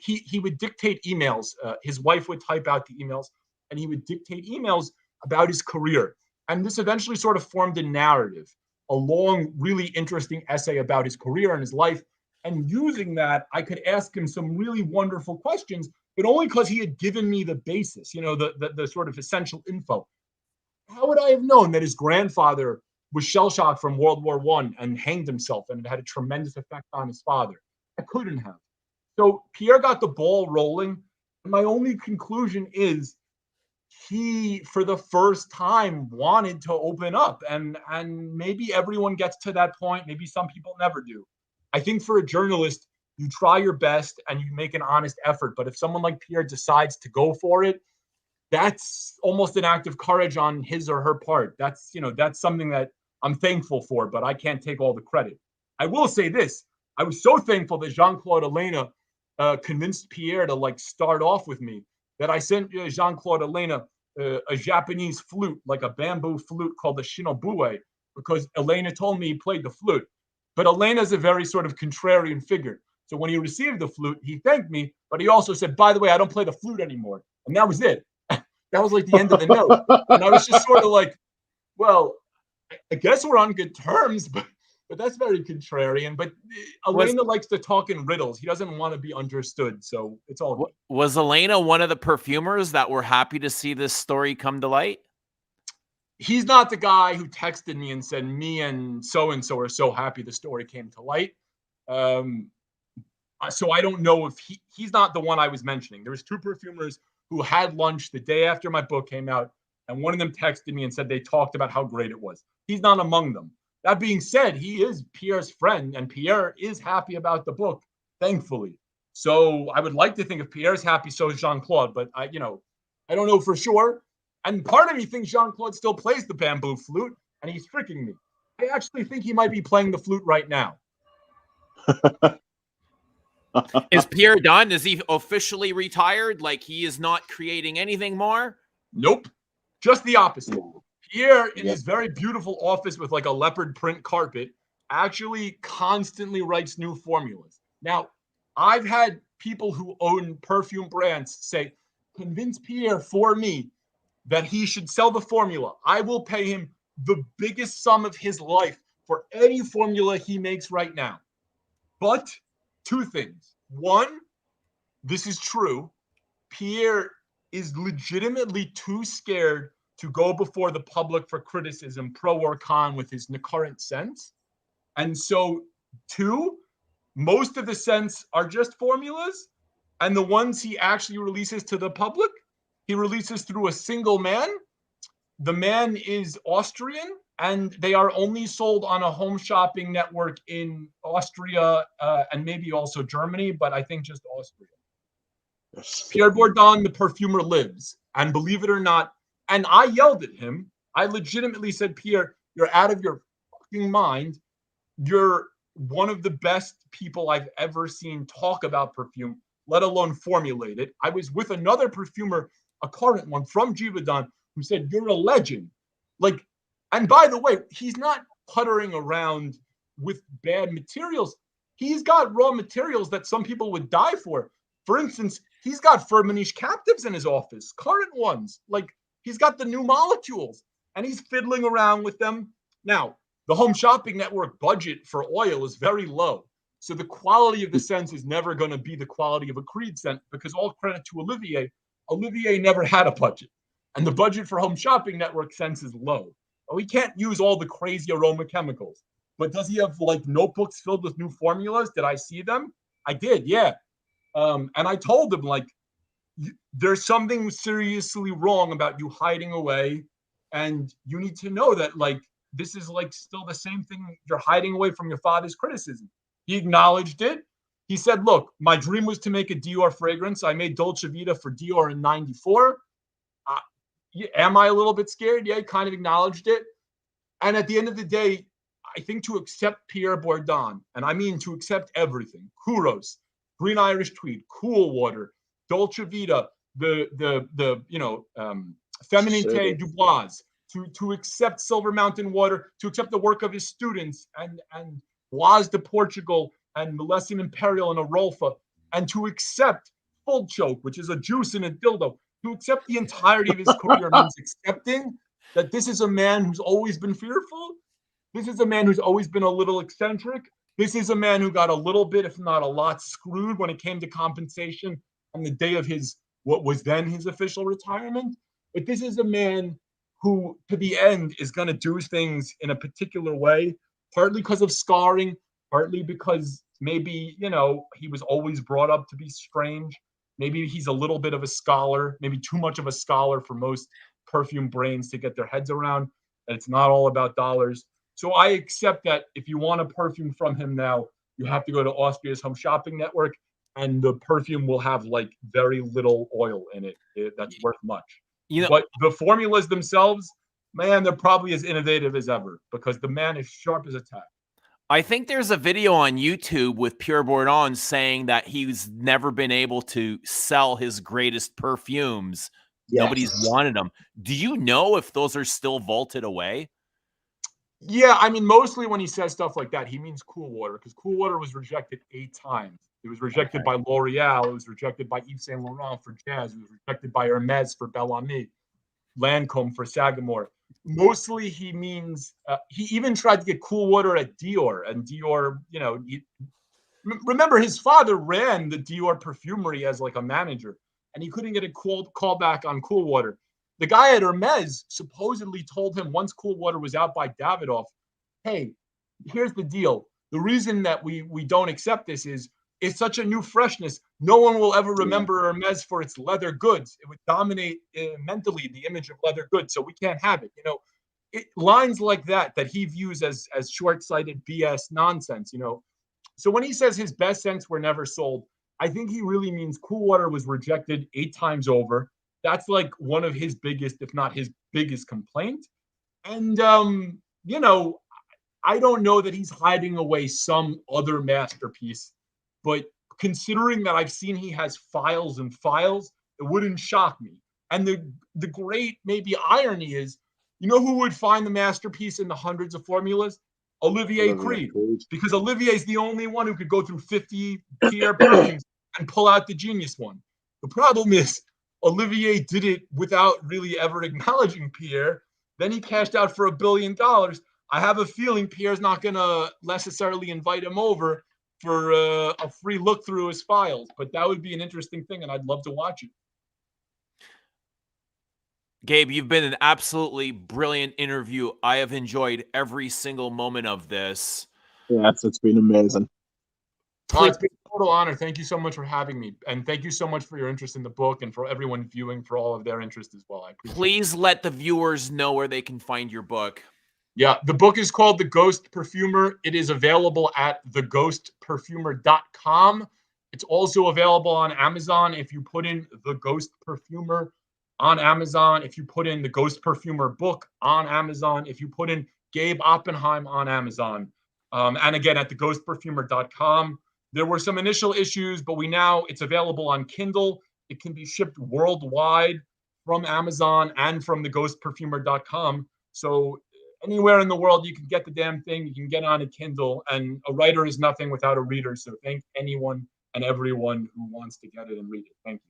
he would dictate emails. His wife would type out the emails, and he would dictate emails about his career. And this eventually sort of formed a narrative, a long, really interesting essay about his career and his life. And using that, I could ask him some really wonderful questions, but only because he had given me the basis, the sort of essential info. How would I have known that his grandfather was shell-shocked from World War I and hanged himself, and it had a tremendous effect on his father? I couldn't have. So Pierre got the ball rolling. And my only conclusion is he, for the first time, wanted to open up. And maybe everyone gets to that point. Maybe some people never do. I think for a journalist, you try your best and you make an honest effort. But if someone like Pierre decides to go for it, that's almost an act of courage on his or her part. That's something that I'm thankful for, but I can't take all the credit. I will say this. I was so thankful that Jean-Claude Elena convinced Pierre to start off with me, that I sent Jean-Claude Elena a Japanese flute, like a bamboo flute called the shinobue, because Elena told me he played the flute. But Elena's a very sort of contrarian figure. So when he received the flute, he thanked me, but he also said, by the way, I don't play the flute anymore. And that was it. That was like the end of the note. And I was just sort of like, well, I guess we're on good terms, but that's very contrarian. But Elena likes to talk in riddles. He doesn't want to be understood. So it's all good. Was Elena one of the perfumers that were happy to see this story come to light? He's not the guy who texted me and said, me and so are so happy the story came to light. So I don't know if he's not the one I was mentioning. There was 2 perfumers who had lunch the day after my book came out, and one of them texted me and said they talked about how great it was. He's not among them. That being said, he is Pierre's friend, and Pierre is happy about the book, thankfully. So I would like to think if Pierre's happy, so is Jean-Claude, but I don't know for sure. And part of me thinks Jean-Claude still plays the bamboo flute, and he's tricking me. I actually think he might be playing the flute right now. Is Pierre done? Is he officially retired? Like he is not creating anything more? Nope. Just the opposite. Pierre, in his very beautiful office with like a leopard print carpet, actually constantly writes new formulas. Now, I've had people who own perfume brands say, convince Pierre for me that he should sell the formula. I will pay him the biggest sum of his life for any formula he makes right now. But 2 things. One, this is true. Pierre is legitimately too scared to go before the public for criticism, pro or con, with his current scents. And so, 2, most of the scents are just formulas. And the ones he actually releases to the public, he releases through a single man. The man is Austrian, and they are only sold on a home shopping network in Austria and maybe also Germany, but I think just Austria. Yes. Pierre Bourdon, the perfumer, lives. And believe it or not, and I yelled at him. I legitimately said, Pierre, you're out of your fucking mind. You're one of the best people I've ever seen talk about perfume, let alone formulate it. I was with another perfumer, a current one from Givaudan, who said, you're a legend. Like, and by the way, he's not puttering around with bad materials. He's got raw materials that some people would die for. For instance, he's got Firmenich captives in his office, current ones. Like, he's got the new molecules, and he's fiddling around with them. Now, the home shopping network budget for oil is very low. So the quality of the scents is never going to be the quality of a Creed scent, because all credit to Olivier. Olivier never had a budget. And the budget for home shopping network scents is low. We can't use all the crazy aroma chemicals. But does he have like notebooks filled with new formulas? Did I see them? I did, yeah. And I told him, like, there's something seriously wrong about you hiding away. And you need to know that, like, this is like still the same thing. You're hiding away from your father's criticism. He acknowledged it. He said, look, my dream was to make a Dior fragrance. I made Dolce Vita for Dior in 94. Am I a little bit scared? Yeah, he kind of acknowledged it. And at the end of the day, I think to accept Pierre Bourdon, and I mean to accept everything, Kouros, Green Irish Tweed, Cool Water, Dolce Vita, the Feminité Dubois, to accept Silver Mountain Water, to accept the work of his students and Bois de Portugal and Millesium Imperial and Arolfa, and to accept Full Choke, which is a juice in a dildo. To accept the entirety of his career means accepting that this is a man who's always been fearful. This is a man who's always been a little eccentric. This is a man who got a little bit, if not a lot, screwed when it came to compensation on the day of what was then his official retirement. But this is a man who, to the end, is going to do things in a particular way, partly because of scarring, partly because maybe, he was always brought up to be strange. Maybe he's a little bit of a scholar, maybe too much of a scholar for most perfume brains to get their heads around. And it's not all about dollars. So I accept that if you want a perfume from him now, you have to go to Austria's home shopping network, and the perfume will have like very little oil in it. That's worth much. But the formulas themselves, man, they're probably as innovative as ever, because the man is sharp as a tack. I think there's a video on YouTube with Pierre Bourdon saying that he's never been able to sell his greatest perfumes. Yes. Nobody's wanted them. Do you know if those are still vaulted away? Yeah, I mean, mostly when he says stuff like that, he means Cool Water, because Cool Water was rejected 8 times. It was rejected by L'Oreal. It was rejected by Yves Saint Laurent for Jazz. It was rejected by Hermes for Bel Ami. Lancome for Sagamore. Mostly he means, he even tried to get cool water at Dior, and Dior, you know, remember his father ran the Dior perfumery as like a manager, and he couldn't get a call back on cool water. The guy at Hermes supposedly told him once cool water was out by Davidoff, hey, here's the deal. The reason that we don't accept this is it's such a new freshness. No one will ever remember Hermes for its leather goods. It would dominate mentally the image of leather goods, so we can't have it. You know, lines like that he views as short-sighted BS nonsense. You know, so when he says his best scents were never sold, I think he really means cool water was rejected 8 times over. That's like one of his biggest, if not his biggest complaint. And you know, I don't know that he's hiding away some other masterpiece, but considering that I've seen he has files and files, it wouldn't shock me. And the great maybe irony is, you know who would find the masterpiece in the hundreds of formulas? Olivier Creed. Because Olivier is the only one who could go through 50 Pierre perfumes and pull out the genius one. The problem is Olivier did it without really ever acknowledging Pierre. Then he cashed out for $1 billion. I have a feeling Pierre's not going to necessarily invite him over for a free look through his files, but that would be an interesting thing, and I'd love to watch it. Gabe, you've been an absolutely brilliant interview. I have enjoyed every single moment of this. Yes, it's been amazing. Oh, it's been a total honor. Thank you so much for having me, and thank you so much for your interest in the book, and for everyone viewing for all of their interest as well. I appreciate Please let the viewers know where they can find your book. Yeah, the book is called The Ghost Perfumer. It is available at theghostperfumer.com. It's also available on Amazon. If you put in The Ghost Perfumer on Amazon, if you put in The Ghost Perfumer book on Amazon, if you put in Gabe Oppenheim on Amazon, and again at theghostperfumer.com. There were some initial issues, but it's available on Kindle. It can be shipped worldwide from Amazon and from theghostperfumer.com. So anywhere in the world you can get the damn thing. You can get on a Kindle, and a writer is nothing without a reader. So thank anyone and everyone who wants to get it and read it. Thank you.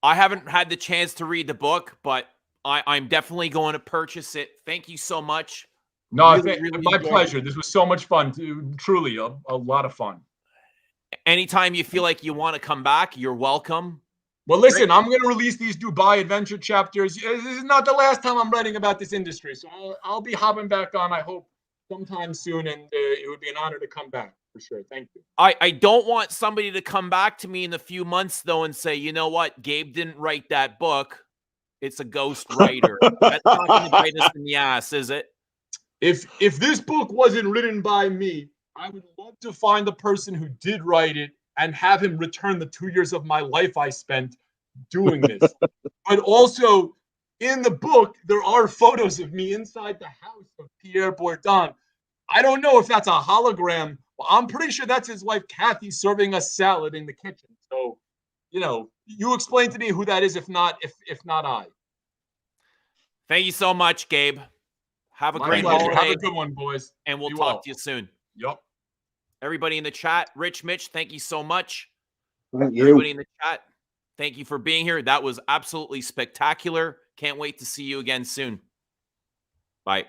I haven't had the chance to read the book, but I'm definitely going to purchase it. Thank you so much. No, really my pleasure. This was so much fun. Truly a lot of fun. Anytime you feel like you want to come back, you're welcome. Well, listen, I'm going to release these Dubai adventure chapters. This is not the last time I'm writing about this industry, so I'll be hopping back on, I hope, sometime soon, and it would be an honor to come back, for sure. Thank you. I don't want somebody to come back to me in a few months, though, and say, you know what, Gabe didn't write that book. It's a ghost writer. That's not going to bite us in the ass, is it? If this book wasn't written by me, I would love to find the person who did write it and have him return the 2 years of my life I spent doing this. But also, in the book, there are photos of me inside the house of Pierre Bourdon. I don't know if that's a hologram, but I'm pretty sure that's his wife, Kathy, serving us salad in the kitchen. So, you know, you explain to me who that is, if not I. Thank you so much, Gabe. Have a great pleasure. holiday. Have a good one, boys. And we'll Be talk well. to you soon. Yep. Everybody in the chat, Rich Mitch, thank you so much. Thank you. Everybody in the chat, thank you for being here. That was absolutely spectacular. Can't wait to see you again soon. Bye.